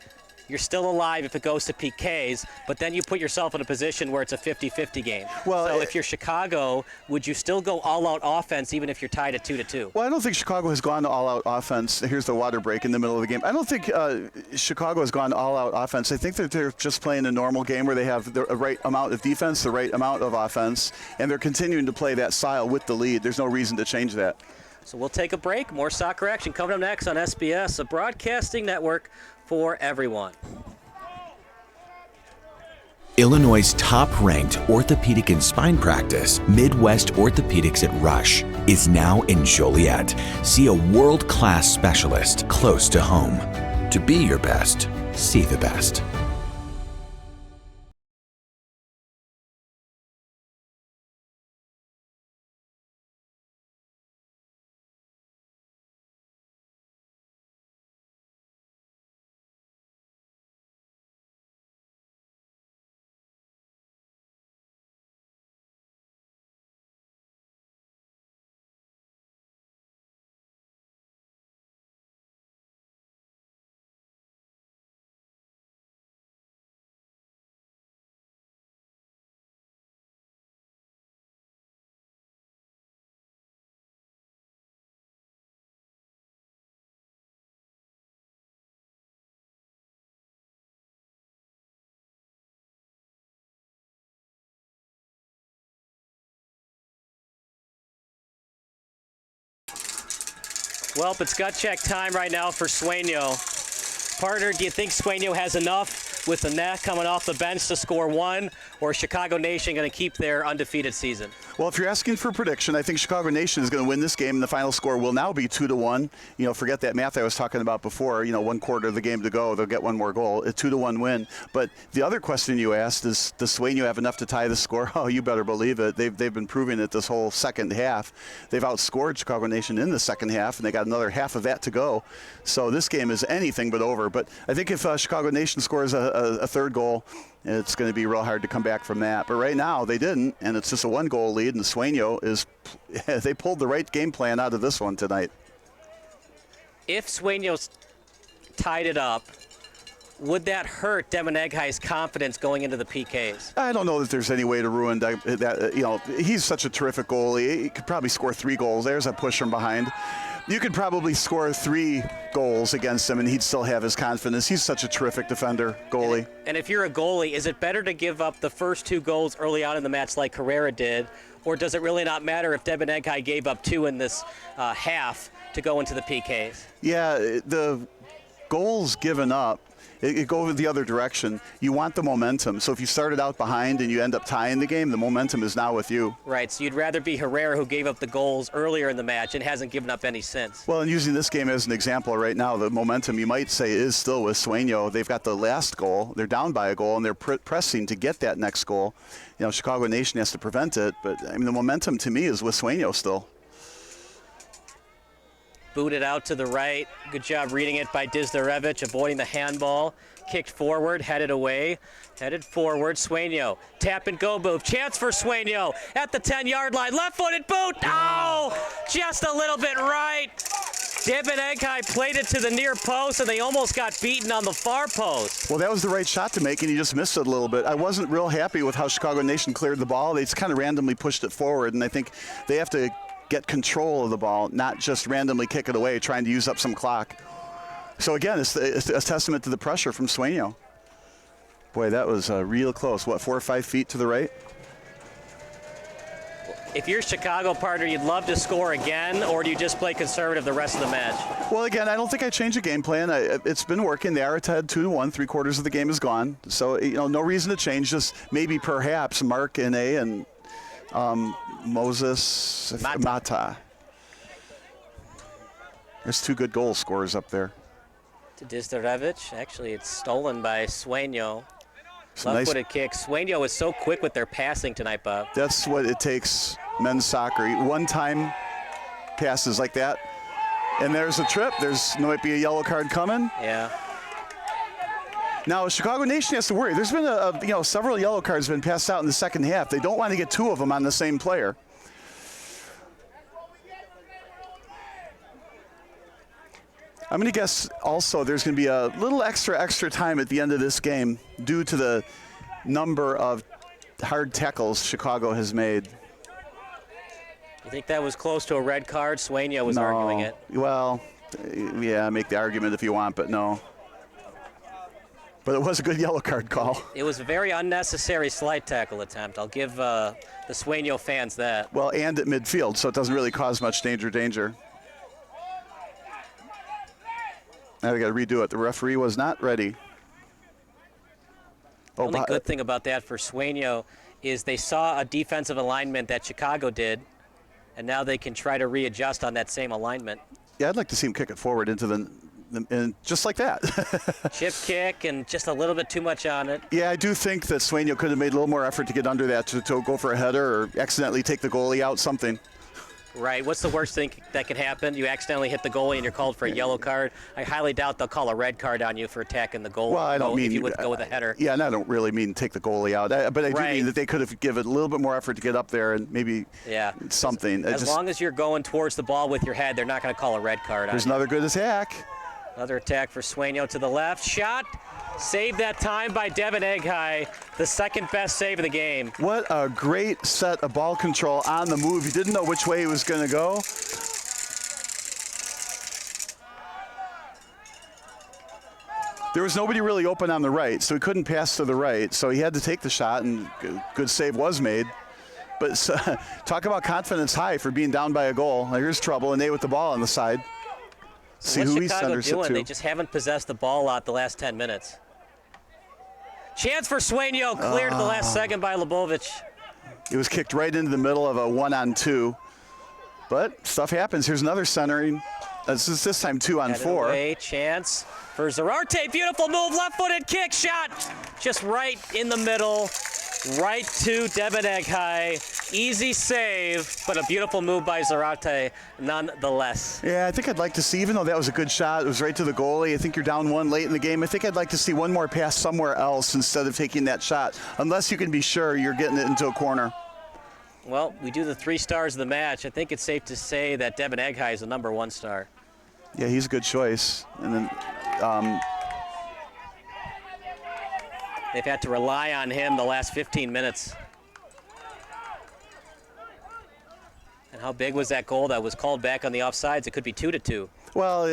S3: you're still alive if it goes to PKs, but then you put yourself in a position where it's a 50-50 game.
S15: Well,
S3: so if you're Chicago, would you still go all-out offense even if you're tied at 2-2?
S15: Well, I don't think Chicago has gone all-out offense. Here's the water break in the middle of the game. I don't think Chicago has gone all-out offense. I think that they're just playing a normal game where they have the right amount of defense, the right amount of offense, and they're continuing to play that style with the lead. There's no reason to change that.
S3: So we'll take a break. More soccer action coming up next on SBS, a broadcasting network for everyone.
S14: Illinois' top-ranked orthopedic and spine practice, Midwest Orthopedics at Rush, is now in Joliet. See a world-class specialist close to home. To be your best, see the best.
S3: Well, it's gut check time right now for Sueno. Partner, do you think Sueno has enough with the net coming off the bench to score one, or is Chicago Nation going to keep their undefeated season?
S15: Well, if you're asking for a prediction, I think Chicago Nation is going to win this game, and the final score will now be 2-1. You know, forget that math I was talking about before. You know, 1/4 of the game to go, they'll get one more goal. A 2-1 win. But the other question you asked is, does Sueno have enough to tie the score? Oh, you better believe it. They've been proving it this whole second half. They've outscored Chicago Nation in the second half, and they got another half of that to go. So this game is anything but over. But I think if Chicago Nation scores a third goal, it's going to be real hard to come back from that. But right now, they didn't, and it's just a 1-goal lead, and Sueno they pulled the right game plan out of this one tonight.
S3: If Sueno's tied it up, would that hurt Devin Eghai's confidence going into the PKs?
S15: I don't know that there's any way to ruin that. You know, he's such a terrific goalie. He could probably score 3 goals. There's a push from behind. You could probably score 3 goals against him, and he'd still have his confidence. He's such a terrific defender, goalie.
S3: And if you're a goalie, is it better to give up the first 2 goals early on in the match like Carrera did, or does it really not matter if Devin Eghai gave up 2 in this half to go into the PKs?
S15: Yeah, the goals given up, it goes the other direction. You want the momentum. So if you started out behind and you end up tying the game, the momentum is now with you.
S3: Right, so you'd rather be Herrera, who gave up the goals earlier in the match and hasn't given up any since.
S15: Well, and using this game as an example right now, the momentum, you might say, is still with Sueno. They've got the last goal. They're down by a goal, and they're pressing to get that next goal. You know, Chicago Nation has to prevent it, but I mean, the momentum to me is with Sueno still.
S3: Booted out to the right. Good job reading it by Dizdarevich, avoiding the handball. Kicked forward, headed away, headed forward. Sueno, tap and go move. Chance for Sueno at the 10-yard line. Left-footed boot. Oh, just a little bit right. Devin Eghai played it to the near post, and they almost got beaten on the far post.
S15: Well, that was the right shot to make, and he just missed it a little bit. I wasn't real happy with how Chicago Nation cleared the ball. They just kind of randomly pushed it forward, and I think they have to get control of the ball, not just randomly kick it away, trying to use up some clock. So again, it's a testament to the pressure from Sueno. Boy, that was real close. What, 4 or 5 feet to the right?
S3: If you're Chicago, partner, you'd love to score again, or do you just play conservative the rest of the match?
S15: Well, again, I don't think I changed the game plan. It's been working. They are ahead 2-1. 3/4 of the game is gone. So, you know, no reason to change. Just maybe perhaps Mark in A and Moses Mata. There's 2 good goal scorers up there.
S3: To Dizdarevich. Actually, it's stolen by Sueno. Left-footed
S15: Nice
S3: kick. Sueno is so quick with their passing tonight, Bob.
S15: That's what it takes, men's soccer. One-time passes like that, and there's a trip. There's might be a yellow card coming.
S3: Yeah.
S15: Now, Chicago Nation has to worry. There's been several yellow cards have been passed out in the second half. They don't want to get 2 of them on the same player. I'm going to guess also there's going to be a little extra time at the end of this game due to the number of hard tackles Chicago has made.
S3: You think that was close to a red card? Sueno was arguing it.
S15: Well, yeah, make the argument if you want, but no. But it was a good yellow card call.
S3: It was a very unnecessary slide tackle attempt. I'll give the Sueno fans that.
S15: Well, and at midfield, so it doesn't really cause much danger. Now we got to redo it. The referee was not ready.
S3: The only good thing about that for Sueno is they saw a defensive alignment that Chicago did, and now they can try to readjust on that same alignment.
S15: Yeah, I'd like to see him kick it forward into and just like that.
S3: Chip kick and just a little bit too much on it.
S15: Yeah, I do think that Sueno could have made a little more effort to get under that, to go for a header or accidentally take the goalie out, something.
S3: Right. What's the worst thing that could happen? You accidentally hit the goalie and you're called for a yellow card. I highly doubt they'll call a red card on you for attacking the goal.
S15: Well, I don't mean
S3: if you would go with a header.
S15: Yeah, and I don't really mean take the goalie out. But I do mean that they could have given a little bit more effort to get up there and maybe something.
S3: As long as you're going towards the ball with your head, they're not going to call a red card on you.
S15: There's another good attack.
S3: Another attack for Sueno to the left. Shot. Saved that time by Devin Eghai, the second best save of the game.
S15: What a great set of ball control on the move. He didn't know which way he was going to go. There was nobody really open on the right, so he couldn't pass to the right. So he had to take the shot, and good save was made. But talk about confidence high for being down by a goal. Now, here's trouble, and they with the ball on the side. See
S3: what's
S15: who he
S3: Chicago
S15: centers it
S3: doing?
S15: to.
S3: They just haven't possessed the ball a lot the last 10 minutes. Chance for Sueno, cleared at the last second by Lebovic.
S15: It was kicked right into the middle of a 1-on-2. But stuff happens. Here's another centering. This time 2-on-4.
S3: Away, Chance for Zarate. Beautiful move, left-footed kick, shot. Just right in the middle, right to Devin Eghai. Easy save, but a beautiful move by Zarate nonetheless.
S15: Yeah, I think I'd like to see, even though that was a good shot, it was right to the goalie. I think you're down 1 late in the game. I think I'd like to see one more pass somewhere else instead of taking that shot, unless you can be sure you're getting it into a corner.
S3: Well, we do the 3 stars of the match. I think it's safe to say that Devin Eghai is the number 1 star.
S15: Yeah, he's a good choice. And then
S3: they've had to rely on him the last 15 minutes. And how big was that goal that was called back on the offsides? It could be 2-2.
S15: Well,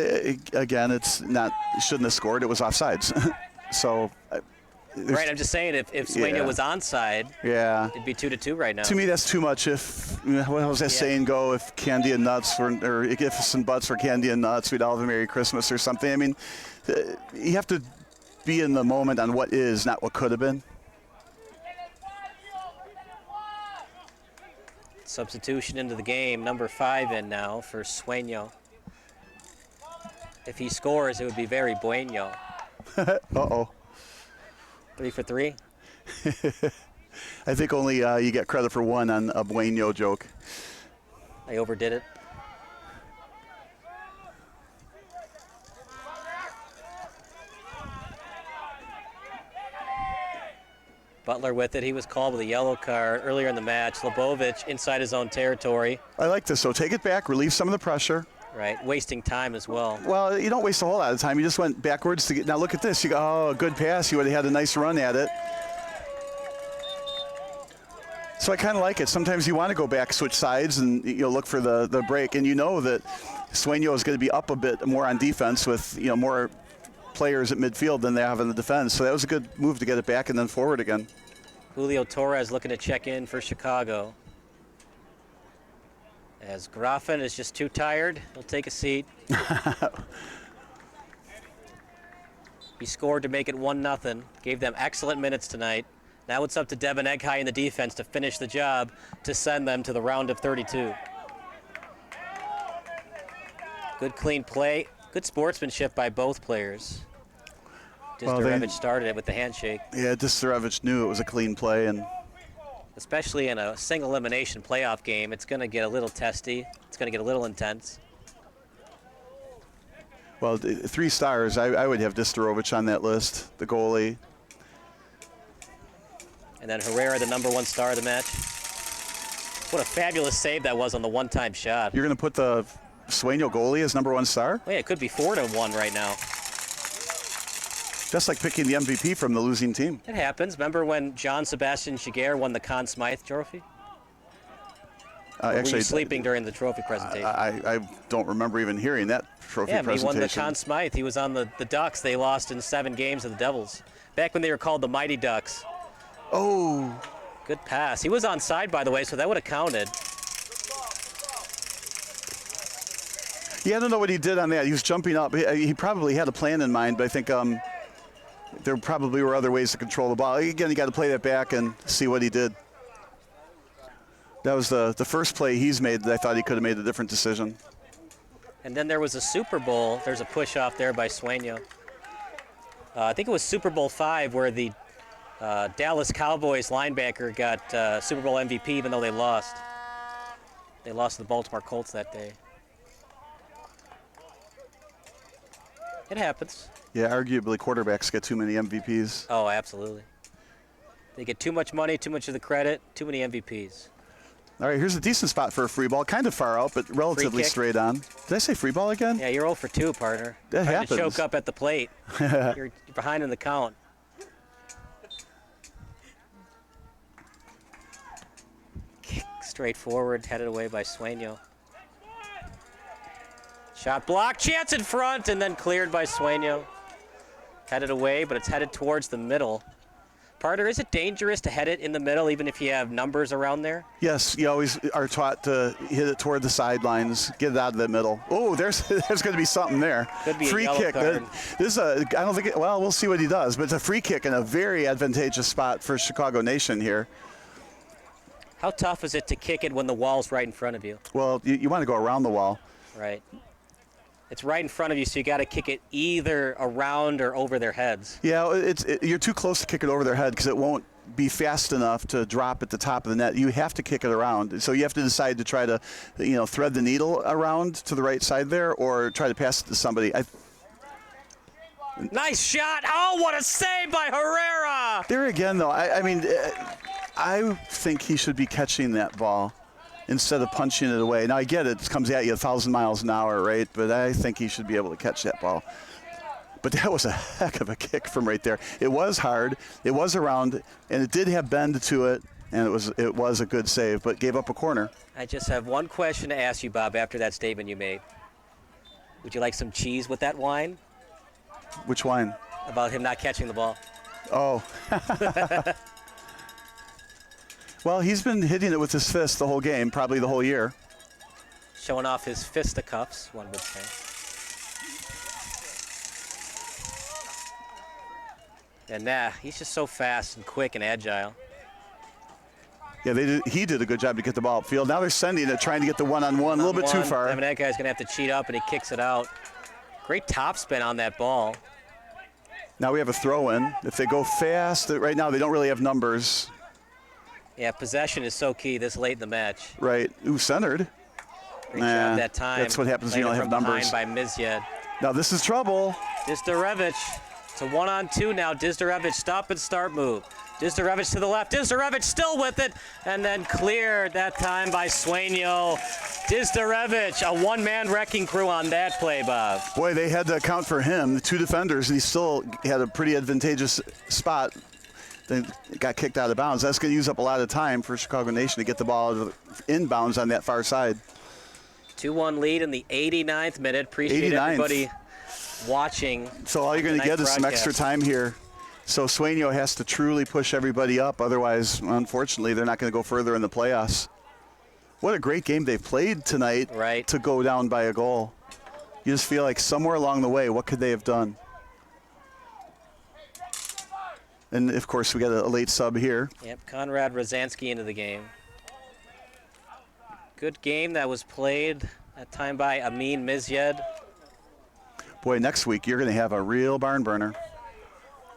S15: again, it's not, shouldn't have scored. It was offsides. So.
S3: Right, I'm just saying if Sueno was onside, it'd be 2-2 right now.
S15: To me, that's too much. If what was that saying go? If candy and nuts were, or if some butts were candy and nuts, we'd all have a Merry Christmas or something. I mean, you have to be in the moment on what is, not what could have been.
S3: Substitution into the game, number 5 in now for Sueno. If he scores, it would be very bueno.
S15: Uh-oh.
S3: 3 for 3.
S15: I think only you get credit for 1 on a bueno joke.
S3: I overdid it. Butler with it. He was called with a yellow card earlier in the match. Lebovic inside his own territory.
S15: I like this. So take it back, relieve some of the pressure.
S3: Right, wasting time as well.
S15: Well, you don't waste a whole lot of time. You just went backwards to get. Now look at this. You go, oh, a good pass. You would have had a nice run at it. So I kind of like it. Sometimes you want to go back, switch sides, and you'll look for the break. And you know that Sueno is going to be up a bit more on defense with more players at midfield than they have in the defense. So that was a good move to get it back and then forward again.
S3: Julio Torres looking to check in for Chicago. As Graffin is just too tired, he'll take a seat. He scored to make it 1-0. Gave them excellent minutes tonight. Now it's up to Devin Eghai in the defense to finish the job to send them to the round of 32. Good clean play. Good sportsmanship by both players. Dizdarevic started it with the handshake.
S15: Yeah, Dizdarevic knew it was a clean play, and
S3: especially in a single elimination playoff game, it's going to get a little testy. It's going to get a little intense.
S15: Well, 3 stars. I would have Distarovich on that list, the goalie.
S3: And then Herrera, the number 1 star of the match. What a fabulous save that was on the one-time shot.
S15: You're going to put the Sueno goalie as number 1 star?
S3: Well, yeah, it could be 4-1 right now.
S15: Just like picking the MVP from the losing team.
S3: It happens. Remember when John Sebastian Giguere won the Conn Smythe Trophy? Were you sleeping during the trophy presentation?
S15: I don't remember even hearing that trophy presentation.
S3: Yeah, he won the Conn Smythe. He was on the Ducks. They lost in 7 games to the Devils. Back when they were called the Mighty Ducks.
S15: Oh.
S3: Good pass. He was onside, by the way, so that would have counted.
S15: Yeah, I don't know what he did on that. He was jumping up. He probably had a plan in mind, but I think there probably were other ways to control the ball. Again, you got to play that back and see what he did. That was the first play he's made that I thought he could have made a different decision.
S3: And then there was a Super Bowl. There's a push off there by Sueno. I think it was Super Bowl 5 where the Dallas Cowboys linebacker got Super Bowl MVP even though they lost. They lost to the Baltimore Colts that day. It happens.
S15: Yeah, arguably quarterbacks get too many MVPs.
S3: Oh, absolutely. They get too much money, too much of the credit, too many MVPs.
S15: All right, here's a decent spot for a free ball. Kind of far out, but relatively straight on. Did I say free ball again?
S3: Yeah, you're 0 for 2, partner.
S15: That
S3: Trying
S15: happens.
S3: to choke up at the plate. You're behind in the count. Kick straight forward, headed away by Sueno. Shot blocked, chance in front, and then cleared by Sueno. Headed away, but it's headed towards the middle. Partner, is it dangerous to head it in the middle even if you have numbers around there?
S15: Yes, you always are taught to hit it toward the sidelines, get it out of the middle. Oh, there's going to be something there.
S3: Could be
S15: free
S3: a yellow
S15: kick.
S3: card.
S15: This is I don't think. Well, we'll see what he does, but it's a free kick in a very advantageous spot for Chicago Nation here.
S3: How tough is it to kick it when the wall's right in front of you?
S15: Well, you want to go around the wall.
S3: Right. It's right in front of you, so you got to kick it either around or over their heads.
S15: Yeah, you're too close to kick it over their head because it won't be fast enough to drop at the top of the net. You have to kick it around. So you have to decide to try to, thread the needle around to the right side there or try to pass it to somebody.
S3: Nice shot. Oh, what a save by Herrera.
S15: There again, though, I think he should be catching that ball instead of punching it away. Now, I get it comes at you 1,000 miles an hour, right? But I think he should be able to catch that ball. But that was a heck of a kick from right there. It was hard, it was around, and it did have bend to it, and it was a good save, but gave up a corner.
S3: I just have one question to ask you, Bob, after that statement you made. Would you like some cheese with that wine?
S15: Which wine?
S3: About him not catching the ball.
S15: Oh. Well, he's been hitting it with his fist the whole game, probably the whole year.
S3: Showing off his fisticuffs, one would say. And he's just so fast and quick and agile.
S15: Yeah, he did a good job to get the ball upfield. Now they're sending it, trying to get the one-on-one, a little bit too far.
S3: I mean, that guy's going to have to cheat up, and he kicks it out. Great topspin on that ball.
S15: Now we have a throw-in. If they go fast, right now they don't really have numbers.
S3: Yeah, possession is so key this late in the match.
S15: Right. Ooh, centered.
S3: Great job that time.
S15: That's what happens when you don't have numbers.
S3: By Mizyed.
S15: Now this is trouble.
S3: Dizdarevich. It's a 1-on-2 now. Dizdarevich, stop and start move. Dizdarevich to the left. Dizdarevich still with it. And then cleared that time by Sueno. Dizdarevich, a one-man wrecking crew on that play, Bob.
S15: Boy, they had to account for him, the 2 defenders, and he still had a pretty advantageous spot. Then got kicked out of bounds. That's going to use up a lot of time for Chicago Nation to get the ball inbounds on that far side.
S3: 2-1 lead in the 89th minute. Appreciate
S15: 89th.
S3: Everybody watching.
S15: So all you're going to get is some extra time here. So Sueno has to truly push everybody up. Otherwise, unfortunately, they're not going to go further in the playoffs. What a great game they've played tonight to go down by a goal. You just feel like somewhere along the way, what could they have done? And, of course, we got a late sub here.
S3: Yep, Konrad Rozansky into the game. Good game that was played that time by Amin Mizyed.
S15: Boy, next week you're going to have a real barn burner.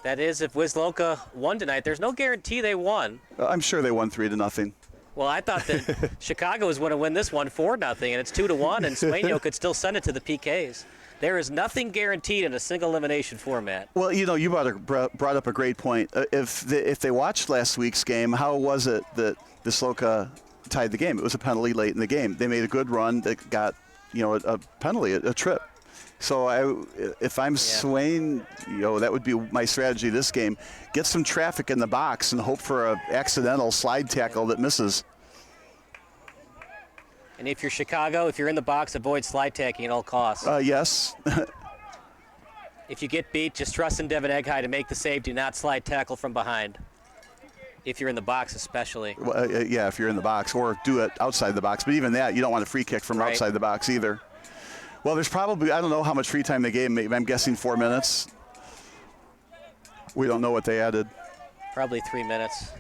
S3: That is, if Wisloka won tonight, there's no guarantee they won.
S15: I'm sure they won 3-0.
S3: Well, I thought that Chicago was going to win this one 4-0, and it's 2-1, and Sueno could still send it to the PKs. There is nothing guaranteed in a single elimination format.
S15: Well, you brought up a great point. If they watched last week's game, how was it that Sloka tied the game? It was a penalty late in the game. They made a good run that got, a penalty, a trip. So if I'm Swain, that would be my strategy this game. Get some traffic in the box and hope for an accidental slide tackle that misses.
S3: And if you're Chicago, if you're in the box, avoid slide tacking at all costs.
S15: Yes.
S3: If you get beat, just trust in Devin Eghai to make the save. Do not slide tackle from behind. If you're in the box, especially.
S15: Well, if you're in the box, or do it outside the box. But even that, you don't want a free kick from outside the box either. Well, there's probably, I don't know how much free time they gave. Maybe I'm guessing 4 minutes. We don't know what they added.
S3: Probably 3 minutes.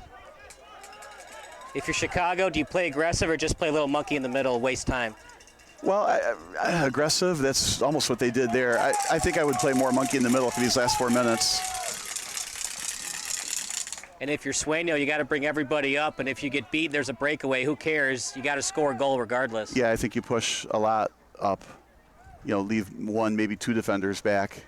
S3: If you're Chicago, do you play aggressive or just play a little monkey in the middle, waste time?
S15: Well, aggressive, that's almost what they did there. I think I would play more monkey in the middle for these last 4 minutes.
S3: And if you're Sueno, you got to bring everybody up. And if you get beat, there's a breakaway. Who cares? You got to score a goal regardless.
S15: Yeah, I think you push a lot up. Leave 1, maybe 2 defenders back.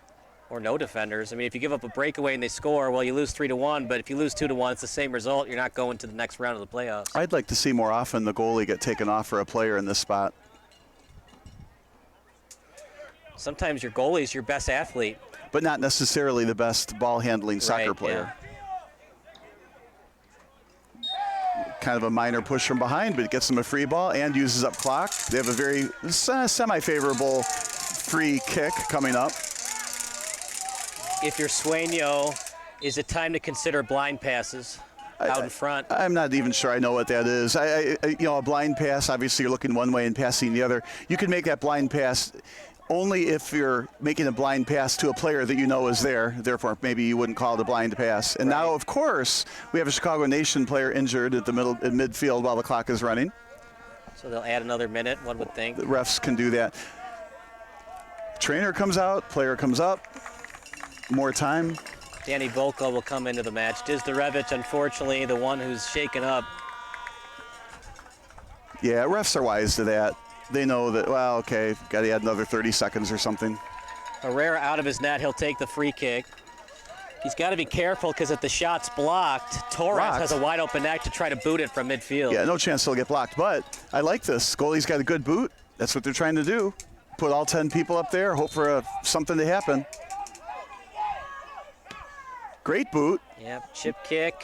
S3: Or no defenders. I mean, if you give up a breakaway and they score, well, you lose 3-1. But if you lose 2-1, it's the same result. You're not going to the next round of the playoffs.
S15: I'd like to see more often the goalie get taken off for a player in this spot.
S3: Sometimes your goalie is your best athlete.
S15: But not necessarily the best ball-handling soccer player.
S3: Yeah.
S15: Kind of a minor push from behind, but it gets them a free ball and uses up clock. They have a very semi-favorable free kick coming up.
S3: If you're Sueno, is it time to consider blind passes out in front?
S15: I'm not even sure I know what that is. A blind pass, obviously you're looking one way and passing the other. You can make that blind pass only if you're making a blind pass to a player that you know is there. Therefore, maybe you wouldn't call it a blind pass. And now, of course, we have a Chicago Nation player injured at midfield while the clock is running.
S3: So they'll add another minute, one would think.
S15: The refs can do that. Trainer comes out, player comes up. More time.
S3: Danny Volko will come into the match. Dizdarevich, unfortunately, the one who's shaken up.
S15: Yeah, refs are wise to that. They know that, well, okay, got to add another 30 seconds or something.
S3: Herrera out of his net. He'll take the free kick. He's got to be careful because if the shot's blocked, Torres has a wide open net to try to boot it from midfield.
S15: Yeah, no chance he'll get blocked, but I like this. Goalie's got a good boot. That's what they're trying to do. Put all 10 people up there, hope for something to happen. Great boot.
S3: Yep, chip kick,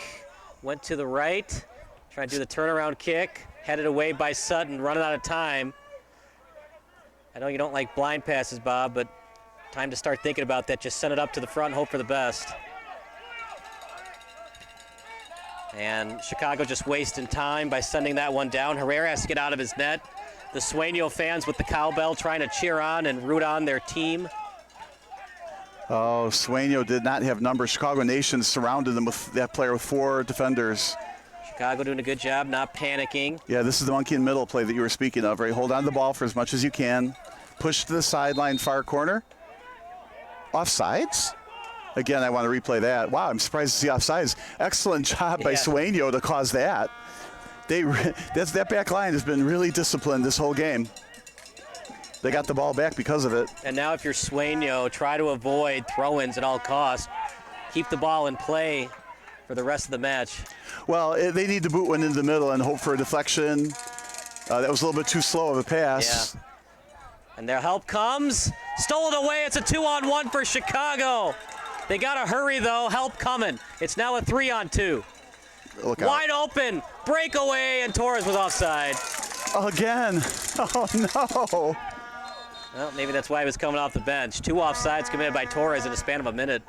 S3: went to the right, trying to do the turnaround kick, headed away by Sutton, running out of time. I know you don't like blind passes, Bob, but time to start thinking about that. Just send it up to the front and hope for the best. And Chicago just wasting time by sending that one down. Herrera has to get out of his net. The Sueno fans with the cowbell trying to cheer on and root on their team.
S15: Oh, Sueno did not have numbers. Chicago Nation surrounded them with that player with 4 defenders.
S3: Chicago doing a good job, not panicking.
S15: Yeah, this is the monkey in the middle play that you were speaking of, right? Hold on to the ball for as much as you can. Push to the sideline, far corner. Offsides? Again, I want to replay that. Wow, I'm surprised to see offsides. Excellent job by Sueno to cause that. That back line has been really disciplined this whole game. They got the ball back because of it.
S3: And now if you're Sueno, try to avoid throw-ins at all costs. Keep the ball in play for the rest of the match.
S15: Well, they need to boot one into the middle and hope for a deflection. That was a little bit too slow of a pass.
S3: Yeah. And their help comes. Stolen away. It's a 2-on-1 for Chicago. They got to hurry, though. Help coming. It's now a 3-on-2.
S15: Look out.
S3: Wide open. Breakaway, and Torres was offside.
S15: Again. Oh, no.
S3: Well, maybe that's why he was coming off the bench. 2 offsides committed by Torres in a span of a minute.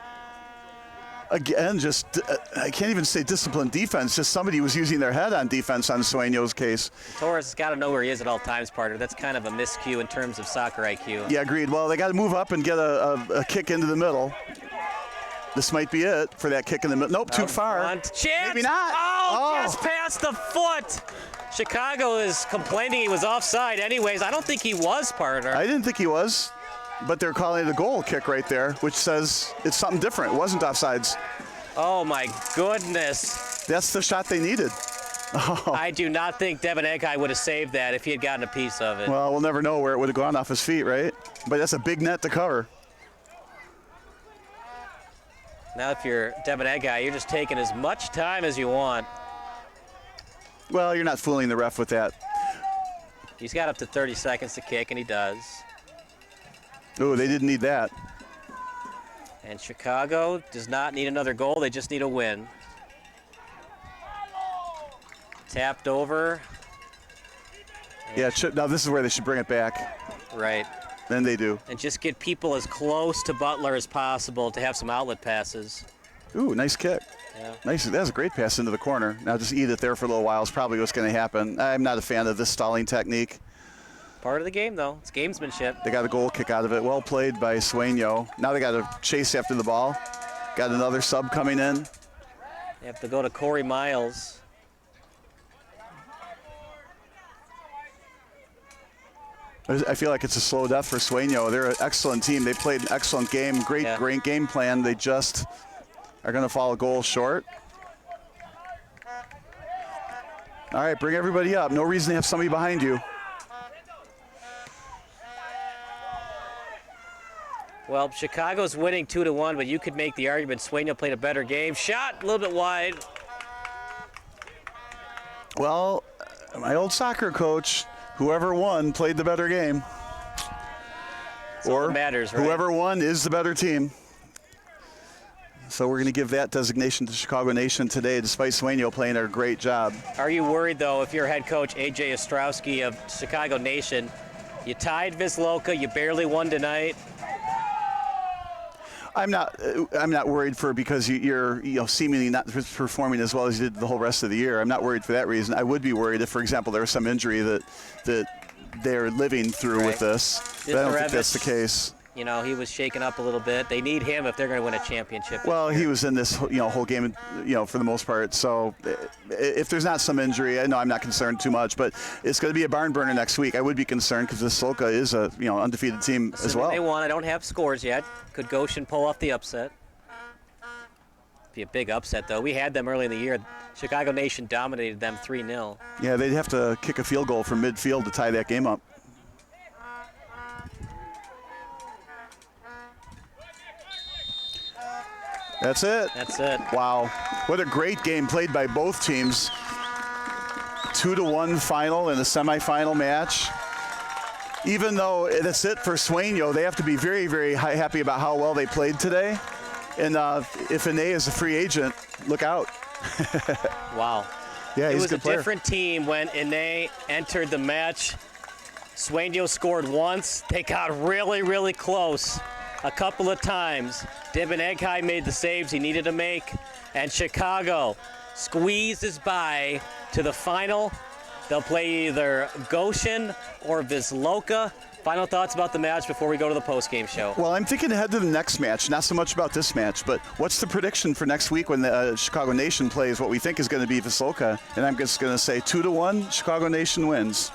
S15: Again, just, I can't even say disciplined defense, just somebody was using their head on defense on Sueno's case.
S3: Torres has got to know where he is at all times, partner. That's kind of a miscue in terms of soccer IQ.
S15: Yeah, agreed. Well, they got to move up and get a kick into the middle. This might be it for that kick in the middle. Nope, too far.
S3: Chance!
S15: Maybe not.
S3: Oh, just past the foot. Chicago is complaining he was offside anyways. I don't think he was, partner.
S15: I didn't think he was, but they're calling it a goal kick right there, which says it's something different. It wasn't offsides.
S3: Oh, my goodness.
S15: That's the shot they needed. Oh.
S3: I do not think Devin Egghai would have saved that if he had gotten a piece of it.
S15: Well, we'll never know where it would have gone off his feet, right? But that's a big net to cover.
S3: Now if you're Devin Egghai, you're just taking as much time as you want.
S15: Well, you're not fooling the ref with that.
S3: He's got up to 30 seconds to kick, and he does.
S15: Oh, they didn't need that.
S3: And Chicago does not need another goal. They just need a win. Tapped over.
S15: Yeah, now this is where they should bring it back.
S3: Right.
S15: Then they do.
S3: And just get people as close to Butler as possible to have some outlet passes.
S15: Ooh, nice kick.
S3: Yeah.
S15: Nice. That was a great pass into the corner. Now just eat it there for a little while is probably what's going to happen. I'm not a fan of this stalling technique.
S3: Part of the game, though. It's gamesmanship.
S15: They got a goal kick out of it. Well played by Sueno. Now they got to chase after the ball. Got another sub coming in.
S3: They have to go to Corey Miles.
S15: I feel like it's a slow death for Sueno. They're an excellent team. They played an excellent game. Great game plan. They just are going to fall a goal short. All right, bring everybody up. No reason to have somebody behind you.
S3: Well, Chicago's winning 2-1, but you could make the argument Sueno played a better game. Shot a little bit wide.
S15: Well, my old soccer coach, whoever won played the better game.
S3: That's all that matters, right?
S15: Whoever won is the better team. So we're going to give that designation to Chicago Nation today, despite Sueno playing a great job.
S3: Are you worried, though, if you're head coach A.J. Ostrowski of Chicago Nation, you tied Wisloka, you barely won tonight?
S15: I'm not worried because you're seemingly not performing as well as you did the whole rest of the year. I'm not worried for that reason. I would be worried if, for example, there was some injury that they're living through with this. But I don't think that's the case.
S3: You know, he was shaken up a little bit. They need him if they're going to win a championship.
S15: Well, he was in this whole game, for the most part. So if there's not some injury, I know I'm not concerned too much, but it's going to be a barn burner next week. I would be concerned because Wisloka is a undefeated team as well.
S3: They won. I don't have scores yet. Could Goshen pull off the upset? Be a big upset, though. We had them early in the year. Chicago Nation dominated them 3-0.
S15: Yeah, they'd have to kick a field goal from midfield to tie that game up. That's it.
S3: That's it.
S15: Wow. What a great game played by both teams. 2-1 final in a semifinal match. Even though that's it for Sueno, they have to be very, very happy about how well they played today. And if Ine is a free agent, look out.
S3: Wow.
S15: Yeah, he's
S3: it was
S15: a good
S3: a
S15: player.
S3: different team when Ine entered the match. Sueno scored once. They got really, really close a couple of times. Devin Egghai made the saves he needed to make, and Chicago squeezes by to the final. They'll play either Goshen or Wisloka. Final thoughts about the match before we go to the post-game show.
S15: Well, I'm thinking ahead to the next match, not so much about this match, but what's the prediction for next week when the Chicago Nation plays what we think is going to be Wisloka? And I'm just going to say 2-1, Chicago Nation wins.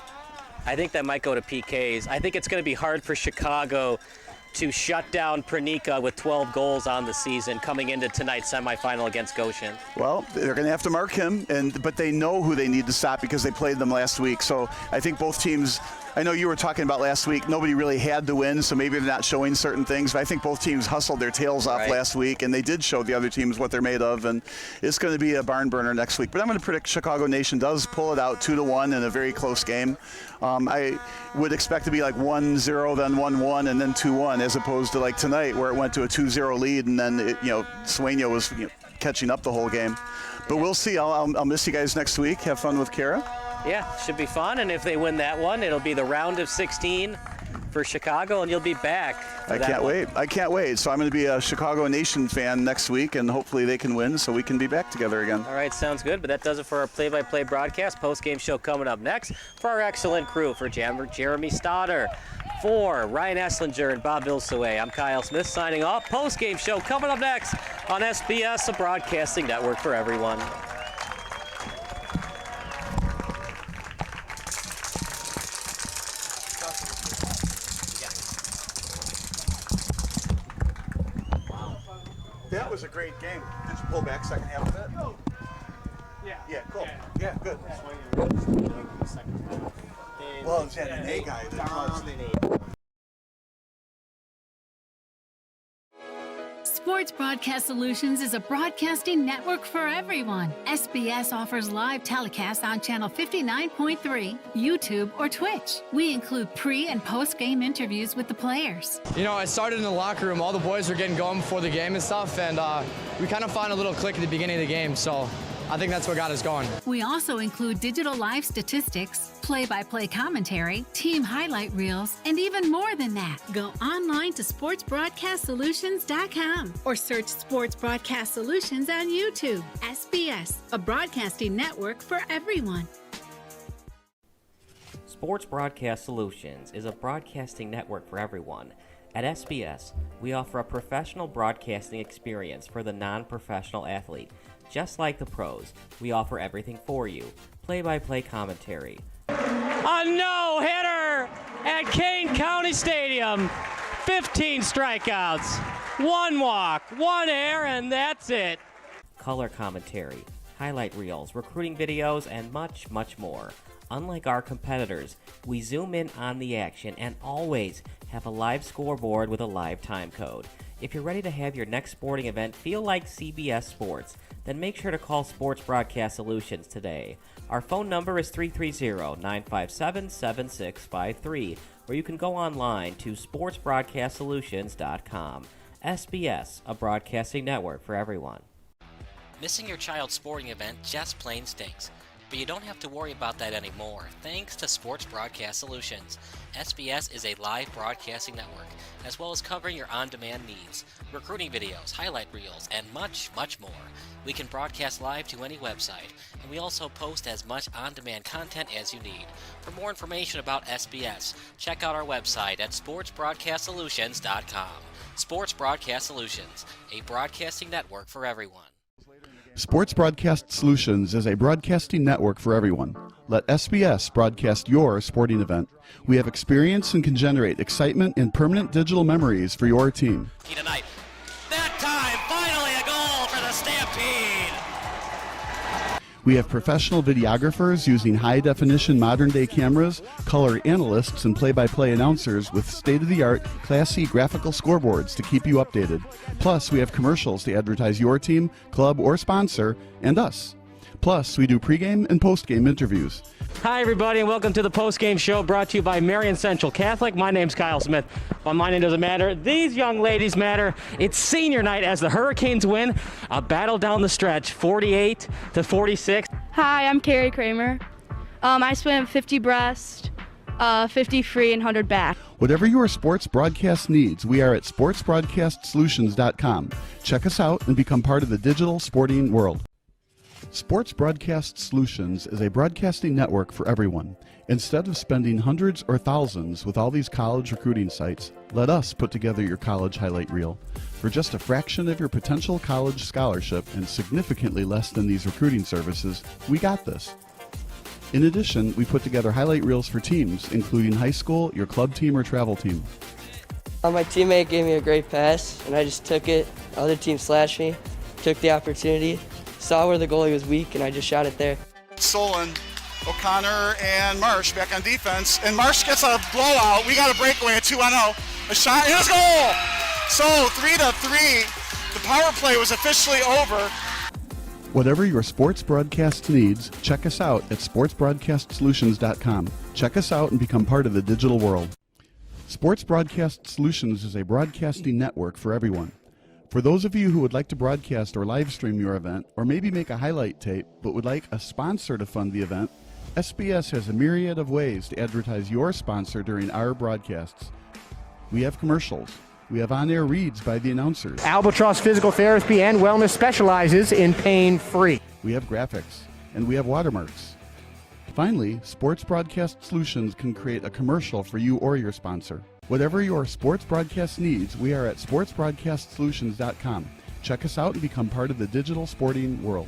S3: I think that might go to PKs. I think it's going to be hard for Chicago to shut down Pranica with 12 goals on the season coming into tonight's semifinal against Goshen.
S15: Well, they're going to have to mark him, but they know who they need to stop because they played them last week. So I think both teams, I know you were talking about last week, nobody really had to win, so maybe they're not showing certain things, but I think both teams hustled their tails off last week, and they did show the other teams what they're made of, and it's going to be a barn burner next week. But I'm going to predict Chicago Nation does pull it out 2-1 in a very close game. I would expect to be like 1-0, then 1-1, and then 2-1, as opposed to like tonight where it went to a 2-0 lead, and then Sueno was catching up the whole game. But we'll see. I'll miss you guys next week. Have fun with Kara.
S3: Yeah, should be fun, and if they win that one, it'll be the round of 16 for Chicago, and you'll be back.
S15: I can't wait. I can't wait. So I'm going to be a Chicago Nation fan next week, and hopefully they can win so we can be back together again.
S3: All right, sounds good, but that does it for our play-by-play broadcast. Post-game show coming up next for our excellent crew. For Jeremy Stoddard, for Ryan Esslinger and Bob Vilsaway, I'm Kyle Smith signing off. Post-game show coming up next on SBS, a broadcasting network for everyone.
S15: That was a great game. Did you pull back second half of it?
S16: Yeah.
S15: Yeah, cool. Yeah, good. Well, it's an A guy that dominated.
S1: Sports Broadcast Solutions is a broadcasting network for everyone. SBS offers live telecasts on channel 59.3, YouTube, or Twitch. We include pre- and post-game interviews with the players.
S10: You know, I started in the locker room. All the boys were getting going before the game and stuff, and we kind of found a little click at the beginning of the game, so I think that's what got us going.
S1: We also include digital live statistics, play-by-play commentary, team highlight reels, and even more than that. Go online to sportsbroadcastsolutions.com or search Sports Broadcast Solutions on YouTube. SBS, a broadcasting network for everyone.
S2: Sports Broadcast Solutions is a broadcasting network for everyone. At SBS, we offer a professional broadcasting experience for the non-professional athlete. Just like the pros, we offer everything for you. Play-by-play commentary.
S3: A no-hitter at Kane County Stadium. 15 strikeouts, 1 walk, 1 error, and that's it.
S2: Color commentary, highlight reels, recruiting videos, and much, much more. Unlike our competitors, we zoom in on the action and always have a live scoreboard with a live time code. If you're ready to have your next sporting event feel like CBS Sports, then make sure to call Sports Broadcast Solutions today. Our phone number is 330-957-7653, or you can go online to sportsbroadcastsolutions.com. SBS, a broadcasting network for everyone.
S4: Missing your child's sporting event just plain stinks. But you don't have to worry about that anymore, thanks to Sports Broadcast Solutions. SBS is a live broadcasting network, as well as covering your on-demand needs, recruiting videos, highlight reels, and much, much more. We can broadcast live to any website, and we also post as much on-demand content as you need. For more information about SBS, check out our website at sportsbroadcastsolutions.com. Sports Broadcast Solutions, a broadcasting network for everyone.
S5: Sports Broadcast Solutions is a broadcasting network for everyone. Let SBS broadcast your sporting event. We have experience and can generate excitement and permanent digital memories for your team.
S4: Tonight. That time, finally a goal for the Stampede!
S5: We have professional videographers using high-definition modern-day cameras, color analysts, and play-by-play announcers with state-of-the-art, classy graphical scoreboards to keep you updated. Plus, we have commercials to advertise your team, club, or sponsor, and us. Plus, we do pregame and postgame interviews.
S3: Hi, everybody, and welcome to the post-game show brought to you by Marion Central Catholic. My name's Kyle Smith. Well, my name doesn't matter. These young ladies matter. It's senior night as the Hurricanes win a battle down the stretch, 48-46.
S6: Hi, I'm Carrie Kramer. I swim 50 breast, 50 free, and 100 back.
S5: Whatever your sports broadcast needs, we are at sportsbroadcastsolutions.com. Check us out and become part of the digital sporting world. Sports Broadcast Solutions is a broadcasting network for everyone. Instead of spending hundreds or thousands with all these college recruiting sites, let us put together your college highlight reel. For just a fraction of your potential college scholarship and significantly less than these recruiting services, we got this. In addition, we put together highlight reels for teams, including high school, your club team, or travel team.
S7: My teammate gave me a great pass, and I just took it. Other team slashed me, took the opportunity, saw where the goalie was weak, and I just shot it there.
S8: Solon, O'Connor, and Marsh back on defense. And Marsh gets a blowout. We got a breakaway at 2-0. A shot, and a goal! So 3-3. The power play was officially over.
S5: Whatever your sports broadcast needs, check us out at sportsbroadcastsolutions.com. Check us out and become part of the digital world. Sports Broadcast Solutions is a broadcasting network for everyone. For those of you who would like to broadcast or live stream your event, or maybe make a highlight tape, but would like a sponsor to fund the event, SBS has a myriad of ways to advertise your sponsor during our broadcasts. We have commercials. We have on-air reads by the announcers.
S11: Albatross Physical Therapy and Wellness specializes in pain-free.
S5: We have graphics, and we have watermarks. Finally, Sports Broadcast Solutions can create a commercial for you or your sponsor. Whatever your sports broadcast needs, we are at sportsbroadcastsolutions.com. Check us out and become part of the digital sporting world.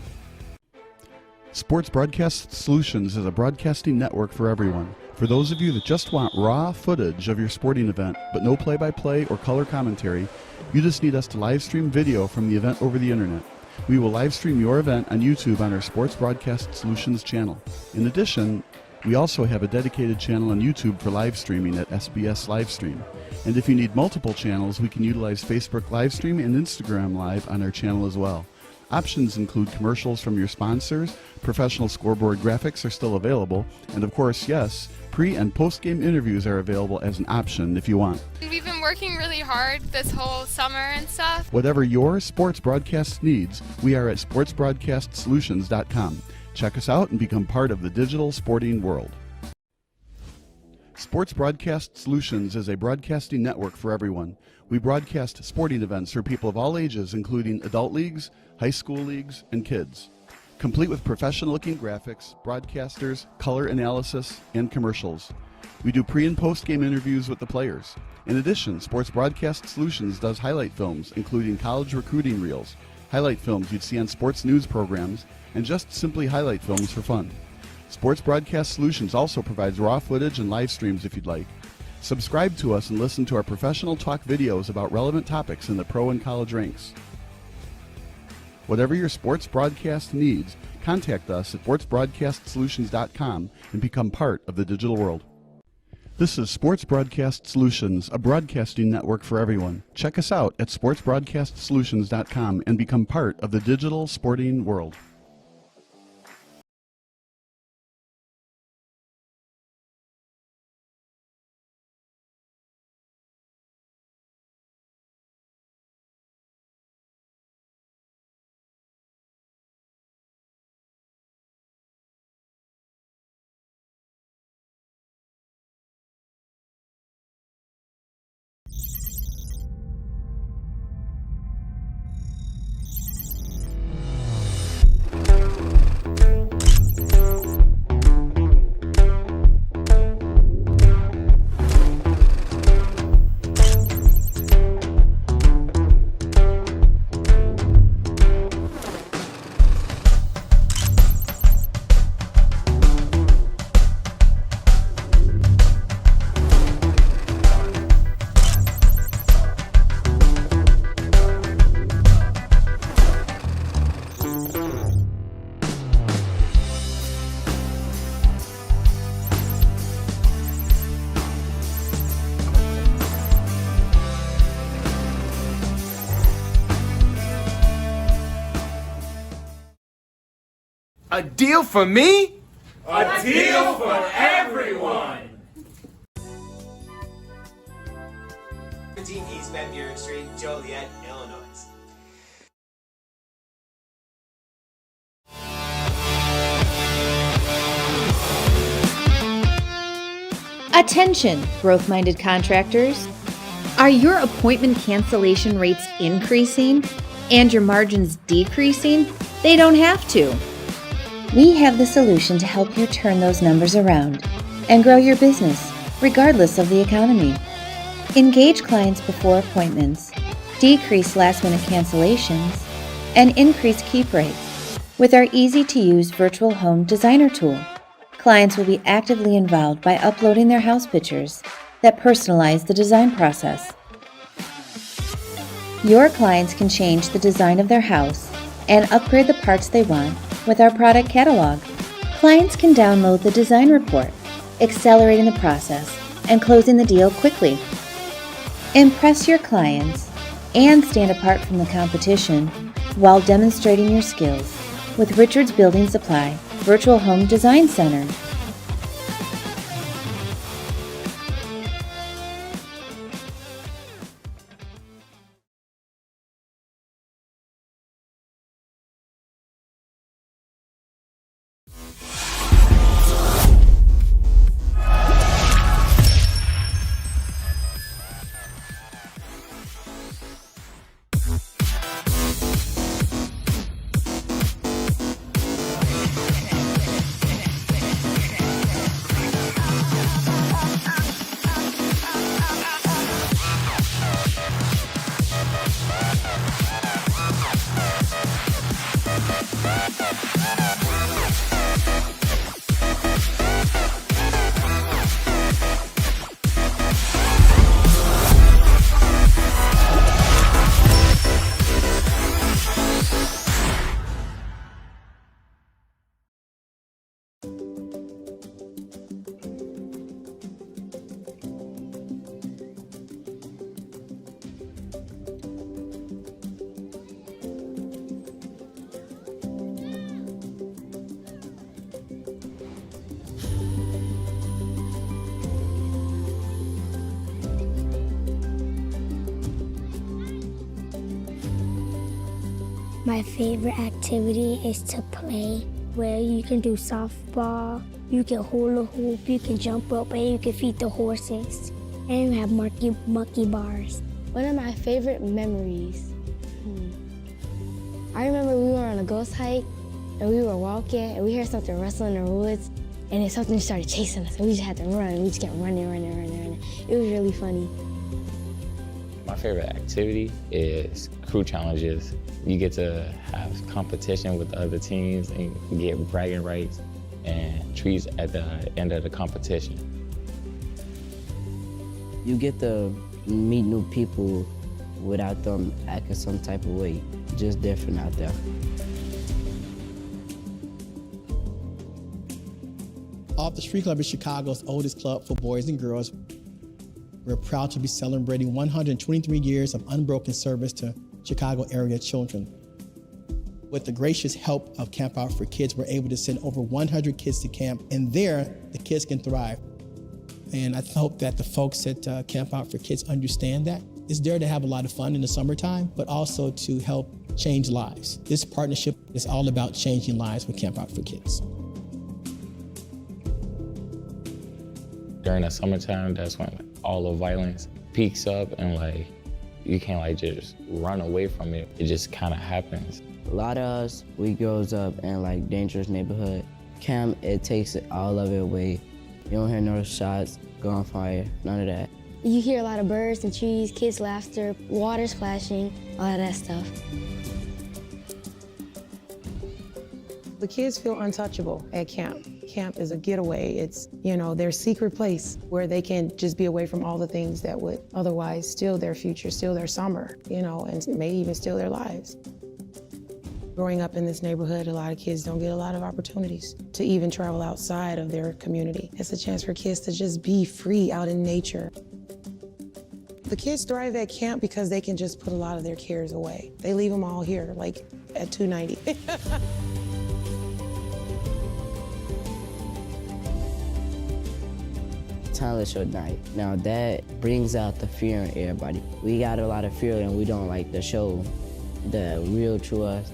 S5: Sports Broadcast Solutions is a broadcasting network for everyone. For those of you that just want raw footage of your sporting event, but no play-by-play or color commentary, you just need us to live stream video from the event over the internet. We will live stream your event on YouTube on our Sports Broadcast Solutions channel. In addition, we also have a dedicated channel on YouTube for live streaming at SBS Livestream. And if you need multiple channels, we can utilize Facebook Livestream and Instagram Live on our channel as well. Options include commercials from your sponsors, professional scoreboard graphics are still available, and of course, yes, pre- and post-game interviews are available as an option if you want.
S12: We've been working really hard this whole summer and stuff.
S5: Whatever your sports broadcast needs, we are at sportsbroadcastsolutions.com. Check us out and become part of the digital sporting world. Sports Broadcast Solutions is a broadcasting network for everyone. We broadcast sporting events for people of all ages, including adult leagues, high school leagues, and kids. Complete with professional-looking graphics, broadcasters, color analysis, and commercials. We do pre- and post-game interviews with the players. In addition, Sports Broadcast Solutions does highlight films, including college recruiting reels, highlight films you'd see on sports news programs, and just simply highlight films for fun. Sports Broadcast Solutions also provides raw footage and live streams if you'd like. Subscribe to us and listen to our professional talk videos about relevant topics in the pro and college ranks. Whatever your sports broadcast needs, contact us at sportsbroadcastsolutions.com and become part of the digital world. This is Sports Broadcast Solutions, a broadcasting network for everyone. Check us out at sportsbroadcastsolutions.com and become part of the digital sporting world.
S16: A deal for me?
S17: A deal for everyone!
S18: 17 East Van Buren Street, Joliet, Illinois.
S19: Attention, growth-minded contractors. Are your appointment cancellation rates increasing and your margins decreasing? They don't have to. We have the solution to help you turn those numbers around and grow your business, regardless of the economy. Engage clients before appointments, decrease last-minute cancellations, and increase keep rates with our easy-to-use virtual home designer tool. Clients will be actively involved by uploading their house pictures that personalize the design process. Your clients can change the design of their house and upgrade the parts they want with our product catalog. Clients can download the design report, accelerating the process and closing the deal quickly. Impress your clients and stand apart from the competition while demonstrating your skills with Richards Building Supply Virtual Home Design Center.
S16: My favorite activity is to play, where you can do softball, you can hula hoop, you can jump rope, and you can feed the horses. And you have monkey bars.
S20: One of my favorite memories. I remember we were on a ghost hike, and we were walking, and we heard something rustling in the woods, and then something started chasing us, and we just had to run. We just kept running. It was really funny.
S21: My favorite activity is crew challenges. You get to have competition with the other teams and get bragging rights and treats at the end of the competition.
S22: You get to meet new people without them acting some type of way, just different out there.
S23: Off the Street Club is Chicago's oldest club for boys and girls. We're proud to be celebrating 123 years of unbroken service to Chicago area children. With the gracious help of Camp Out for Kids, we're able to send over 100 kids to camp, and there, the kids can thrive. And I hope that the folks at Camp Out for Kids understand that. It's there to have a lot of fun in the summertime, but also to help change lives. This partnership is all about changing lives with Camp Out for Kids.
S21: During the summertime, that's when all the violence peaks up and you can't just run away from it. It just kind of happens.
S22: A lot of us, we grows up in dangerous neighborhood. Camp, it takes all of it away. You don't hear no shots, gunfire, none of that.
S20: You hear a lot of birds and trees, kids' laughter, water splashing, all of that stuff.
S24: The kids feel untouchable at camp. Camp is a getaway. It's, their secret place where they can just be away from all the things that would otherwise steal their future, steal their summer, and may even steal their lives. Growing up in this neighborhood, a lot of kids don't get a lot of opportunities to even travel outside of their community. It's a chance for kids to just be free out in nature. The kids thrive at camp because they can just put a lot of their cares away. They leave them all here, at 290.
S22: Talent show night. Now that brings out the fear in everybody. We got a lot of fear and we don't like to show the real true us.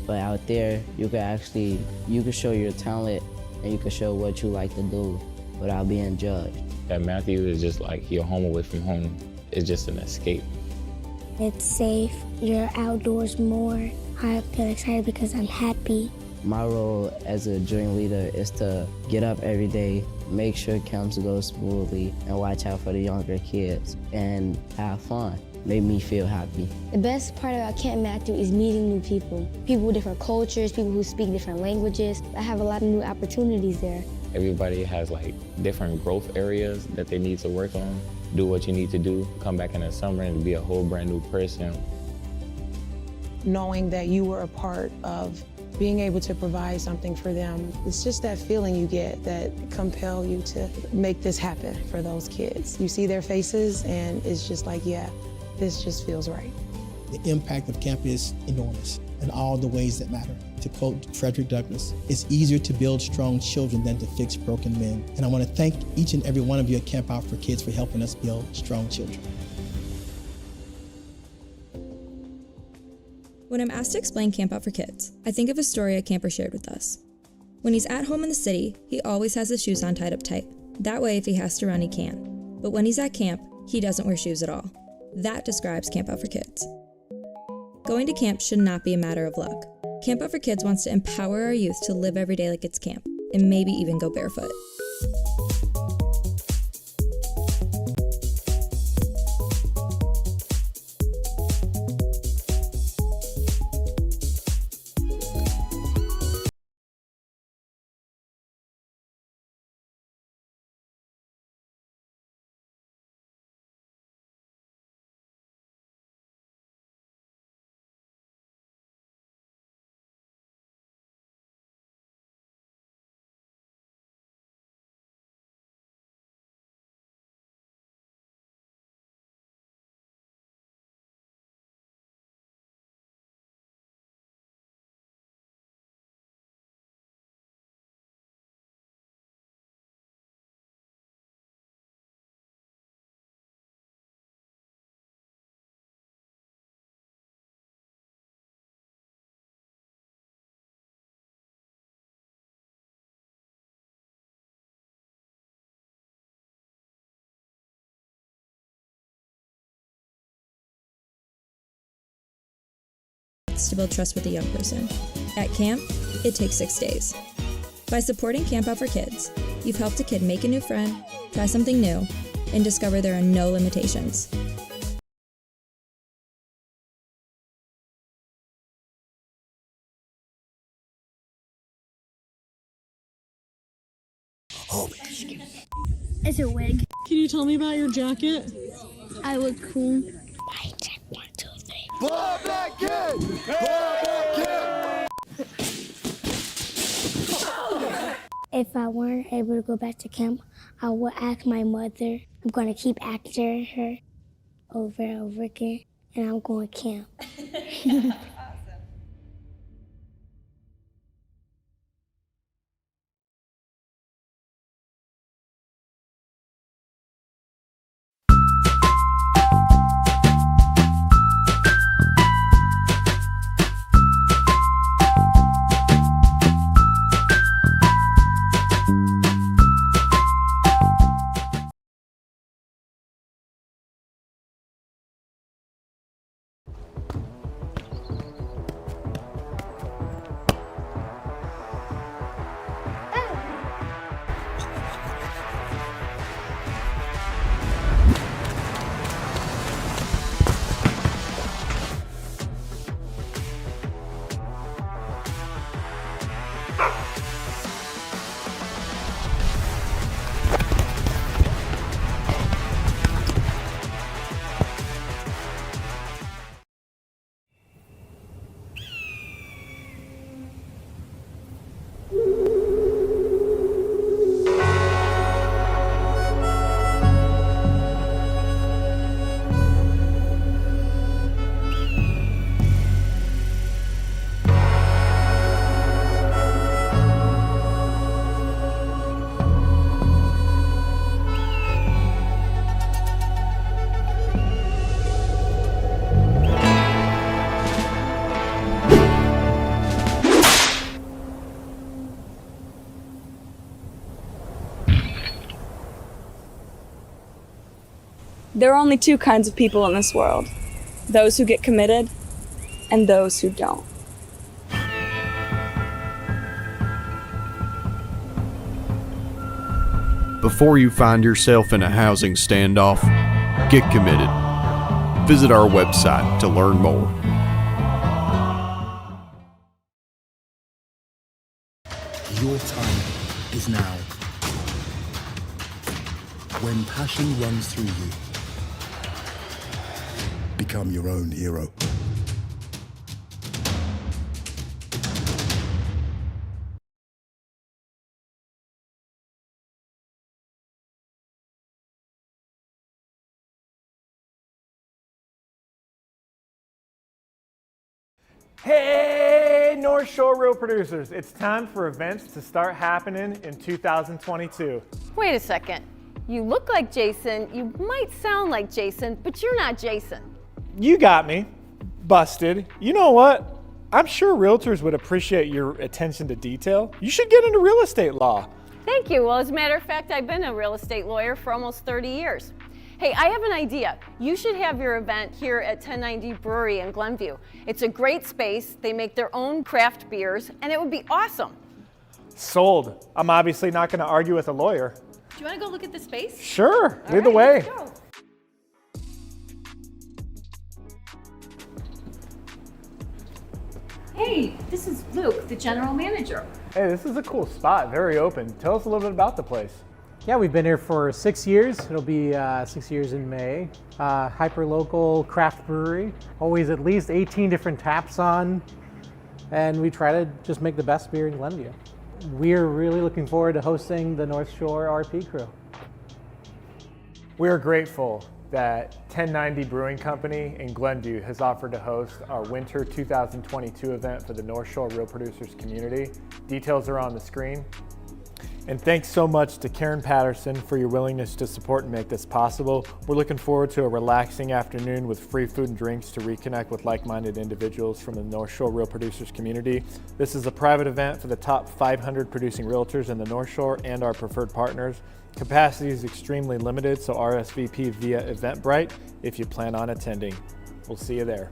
S22: But out there, you can show your talent and you can show what you like to do without being judged.
S21: At Matthew is just your home away from home. It's just an escape.
S16: It's safe. You're outdoors more. I feel excited because I'm happy.
S22: My role as a dream leader is to get up every day, make sure camps go smoothly, and watch out for the younger kids and have fun. Made me feel happy.
S20: The best part about Camp Matthew is meeting new people. People with different cultures, people who speak different languages. I have a lot of new opportunities there.
S21: Everybody has different growth areas that they need to work on. Do what you need to do, come back in the summer and be a whole brand new person.
S24: Knowing that you were a part of being able to provide something for them, it's just that feeling you get that compel you to make this happen for those kids. You see their faces and it's just yeah, this just feels right.
S23: The impact of camp is enormous in all the ways that matter. To quote Frederick Douglass, it's easier to build strong children than to fix broken men. And I want to thank each and every one of you at Camp Out for Kids for helping us build strong children.
S25: When I'm asked to explain Camp Out for Kids, I think of a story a camper shared with us. When he's at home in the city, he always has his shoes on tied up tight. That way, if he has to run, he can. But when he's at camp, he doesn't wear shoes at all. That describes Camp Out for Kids. Going to camp should not be a matter of luck. Camp Out for Kids wants to empower our youth to live every day like it's camp, and maybe even go barefoot. takes to build trust with a young person. At camp, it takes 6 days. By supporting Camp Out for Kids, you've helped a kid make a new friend, try something new, and discover there are no limitations.
S16: It's a wig.
S9: Can you tell me about your jacket?
S16: I look cool.
S17: Blood that kid! Blood that kid!
S16: If I weren't able to go back to camp, I would ask my mother. I'm going to keep asking her over and over again, and I'm going to camp.
S6: There are only two kinds of people in this world. Those who get committed and those who don't.
S10: Before you find yourself in a housing standoff, get committed. Visit our website to learn more.
S13: Your time is now. When passion runs through you, become your own hero.
S11: Hey, North Shore Real Producers. It's time for events to start happening in 2022.
S14: Wait a second. You look like Jason, you might sound like Jason, but you're not Jason.
S11: You got me. Busted. You know what? I'm sure realtors would appreciate your attention to detail. You should get into real estate law.
S14: Thank you. Well, as a matter of fact, I've been a real estate lawyer for almost 30 years. Hey, I have an idea. You should have your event here at 1090 Brewery in Glenview. It's a great space. They make their own craft beers, and it would be awesome.
S11: Sold. I'm obviously not going to argue with a lawyer.
S14: Do you want to go look at the space?
S11: Sure. Lead the way.
S14: Let's go. Hey, this is Luke, the general manager.
S11: Hey, this is a cool spot. Very open. Tell us a little bit about the place.
S15: Yeah, we've been here for 6 years. It'll be 6 years in May. Hyper-local craft brewery. Always at least 18 different taps on. And we try to just make the best beer in Glenview. We're really looking forward to hosting the North Shore RP crew.
S11: We are grateful that 1090 Brewing Company in Glenview has offered to host our Winter 2022 event for the North Shore Real Producers community. Details are on the screen. And thanks so much to Karen Patterson for your willingness to support and make this possible. We're looking forward to a relaxing afternoon with free food and drinks to reconnect with like-minded individuals from the North Shore Real Producers community. This is a private event for the top 500 producing realtors in the North Shore and our preferred partners. Capacity is extremely limited, so RSVP via Eventbrite if you plan on attending. We'll see you there.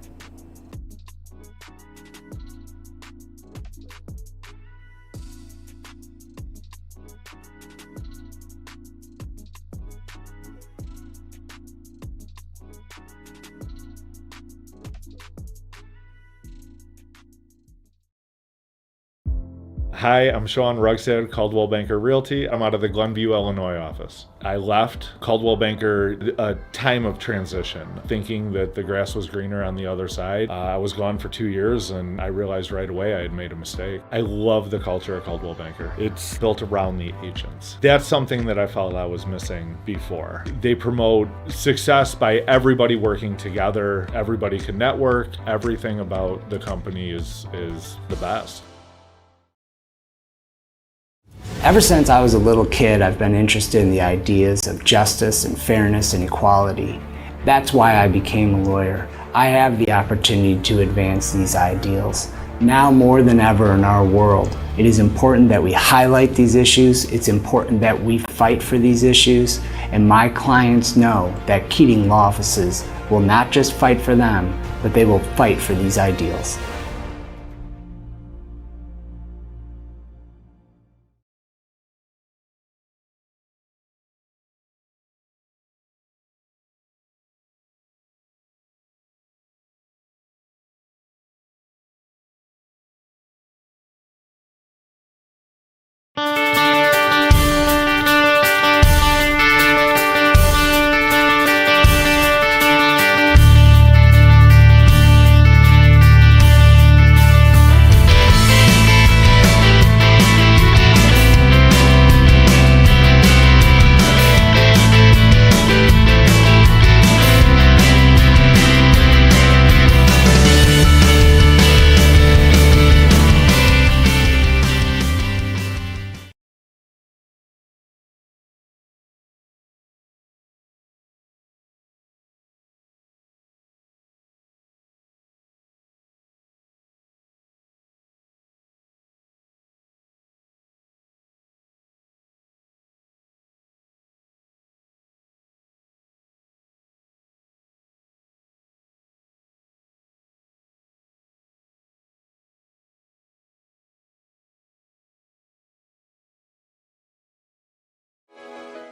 S1: Hi, I'm Sean Rugstad, Caldwell Banker Realty. I'm out of the Glenview, Illinois office. I left Caldwell Banker a time of transition, thinking that the grass was greener on the other side. I was gone for 2 years and I realized right away I had made a mistake. I love the culture of Caldwell Banker. It's built around the agents. That's something that I felt I was missing before. They promote success by everybody working together. Everybody can network. Everything about the company is the best.
S2: Ever since I was a little kid, I've been interested in the ideas of justice and fairness and equality. That's why I became a lawyer. I have the opportunity to advance these ideals. Now more than ever in our world, it is important that we highlight these issues. It's important that we fight for these issues. And my clients know that Keating Law Offices will not just fight for them, but they will fight for these ideals.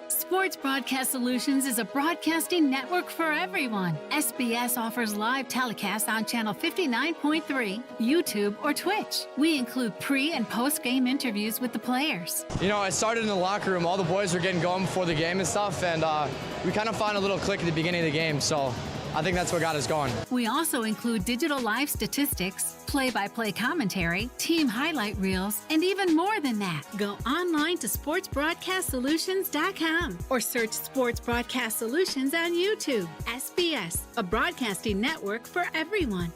S3: Sports Broadcast Solutions is a broadcasting network for everyone. SBS offers live telecasts on Channel 59.3, YouTube, or Twitch. We include pre- and post-game interviews with the players.
S4: You know, I started in the locker room. All the boys were getting going before the game and stuff, and we kind of found a little click at the beginning of the game, so I think that's what got us going.
S3: We also include digital live statistics, play-by-play commentary, team highlight reels, and even more than that. Go online to sportsbroadcastsolutions.com or search Sports Broadcast Solutions on YouTube. SBS, a broadcasting network for everyone.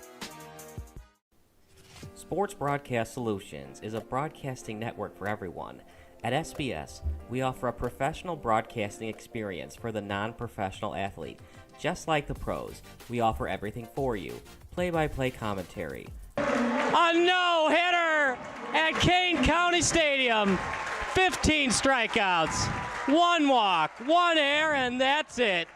S7: Sports Broadcast Solutions is a broadcasting network for everyone. At SBS, we offer a professional broadcasting experience for the non-professional athlete. Just like the pros, we offer everything for you. Play-by-play commentary.
S26: A no-hitter at Kane County Stadium. 15 strikeouts, 1 walk, 1 error, and that's it.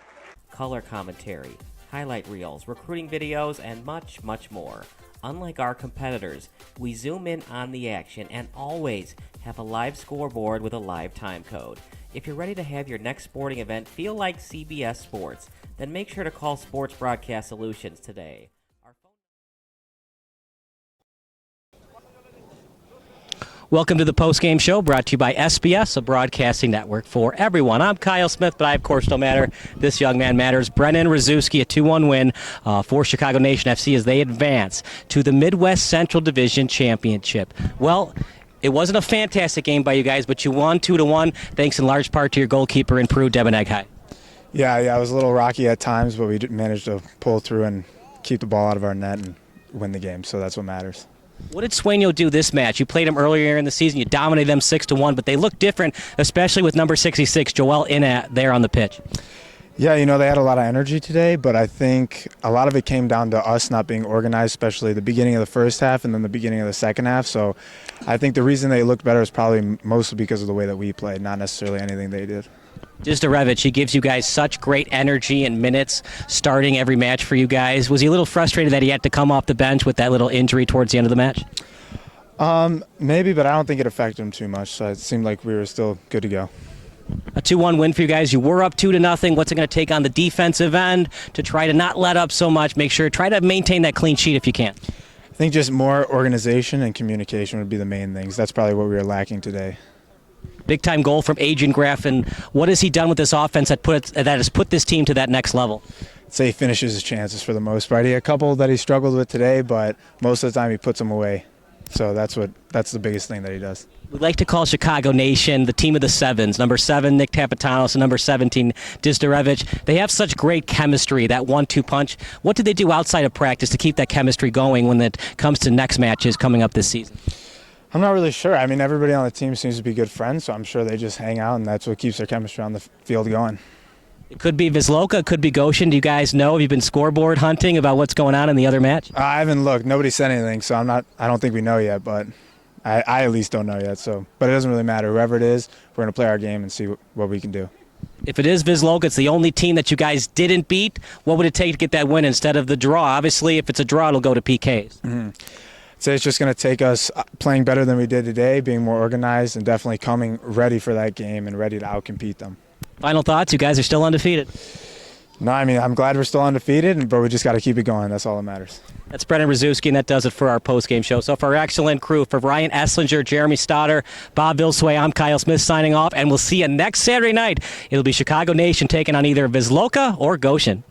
S7: Color commentary, highlight reels, recruiting videos, and much, much more. Unlike our competitors, we zoom in on the action and always have a live scoreboard with a live time code. If you're ready to have your next sporting event feel like CBS Sports, then make sure to call Sports Broadcast Solutions today.
S26: Welcome to the postgame show brought to you by SBS, a broadcasting network for everyone. I'm Kyle Smith, but I, of course, don't matter. This young man matters. Brennan Rzuski, a 2-1 win for Chicago Nation FC as they advance to the Midwest Central Division Championship. Well, it wasn't a fantastic game by you guys, but you won 2-1, thanks in large part to your goalkeeper in Peru, Devin Egghai.
S27: Yeah, it was a little rocky at times, but we managed to pull through and keep the ball out of our net and win the game, so that's what matters.
S26: What did Sueno do this match? You played them earlier in the season. You dominated them 6-1, but they look different, especially with number 66, Joel there on the pitch.
S27: Yeah, they had a lot of energy today, but I think a lot of it came down to us not being organized, especially the beginning of the first half and then the beginning of the second half. So I think the reason they looked better is probably mostly because of the way that we played, not necessarily anything they did.
S26: Dizdarevich, he gives you guys such great energy and minutes starting every match for you guys. Was he a little frustrated that he had to come off the bench with that little injury towards the end of the match?
S27: Maybe, but I don't think it affected him too much. So it seemed like we were still good to go.
S26: A 2-1 win for you guys. You were up 2-0. What's it going to take on the defensive end to try to not let up so much? Make sure, try to maintain that clean sheet if you can.
S27: I think just more organization and communication would be the main things. That's probably what we were lacking today.
S26: Big time goal from Adrian Graffin. What has he done with this offense that has put this team to that next level?
S27: I'd say he finishes his chances for the most part. He had a couple that he struggled with today, but most of the time he puts them away. So that's the biggest thing that he does.
S26: We like to call Chicago Nation the team of the sevens. Number 7, Nick Tapatanos, and number 17, Dizdarevich. They have such great chemistry, that 1-2 punch. What do they do outside of practice to keep that chemistry going when it comes to next matches coming up this season?
S27: I'm not really sure. I mean, everybody on the team seems to be good friends, so I'm sure they just hang out, and that's what keeps their chemistry on the field going.
S26: It could be Wisloka, it could be Goshen. Do you guys know? Have you been scoreboard hunting about what's going on in the other match?
S27: I haven't looked. Nobody said anything, so I don't think we know yet, but I at least don't know yet. So, but it doesn't really matter. Whoever it is, we're going to play our game and see what we can do.
S26: If it is Wisloka, it's the only team that you guys didn't beat. What would it take to get that win instead of the draw? Obviously, if it's a draw, it'll go to PKs.
S27: Mm-hmm. So it's just going to take us playing better than we did today, being more organized, and definitely coming ready for that game and ready to outcompete them.
S26: Final thoughts? You guys are still undefeated.
S27: No, I mean, I'm glad we're still undefeated, but we just got to keep it going. That's all that matters.
S26: That's Brennan Rzuski, and that does it for our post-game show. So for our excellent crew, for Ryan Esslinger, Jeremy Stoddard, Bob Vilsway, I'm Kyle Smith signing off, and we'll see you next Saturday night. It'll be Chicago Nation taking on either Wisloka or Goshen.